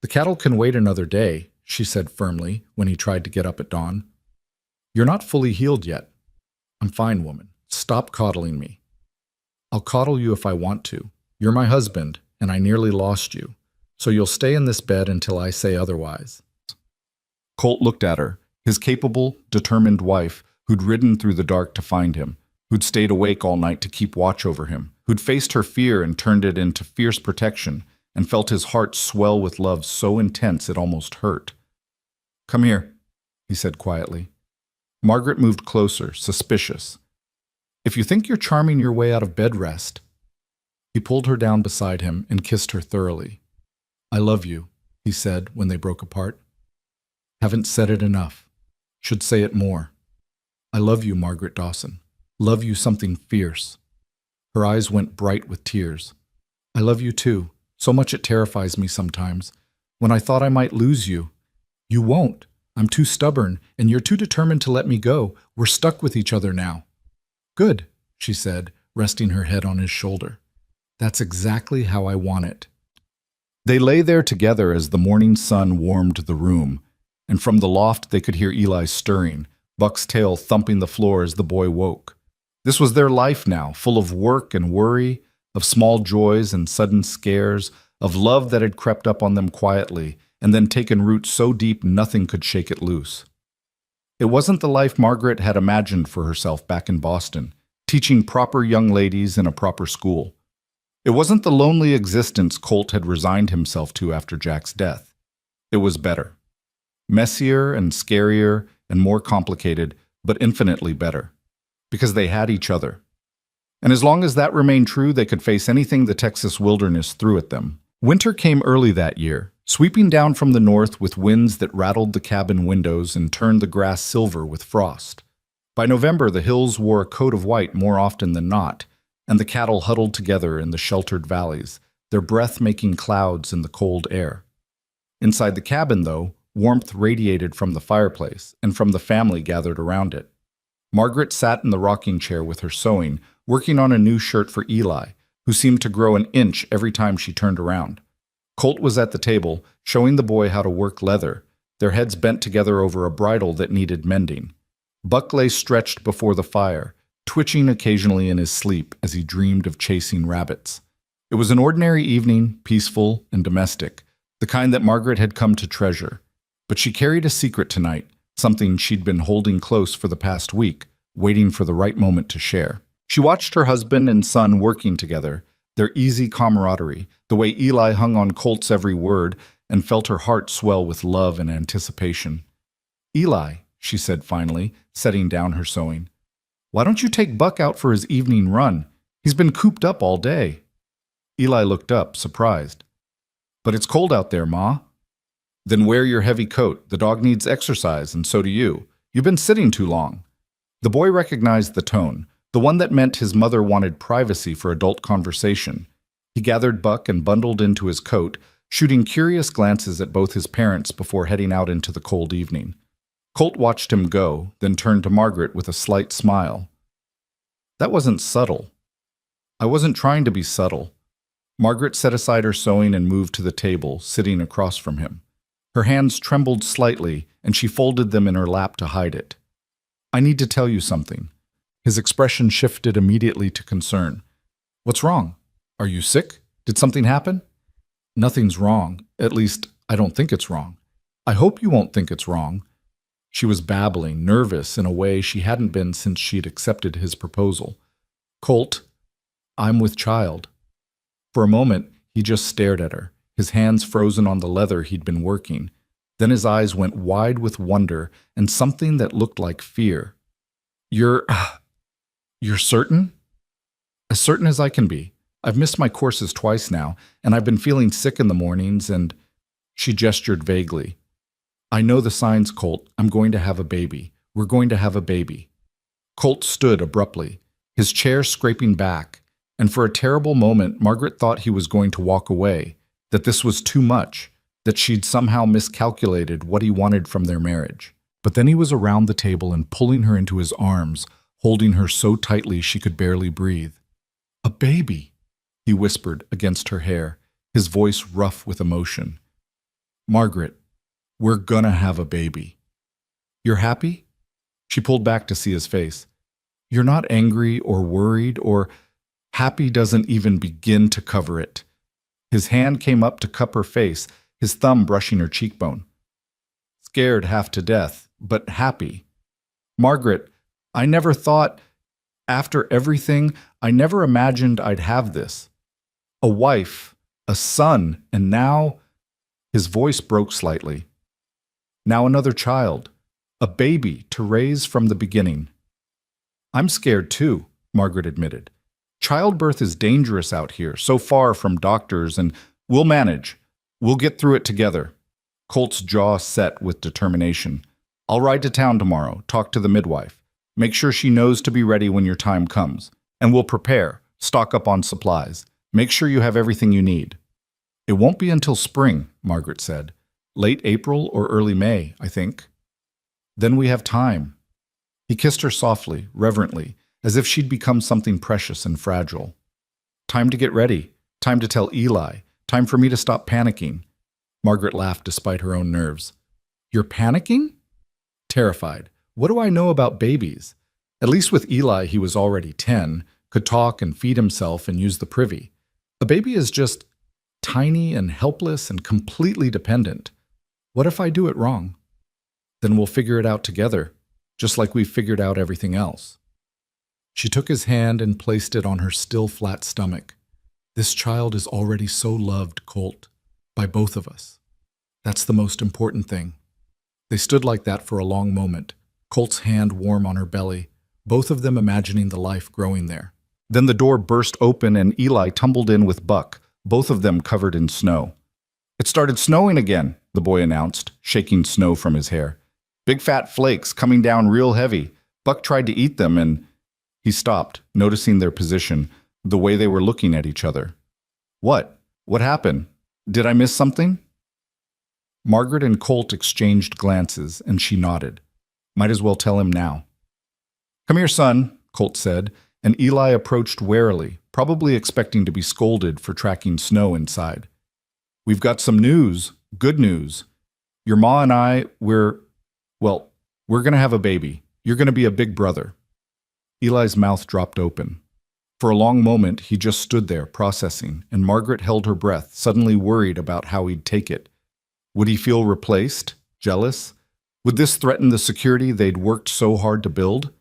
"The cattle can wait another day," she said firmly when he tried to get up at dawn. "You're not fully healed yet." "I'm fine, woman. Stop coddling me." "I'll coddle you if I want to. You're my husband, and I nearly lost you, so you'll stay in this bed until I say otherwise." Colt looked at her, his capable, determined wife who'd ridden through the dark to find him, who'd stayed awake all night to keep watch over him, who'd faced her fear and turned it into fierce protection, and felt his heart swell with love so intense it almost hurt. "Come here," he said quietly. Margaret moved closer, suspicious. "If you think you're charming your way out of bed rest." He pulled her down beside him and kissed her thoroughly. "I love you," he said when they broke apart. "Haven't said it enough. Should say it more. I love you, Margaret Dawson. Love you something fierce." Her eyes went bright with tears. "I love you too. So much it terrifies me sometimes. When I thought I might lose you. You won't. I'm too stubborn, and you're too determined to let me go. We're stuck with each other now." "Good," she said, resting her head on his shoulder. "That's exactly how I want it." They lay there together as the morning sun warmed the room, and from the loft they could hear Eli stirring, Buck's tail thumping the floor as the boy woke. This was their life now, full of work and worry, of small joys and sudden scares, of love that had crept up on them quietly and then taken root so deep nothing could shake it loose. It wasn't the life Margaret had imagined for herself back in Boston, teaching proper young ladies in a proper school. It wasn't the lonely existence Colt had resigned himself to after Jack's death. It was better. Messier and scarier and more complicated, but infinitely better. Because they had each other. And as long as that remained true, they could face anything the Texas wilderness threw at them. Winter came early that year, sweeping down from the north with winds that rattled the cabin windows and turned the grass silver with frost. By November, the hills wore a coat of white more often than not, and the cattle huddled together in the sheltered valleys, their breath making clouds in the cold air. Inside the cabin, though, warmth radiated from the fireplace and from the family gathered around it. Margaret sat in the rocking chair with her sewing, working on a new shirt for Eli, who seemed to grow an inch every time she turned around. Colt was at the table, showing the boy how to work leather, their heads bent together over a bridle that needed mending. Buck lay stretched before the fire, twitching occasionally in his sleep as he dreamed of chasing rabbits. It was an ordinary evening, peaceful and domestic, the kind that Margaret had come to treasure. But she carried a secret tonight, something she'd been holding close for the past week, waiting for the right moment to share. She watched her husband and son working together, their easy camaraderie, the way Eli hung on Colt's every word, and felt her heart swell with love and anticipation. "Eli," she said finally, setting down her sewing, "why don't you take Buck out for his evening run? He's been cooped up all day." Eli looked up, surprised. "But it's cold out there, Ma." "Then wear your heavy coat. The dog needs exercise, and so do you. You've been sitting too long." The boy recognized the tone, the one that meant his mother wanted privacy for adult conversation. He gathered Buck and bundled into his coat, shooting curious glances at both his parents before heading out into the cold evening. Colt watched him go, then turned to Margaret with a slight smile. "That wasn't subtle." "I wasn't trying to be subtle." Margaret set aside her sewing and moved to the table, sitting across from him. Her hands trembled slightly, and she folded them in her lap to hide it. "I need to tell you something." His expression shifted immediately to concern. "What's wrong? Are you sick? Did something happen?" "Nothing's wrong. At least, I don't think it's wrong. I hope you won't think it's wrong." She was babbling, nervous in a way she hadn't been since she'd accepted his proposal. "Colt, I'm with child." For a moment, he just stared at her, his hands frozen on the leather he'd been working. Then his eyes went wide with wonder and something that looked like fear. You're certain?" "As certain as I can be. I've missed my courses twice now, and I've been feeling sick in the mornings and—" She gestured vaguely. I know the signs, Colt. I'm going to have a baby. We're going to have a baby. Colt stood abruptly, his chair scraping back, and for a terrible moment Margaret thought he was going to walk away, that this was too much, that she'd somehow miscalculated what he wanted from their marriage. But then he was around the table and pulling her into his arms, holding her so tightly she could barely breathe. "A baby," he whispered against her hair, his voice rough with emotion. "Margaret, we're gonna have a baby. You're happy?" She pulled back to see his face. "You're not angry or worried or—" Happy doesn't even begin to cover it. His hand came up to cup her face, his thumb brushing her cheekbone. "Scared half to death, but happy. Margaret, I never thought, after everything, I never imagined I'd have this. A wife, a son, and now—" His voice broke slightly. "Now another child, a baby to raise from the beginning." "I'm scared too," Margaret admitted. "Childbirth is dangerous out here, so far from doctors, and we'll manage. We'll get through it together." Colt's jaw set with determination. "I'll ride to town tomorrow, talk to the midwife. Make sure she knows to be ready when your time comes. And we'll prepare, stock up on supplies. Make sure you have everything you need." "It won't be until spring," Margaret said. "Late April or early May, I think." "Then we have time." He kissed her softly, reverently, as if she'd become something precious and fragile. "Time to get ready. Time to tell Eli. Time for me to stop panicking." Margaret laughed despite her own nerves. "You're panicking?" "Terrified. What do I know about babies? At least with Eli he was already 10, could talk and feed himself and use the privy. A baby is just tiny and helpless and completely dependent. What if I do it wrong? Then we'll figure it out together, just like we've figured out everything else." She took his hand and placed it on her still flat stomach. "This child is already so loved, Colt, by both of us. That's the most important thing." They stood like that for a long moment, Colt's hand warm on her belly, both of them imagining the life growing there. Then the door burst open and Eli tumbled in with Buck, both of them covered in snow. "It started snowing again," the boy announced, shaking snow from his hair. "Big fat flakes coming down real heavy. Buck tried to eat them and—" He stopped, noticing their position, the way they were looking at each other. "What? What happened? Did I miss something?" Margaret and Colt exchanged glances, and she nodded. Might as well tell him now. "Come here, son," Colt said, and Eli approached warily, probably expecting to be scolded for tracking snow inside. "We've got some news, good news. Your ma and I, we're going to have a baby. You're going to be a big brother." Eli's mouth dropped open. For a long moment, he just stood there, processing, and Margaret held her breath, suddenly worried about how he'd take it. Would he feel replaced? Jealous? Would this threaten the security they'd worked so hard to build?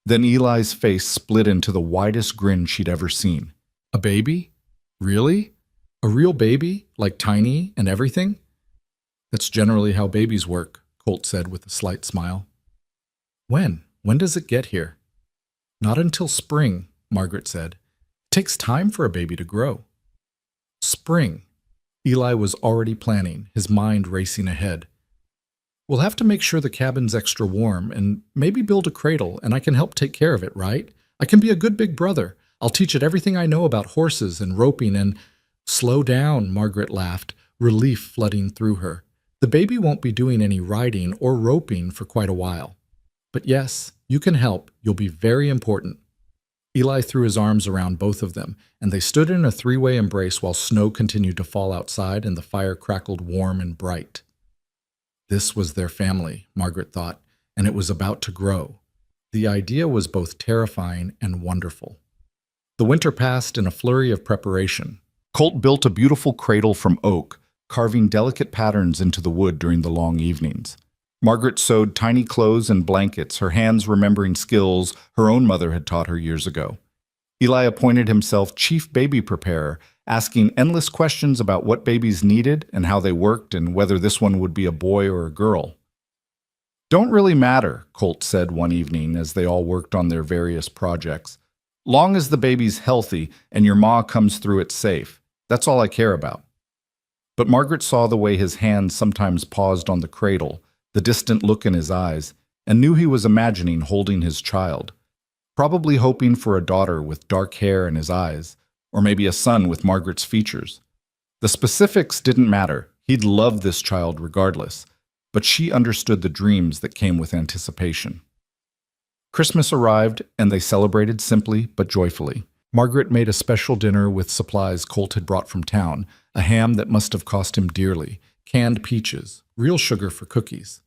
Then Eli's face split into the widest grin she'd ever seen. "A baby? Really? A real baby? Like tiny and everything?" "That's generally how babies work," Colt said with a slight smile. When? When does it get here?" "Not until spring," Margaret said. "It takes time for a baby to grow." Spring. Eli was already planning, his mind racing ahead. "We'll have to make sure the cabin's extra warm and maybe build a cradle, and I can help take care of it, right? I can be a good big brother. I'll teach it everything I know about horses and roping and—" "Slow down," Margaret laughed, relief flooding through her. "The baby won't be doing any riding or roping for quite a while. But yes, you can help. You'll be very important." Eli threw his arms around both of them, and they stood in a three-way embrace while snow continued to fall outside and the fire crackled warm and bright. This was their family, Margaret thought, and it was about to grow. The idea was both terrifying and wonderful. The winter passed in a flurry of preparation. Colt built a beautiful cradle from oak, carving delicate patterns into the wood during the long evenings. Margaret sewed tiny clothes and blankets, her hands remembering skills her own mother had taught her years ago. Eli appointed himself chief baby preparer, asking endless questions about what babies needed and how they worked and whether this one would be a boy or a girl. "Don't really matter," Colt said one evening as they all worked on their various projects. "Long as the baby's healthy and your ma comes through it safe, that's all I care about." But Margaret saw the way his hands sometimes paused on the cradle, the distant look in his eyes, and knew he was imagining holding his child, probably hoping for a daughter with dark hair in his eyes, or maybe a son with Margaret's features. The specifics didn't matter. He'd love this child regardless, but she understood the dreams that came with anticipation. Christmas arrived, and they celebrated simply but joyfully. Margaret made a special dinner with supplies Colt had brought from town, a ham that must have cost him dearly, canned peaches, real sugar for cookies.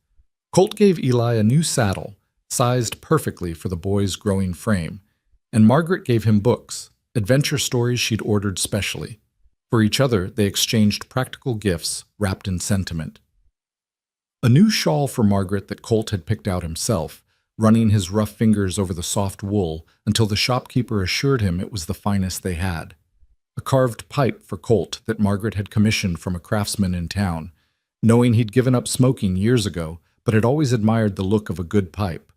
Colt gave Eli a new saddle, sized perfectly for the boy's growing frame, and Margaret gave him books, adventure stories she'd ordered specially. For each other, they exchanged practical gifts wrapped in sentiment. A new shawl for Margaret that Colt had picked out himself, running his rough fingers over the soft wool until the shopkeeper assured him it was the finest they had. A carved pipe for Colt that Margaret had commissioned from a craftsman in town, knowing he'd given up smoking years ago, but had always admired the look of a good pipe.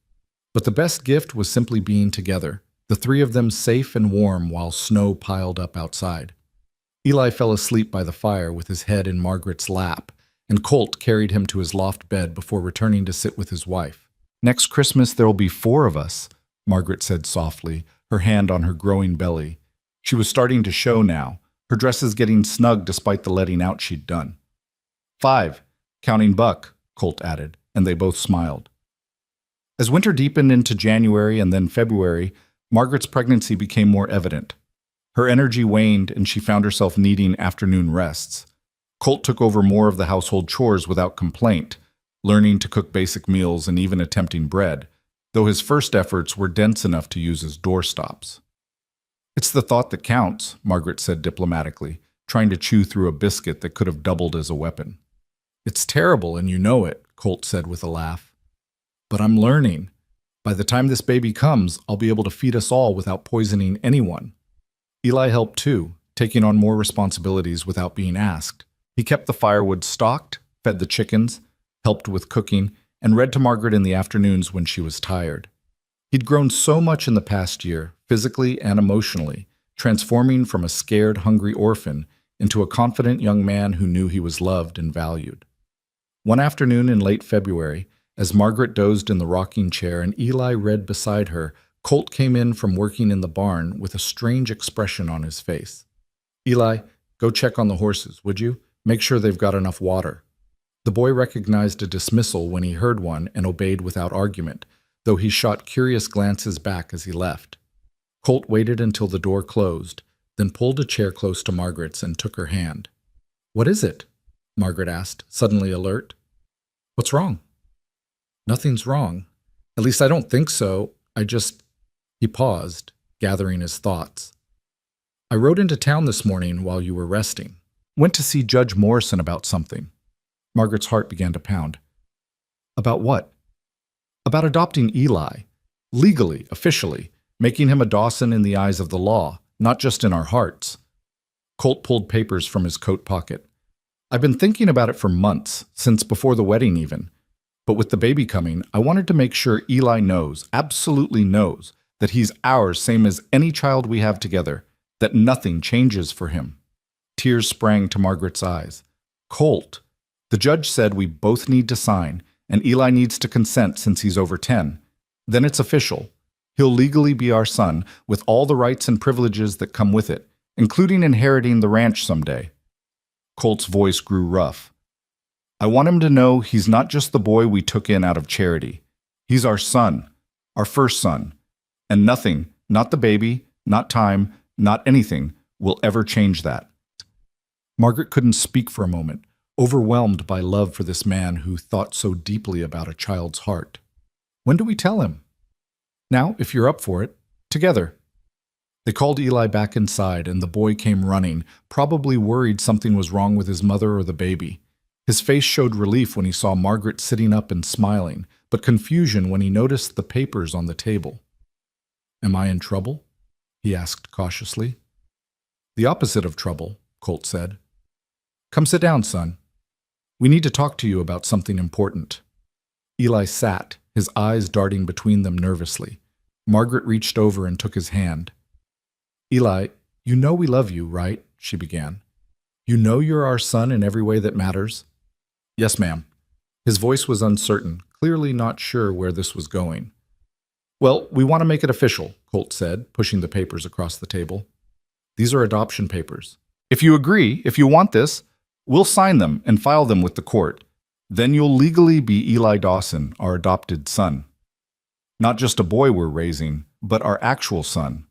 But the best gift was simply being together, the three of them safe and warm while snow piled up outside. Eli fell asleep by the fire with his head in Margaret's lap, and Colt carried him to his loft bed before returning to sit with his wife. "Next Christmas there'll be 4 of us," Margaret said softly, her hand on her growing belly. She was starting to show now, her dresses getting snug despite the letting out she'd done. 5, counting Buck, Colt added, and they both smiled. As winter deepened into January and then February, Margaret's pregnancy became more evident. Her energy waned and she found herself needing afternoon rests. Colt took over more of the household chores without complaint, learning to cook basic meals and even attempting bread, though his first efforts were dense enough to use as doorstops. "It's the thought that counts," Margaret said diplomatically, trying to chew through a biscuit that could have doubled as a weapon. "It's terrible, and you know it," Colt said with a laugh. "But I'm learning. By the time this baby comes, I'll be able to feed us all without poisoning anyone." Eli helped too, taking on more responsibilities without being asked. He kept the firewood stocked, fed the chickens, helped with cooking, and read to Margaret in the afternoons when she was tired. He'd grown so much in the past year, physically and emotionally, transforming from a scared, hungry orphan into a confident young man who knew he was loved and valued. One afternoon in late February, as Margaret dozed in the rocking chair and Eli read beside her, Colt came in from working in the barn with a strange expression on his face. "Eli, go check on the horses, would you? Make sure they've got enough water." The boy recognized a dismissal when he heard one and obeyed without argument, though he shot curious glances back as he left. Colt waited until the door closed, then pulled a chair close to Margaret's and took her hand. "What is it?" Margaret asked, suddenly alert. "What's wrong?" "Nothing's wrong. At least I don't think so. He paused, gathering his thoughts. "I rode into town this morning while you were resting. Went to see Judge Morrison about something." Margaret's heart began to pound. "About what?" "About adopting Eli. Legally, officially, making him a Dawson in the eyes of the law, not just in our hearts." Colt pulled papers from his coat pocket. "I've been thinking about it for months, since before the wedding even. But with the baby coming, I wanted to make sure Eli knows, absolutely knows, that he's ours same as any child we have together, that nothing changes for him." Tears sprang to Margaret's eyes. "Colt, the judge said we both need to sign, and Eli needs to consent since he's over 10. Then it's official. He'll legally be our son, with all the rights and privileges that come with it, including inheriting the ranch someday." Colt's voice grew rough. "I want him to know he's not just the boy we took in out of charity. He's our son, our first son, and nothing, not the baby, not time, not anything, will ever change that." Margaret couldn't speak for a moment, overwhelmed by love for this man who thought so deeply about a child's heart. "When do we tell him?" "Now, if you're up for it. Together." They called Eli back inside, and the boy came running, probably worried something was wrong with his mother or the baby. His face showed relief when he saw Margaret sitting up and smiling, but confusion when he noticed the papers on the table. "Am I in trouble?" he asked cautiously. "The opposite of trouble," Colt said. "Come sit down, son. We need to talk to you about something important." Eli sat, his eyes darting between them nervously. Margaret reached over and took his hand. "Eli, you know we love you, right?" she began. You know you're our son in every way that matters? Yes, ma'am. His voice was uncertain, clearly not sure where this was going. Well, we want to make it official, Colt said, pushing the papers across the table. These are adoption papers. If you agree, if you want this, we'll sign them and file them with the court. Then you'll legally be Eli Dawson, our adopted son. Not just a boy we're raising, but our actual son.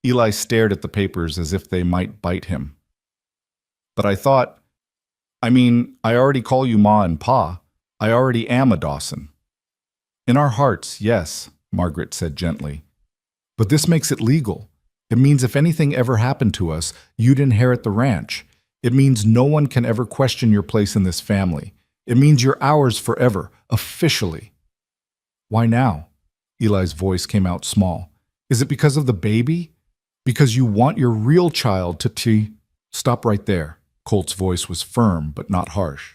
Eli stared at the papers as if they might bite him. But I thought, I already call you Ma and Pa. I already am a Dawson. In our hearts, yes, Margaret said gently. But this makes it legal. It means if anything ever happened to us, you'd inherit the ranch. It means no one can ever question your place in this family. It means you're ours forever, officially. Why now? Eli's voice came out small. Is it because of the baby? Because you want your real child to Stop right there. Colt's voice was firm but not harsh.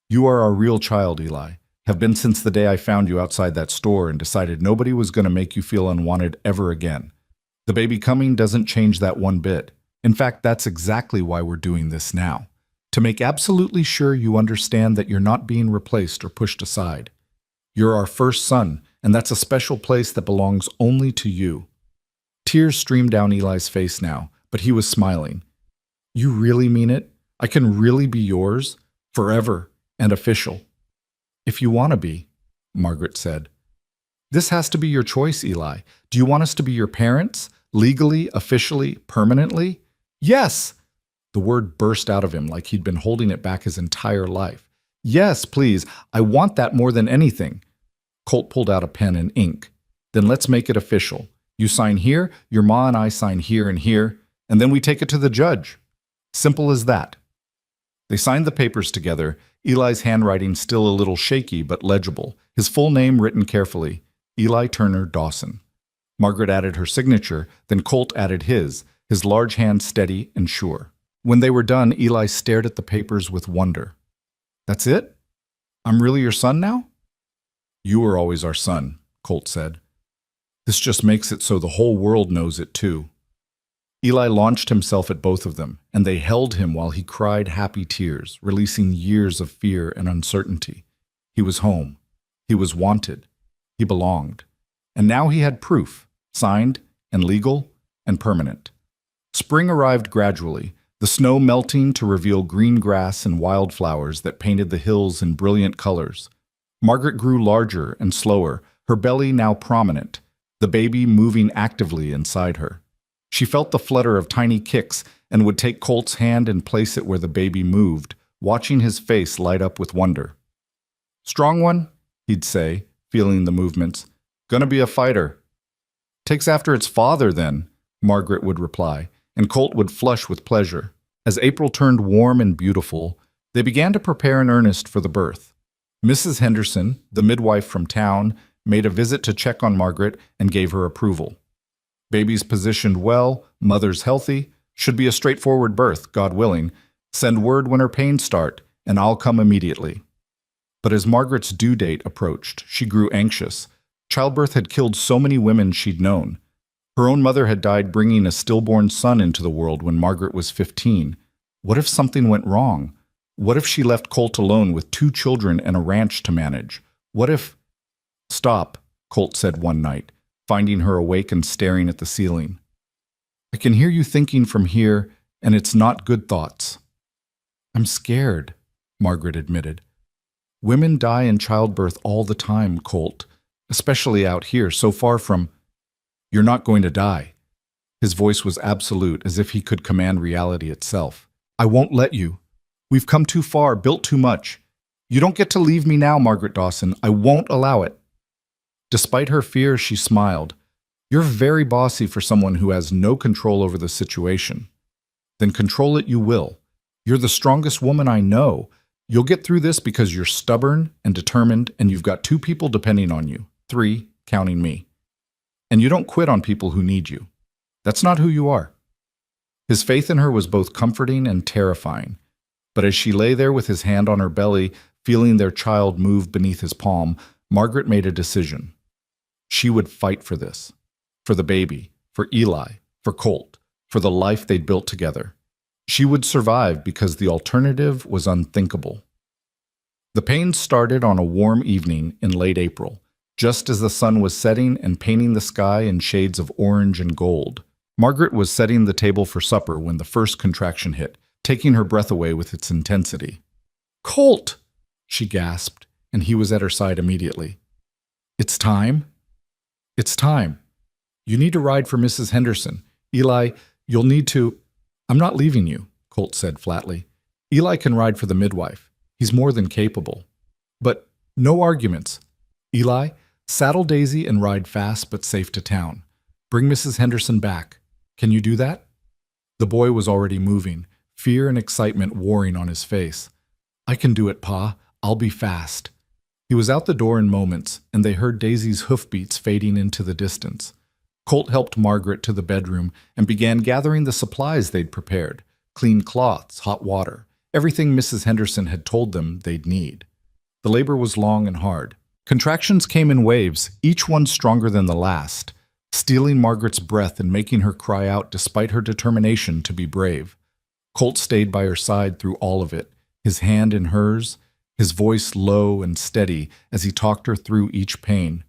You are our real child, Eli. Have been since the day I found you outside that store and decided nobody was going to make you feel unwanted ever again. The baby coming doesn't change that one bit. In fact, that's exactly why we're doing this now. To make absolutely sure you understand that you're not being replaced or pushed aside. You're our first son, and that's a special place that belongs only to you. Tears streamed down Eli's face now, but he was smiling. You really mean it? I can really be yours? Forever and official. If you want to be, Margaret said. This has to be your choice, Eli. Do you want us to be your parents? Legally, officially, permanently? Yes! The word burst out of him like he'd been holding it back his entire life. Yes, please. I want that more than anything. Colt pulled out a pen and ink. Then let's make it official. You sign here, your ma and I sign here, and then we take it to the judge. Simple as that. They signed the papers together, Eli's handwriting still a little shaky but legible, his full name written carefully, Eli Turner Dawson. Margaret added her signature, then Colt added his large hand steady and sure. When they were done, Eli stared at the papers with wonder. That's it? I'm really your son now? You were always our son, Colt said. This just makes it so the whole world knows it too. Eli launched himself at both of them, and they held him while he cried happy tears, releasing years of fear and uncertainty. He was home. He was wanted. He belonged. And now he had proof, signed and legal and permanent. Spring arrived gradually, the snow melting to reveal green grass and wildflowers that painted the hills in brilliant colors. Margaret grew larger and slower, her belly now prominent, the baby moving actively inside her. She felt the flutter of tiny kicks and would take Colt's hand and place it where the baby moved, watching his face light up with wonder. Strong one, he'd say, feeling the movements. Gonna be a fighter. Takes after its father, then, Margaret would reply, and Colt would flush with pleasure. As April turned warm and beautiful, they began to prepare in earnest for the birth. Mrs. Henderson, the midwife from town, made a visit to check on Margaret and gave her approval. Baby's positioned well, mother's healthy, should be a straightforward birth, God willing. Send word when her pains start, and I'll come immediately. But as Margaret's due date approached, she grew anxious. Childbirth had killed so many women she'd known. Her own mother had died bringing a stillborn son into the world when Margaret was 15. What if something went wrong? What if she left Colt alone with 2 children and a ranch to manage? What if... Stop, Colt said one night, finding her awake and staring at the ceiling. I can hear you thinking from here, and it's not good thoughts. I'm scared, Margaret admitted. Women die in childbirth all the time, Colt, especially out here, so far from... You're not going to die. His voice was absolute, as if he could command reality itself. I won't let you. We've come too far, built too much. You don't get to leave me now, Margaret Dawson. I won't allow it. Despite her fear, she smiled. You're very bossy for someone who has no control over the situation. Then control it you will. You're the strongest woman I know. You'll get through this because you're stubborn and determined, and you've got 2 people depending on you. 3, counting me. And you don't quit on people who need you. That's not who you are. His faith in her was both comforting and terrifying. But as she lay there with his hand on her belly, feeling their child move beneath his palm, Margaret made a decision. She would fight for this. For the baby, for Eli, for Colt, for the life they'd built together. She would survive because the alternative was unthinkable. The pain started on a warm evening in late April, just as the sun was setting and painting the sky in shades of orange and gold. Margaret was setting the table for supper when the first contraction hit, taking her breath away with its intensity. "Colt!" she gasped, and he was at her side immediately. "It's time? It's time. You need to ride for Mrs. Henderson. Eli, you'll need to—" "I'm not leaving you," Colt said flatly. "Eli can ride for the midwife. He's more than capable. But no arguments. Eli, saddle Daisy and ride fast but safe to town. Bring Mrs. Henderson back. Can you do that?" The boy was already moving, fear and excitement warring on his face. "I can do it, Pa. I'll be fast." He was out the door in moments, and they heard Daisy's hoofbeats fading into the distance. Colt helped Margaret to the bedroom and began gathering the supplies they'd prepared: clean cloths, hot water, everything Mrs. Henderson had told them they'd need. The labor was long and hard. Contractions came in waves, each one stronger than the last, stealing Margaret's breath and making her cry out despite her determination to be brave. Colt stayed by her side through all of it, his hand in hers, his voice low and steady as he talked her through each pain.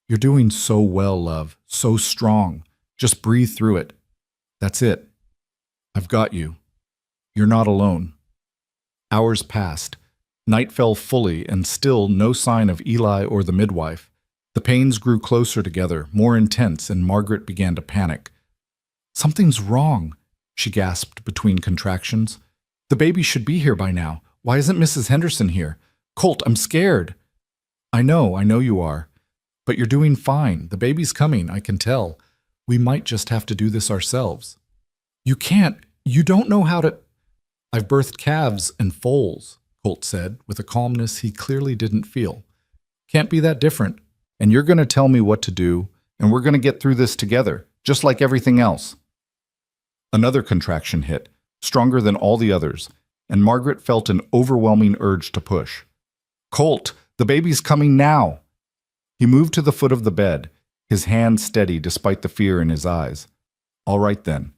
"You're doing so well, love, so strong. Just breathe through it. That's it. I've got you. You're not alone." Hours passed. Night fell fully, and still no sign of Eli or the midwife. The pains grew closer together, more intense, and Margaret began to panic. "Something's wrong," she gasped between contractions. "The baby should be here by now. Why isn't Mrs. Henderson here? Colt, I'm scared." I know you are. But you're doing fine. The baby's coming, I can tell. We might just have to do this ourselves." "You can't. You don't know how to—" "I've birthed calves and foals," Colt said, with a calmness he clearly didn't feel. "Can't be that different. And you're going to tell me what to do, and we're going to get through this together, just like everything else." Another contraction hit, stronger than all the others, and Margaret felt an overwhelming urge to push. "Colt, the baby's coming now!" He moved to the foot of the bed, his hand steady despite the fear in his eyes. "All right then.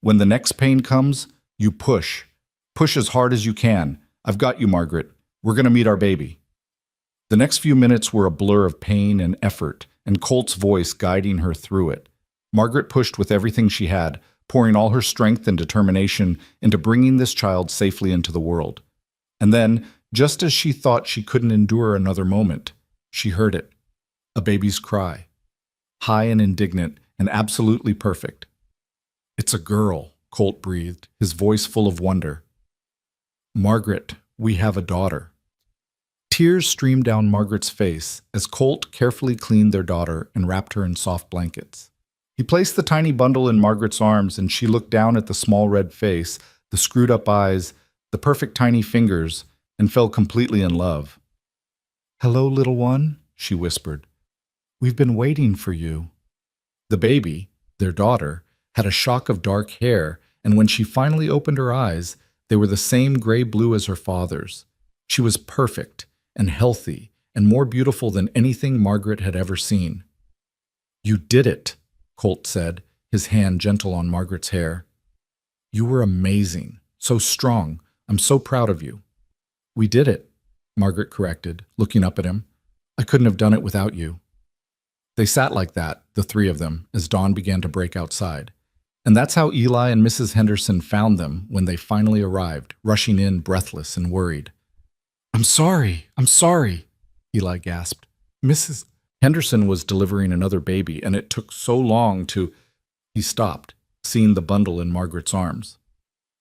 When the next pain comes, you push. Push as hard as you can. I've got you, Margaret. We're going to meet our baby." The next few minutes were a blur of pain and effort, and Colt's voice guiding her through it. Margaret pushed with everything she had, pouring all her strength and determination into bringing this child safely into the world. And then, just as she thought she couldn't endure another moment, she heard it. A baby's cry. High and indignant, and absolutely perfect. "It's a girl," Colt breathed, his voice full of wonder. "Margaret, we have a daughter." Tears streamed down Margaret's face as Colt carefully cleaned their daughter and wrapped her in soft blankets. He placed the tiny bundle in Margaret's arms, and she looked down at the small red face, the screwed-up eyes, the perfect tiny fingers, and fell completely in love. "Hello, little one," she whispered. "We've been waiting for you." The baby, their daughter, had a shock of dark hair, and when she finally opened her eyes, they were the same gray-blue as her father's. She was perfect and healthy and more beautiful than anything Margaret had ever seen. "You did it," Colt said, his hand gentle on Margaret's hair. "You were amazing, so strong. I'm so proud of you." "We did it," Margaret corrected, looking up at him. "I couldn't have done it without you." They sat like that, the three of them, as dawn began to break outside. And that's how Eli and Mrs. Henderson found them when they finally arrived, rushing in breathless and worried. I'm sorry, Eli gasped. Mrs. Henderson was delivering another baby, and it took so long to... He stopped, seeing the bundle in Margaret's arms.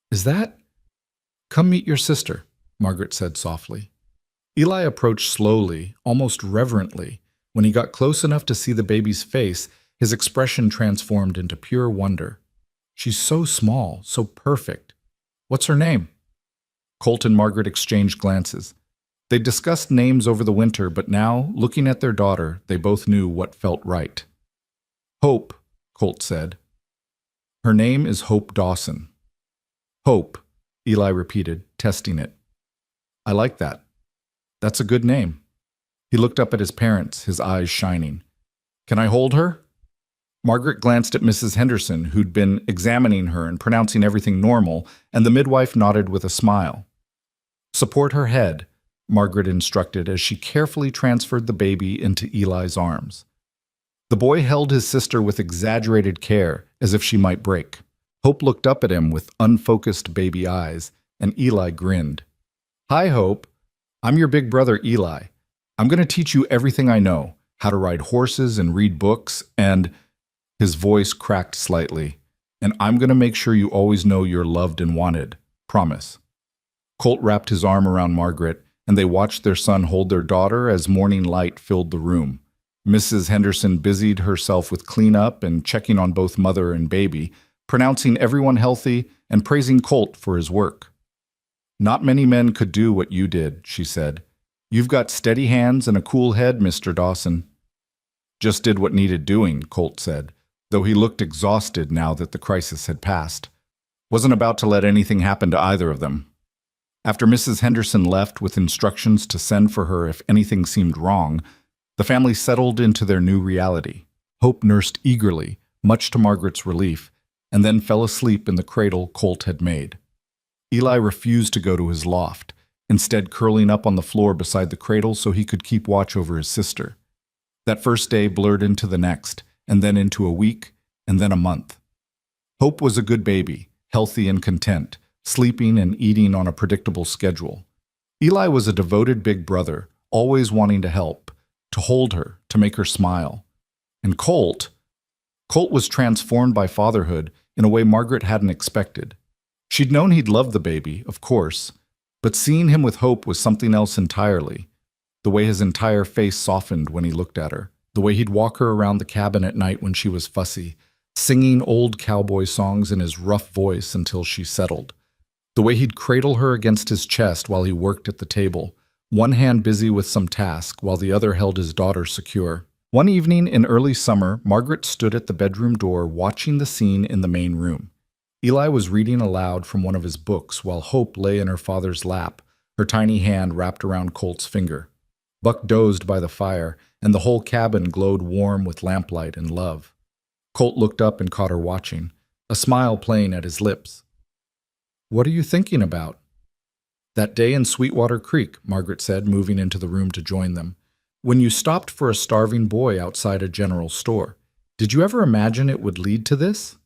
Is that... Come meet your sister, Margaret said softly. Eli approached slowly, almost reverently. When he got close enough to see the baby's face, his expression transformed into pure wonder. She's so small, so perfect. What's her name? Colt and Margaret exchanged glances. They discussed names over the winter, but now, looking at their daughter, they both knew what felt right. Hope, Colt said. Her name is Hope Dawson. Hope, Eli repeated, testing it. I like that. That's a good name. He looked up at his parents, his eyes shining. Can I hold her? Margaret glanced at Mrs. Henderson, who'd been examining her and pronouncing everything normal, and the midwife nodded with a smile. "Support her head," Margaret instructed as she carefully transferred the baby into Eli's arms. The boy held his sister with exaggerated care, as if she might break. Hope looked up at him with unfocused baby eyes, and Eli grinned. "Hi, Hope. I'm your big brother, Eli. I'm going to teach you everything I know, how to ride horses and read books, and—" His voice cracked slightly. "And I'm going to make sure you always know you're loved and wanted. Promise." Colt wrapped his arm around Margaret, and they watched their son hold their daughter as morning light filled the room. Mrs. Henderson busied herself with cleanup and checking on both mother and baby, pronouncing everyone healthy and praising Colt for his work. "Not many men could do what you did," she said. "You've got steady hands and a cool head, Mr. Dawson." "Just did what needed doing," Colt said, though he looked exhausted now that the crisis had passed. "Wasn't about to let anything happen to either of them." After Mrs. Henderson left with instructions to send for her if anything seemed wrong, the family settled into their new reality. Hope nursed eagerly, much to Margaret's relief, and then fell asleep in the cradle Colt had made. Eli refused to go to his loft, instead curling up on the floor beside the cradle so he could keep watch over his sister. That first day blurred into the next, and then into a week, and then a month. Hope was a good baby, healthy and content, sleeping and eating on a predictable schedule. Eli was a devoted big brother, always wanting to help, to hold her, to make her smile. And Colt was transformed by fatherhood in a way Margaret hadn't expected. She'd known he'd love the baby, of course, but seeing him with Hope was something else entirely. The way his entire face softened when he looked at her, the way he'd walk her around the cabin at night when she was fussy, singing old cowboy songs in his rough voice until she settled, the way he'd cradle her against his chest while he worked at the table, one hand busy with some task while the other held his daughter secure. One evening in early summer, Margaret stood at the bedroom door watching the scene in the main room. Eli was reading aloud from one of his books while Hope lay in her father's lap, her tiny hand wrapped around Colt's finger. Buck dozed by the fire, and the whole cabin glowed warm with lamplight and love. Colt looked up and caught her watching, a smile playing at his lips. "What are you thinking about?" "That day in Sweetwater Creek," Margaret said, moving into the room to join them. "When you stopped for a starving boy outside a general store. Did you ever imagine it would lead to this?"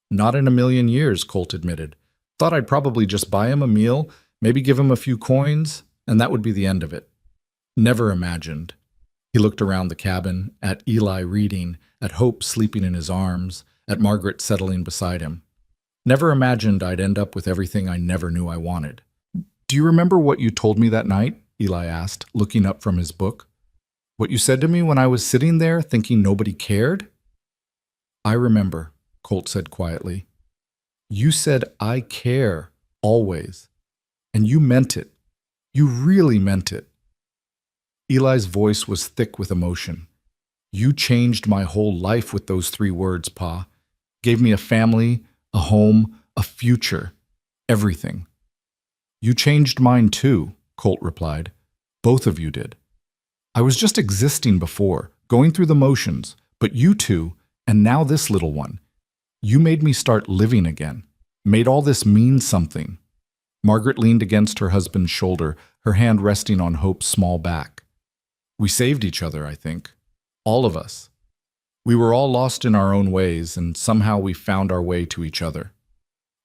"Not in a million years," Colt admitted. "Thought I'd probably just buy him a meal, maybe give him a few coins, and that would be the end of it. Never imagined." He looked around the cabin, at Eli reading, at Hope sleeping in his arms, at Margaret settling beside him. "Never imagined I'd end up with everything I never knew I wanted." "Do you remember what you told me that night?" Eli asked, looking up from his book. "What you said to me when I was sitting there thinking nobody cared?" "I remember," Colt said quietly. "You said, 'I care,' always. And you meant it. You really meant it." Eli's voice was thick with emotion. "You changed my whole life with those 3 words, Pa. Gave me a family, a home, a future, everything." "You changed mine too," Colt replied. "Both of you did. I was just existing before, going through the motions, but you two, and now this little one, you made me start living again, made all this mean something." Margaret leaned against her husband's shoulder, her hand resting on Hope's small back. "We saved each other, I think. All of us. We were all lost in our own ways, and somehow we found our way to each other."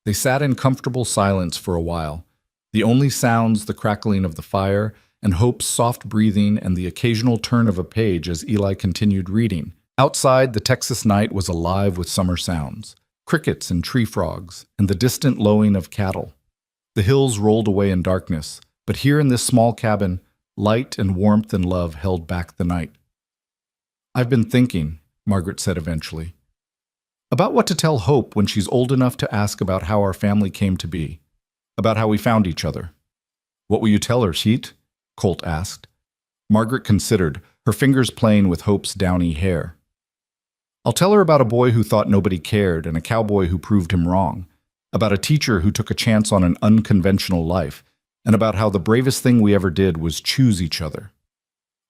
They sat in comfortable silence for a while, the only sounds the crackling of the fire, and Hope's soft breathing and the occasional turn of a page as Eli continued reading. Outside, the Texas night was alive with summer sounds, crickets and tree frogs, and the distant lowing of cattle. The hills rolled away in darkness, but here in this small cabin, light and warmth and love held back the night. "I've been thinking," Margaret said eventually, "about what to tell Hope when she's old enough to ask about how our family came to be, about how we found each other." "What will you tell her, Sheet?" Colt asked. Margaret considered, her fingers playing with Hope's downy hair. "I'll tell her about a boy who thought nobody cared and a cowboy who proved him wrong, about a teacher who took a chance on an unconventional life, and about how the bravest thing we ever did was choose each other.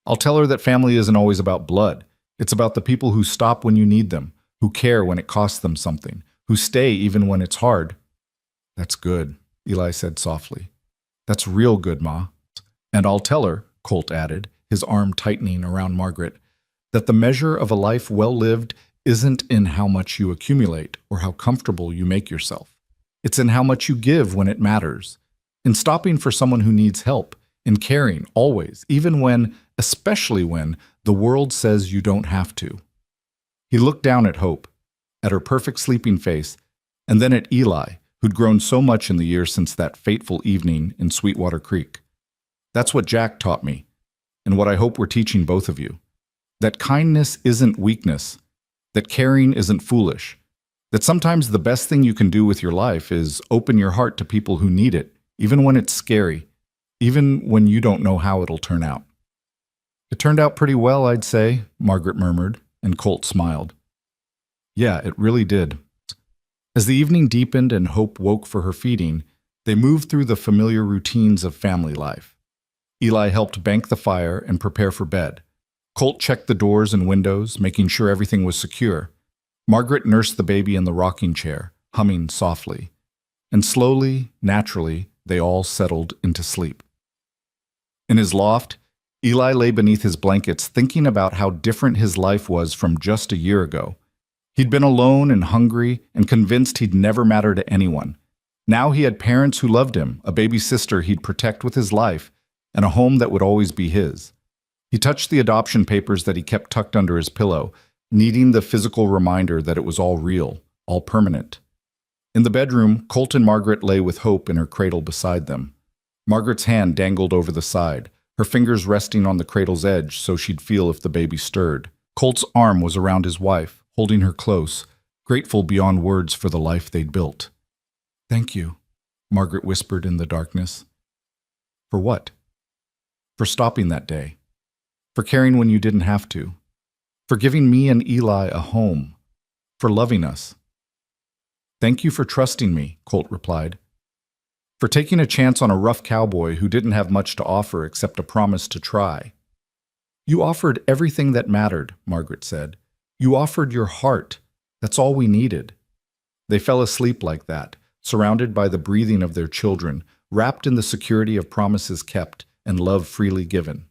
I'll tell her that family isn't always about blood. It's about the people who stop when you need them, who care when it costs them something, who stay even when it's hard. That's good, Eli said softly. That's real good, Ma. And I'll tell her, Colt added, his arm tightening around Margaret, that the measure of a life well lived isn't in how much you accumulate or how comfortable you make yourself. It's in how much you give when it matters, in stopping for someone who needs help, in caring always, even when, especially when, the world says you don't have to. He looked down at Hope, at her perfect sleeping face, and then at Eli, who'd grown so much in the years since that fateful evening in Sweetwater Creek. That's what Jack taught me, and what I hope we're teaching both of you. That kindness isn't weakness, that caring isn't foolish, that sometimes the best thing you can do with your life is open your heart to people who need it, even when it's scary, even when you don't know how it'll turn out. It turned out pretty well, I'd say, Margaret murmured, and Colt smiled. Yeah, it really did. As the evening deepened and Hope woke for her feeding, they moved through the familiar routines of family life. Eli helped bank the fire and prepare for bed. Colt checked the doors and windows, making sure everything was secure. Margaret nursed the baby in the rocking chair, humming softly. And slowly, naturally, they all settled into sleep. In his loft, Eli lay beneath his blankets thinking about how different his life was from just a year ago. He'd been alone and hungry and convinced he'd never matter to anyone. Now he had parents who loved him, a baby sister he'd protect with his life, and a home that would always be his. He touched the adoption papers that he kept tucked under his pillow, needing the physical reminder that it was all real, all permanent. In the bedroom, Colt and Margaret lay with Hope in her cradle beside them. Margaret's hand dangled over the side, her fingers resting on the cradle's edge so she'd feel if the baby stirred. Colt's arm was around his wife, holding her close, grateful beyond words for the life they'd built. Thank you, Margaret whispered in the darkness. For what? For stopping that day. For caring when you didn't have to. For giving me and Eli a home. For loving us. Thank you for trusting me, Colt replied. For taking a chance on a rough cowboy who didn't have much to offer except a promise to try. You offered everything that mattered, Margaret said. You offered your heart. That's all we needed. They fell asleep like that, surrounded by the breathing of their children, wrapped in the security of promises kept and love freely given.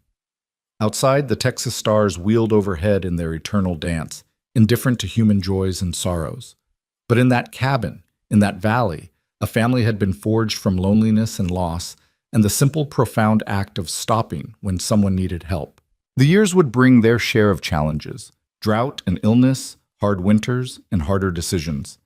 Outside, the Texas stars wheeled overhead in their eternal dance, indifferent to human joys and sorrows. But in that cabin, in that valley, a family had been forged from loneliness and loss, and the simple, profound act of stopping when someone needed help. The years would bring their share of challenges, drought and illness, hard winters, and harder decisions.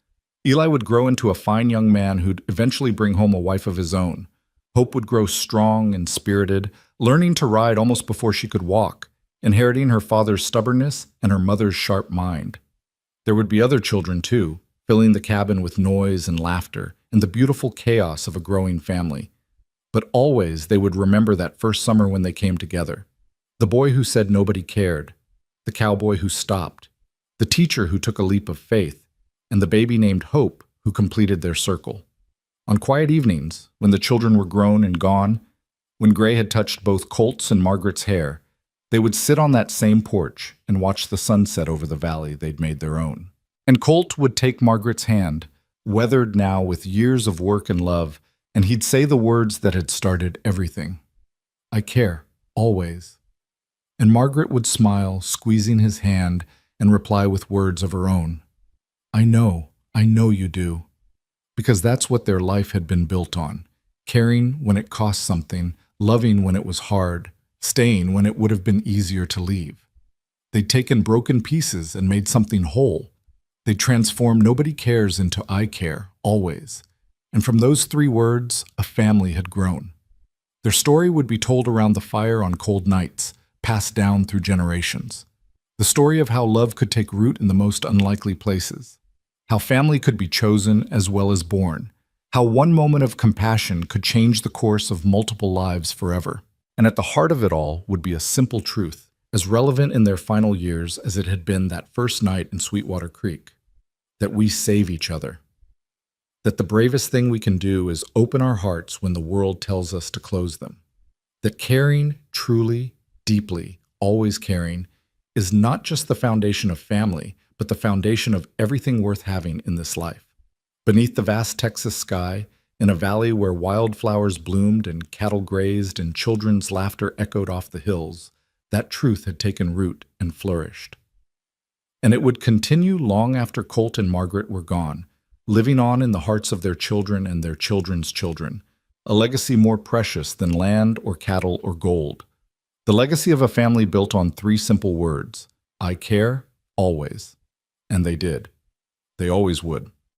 Eli would grow into a fine young man who'd eventually bring home a wife of his own. Hope would grow strong and spirited, learning to ride almost before she could walk, inheriting her father's stubbornness and her mother's sharp mind. There would be other children, too, filling the cabin with noise and laughter and the beautiful chaos of a growing family. But always they would remember that first summer when they came together. The boy who said nobody cared, the cowboy who stopped, the teacher who took a leap of faith, and the baby named Hope who completed their circle. On quiet evenings, when the children were grown and gone, when gray had touched both Colt's and Margaret's hair, they would sit on that same porch and watch the sunset over the valley they'd made their own. And Colt would take Margaret's hand, weathered now with years of work and love, and he'd say the words that had started everything. I care, always. And Margaret would smile, squeezing his hand, and reply with words of her own. I know you do. Because that's what their life had been built on. Caring when it cost something, loving when it was hard, staying when it would have been easier to leave. They'd taken broken pieces and made something whole. They'd transformed nobody cares into I care, always. And from those 3 words, a family had grown. Their story would be told around the fire on cold nights, passed down through generations. The story of how love could take root in the most unlikely places. How family could be chosen as well as born. How one moment of compassion could change the course of multiple lives forever. And at the heart of it all would be a simple truth, as relevant in their final years as it had been that first night in Sweetwater Creek. That we save each other. That the bravest thing we can do is open our hearts when the world tells us to close them. That caring, truly, deeply, always caring, is not just the foundation of family, but the foundation of everything worth having in this life. Beneath the vast Texas sky, in a valley where wildflowers bloomed and cattle grazed and children's laughter echoed off the hills, that truth had taken root and flourished. And it would continue long after Colt and Margaret were gone, living on in the hearts of their children and their children's children, a legacy more precious than land or cattle or gold. The legacy of a family built on three simple words: I care, always. And they did. They always would.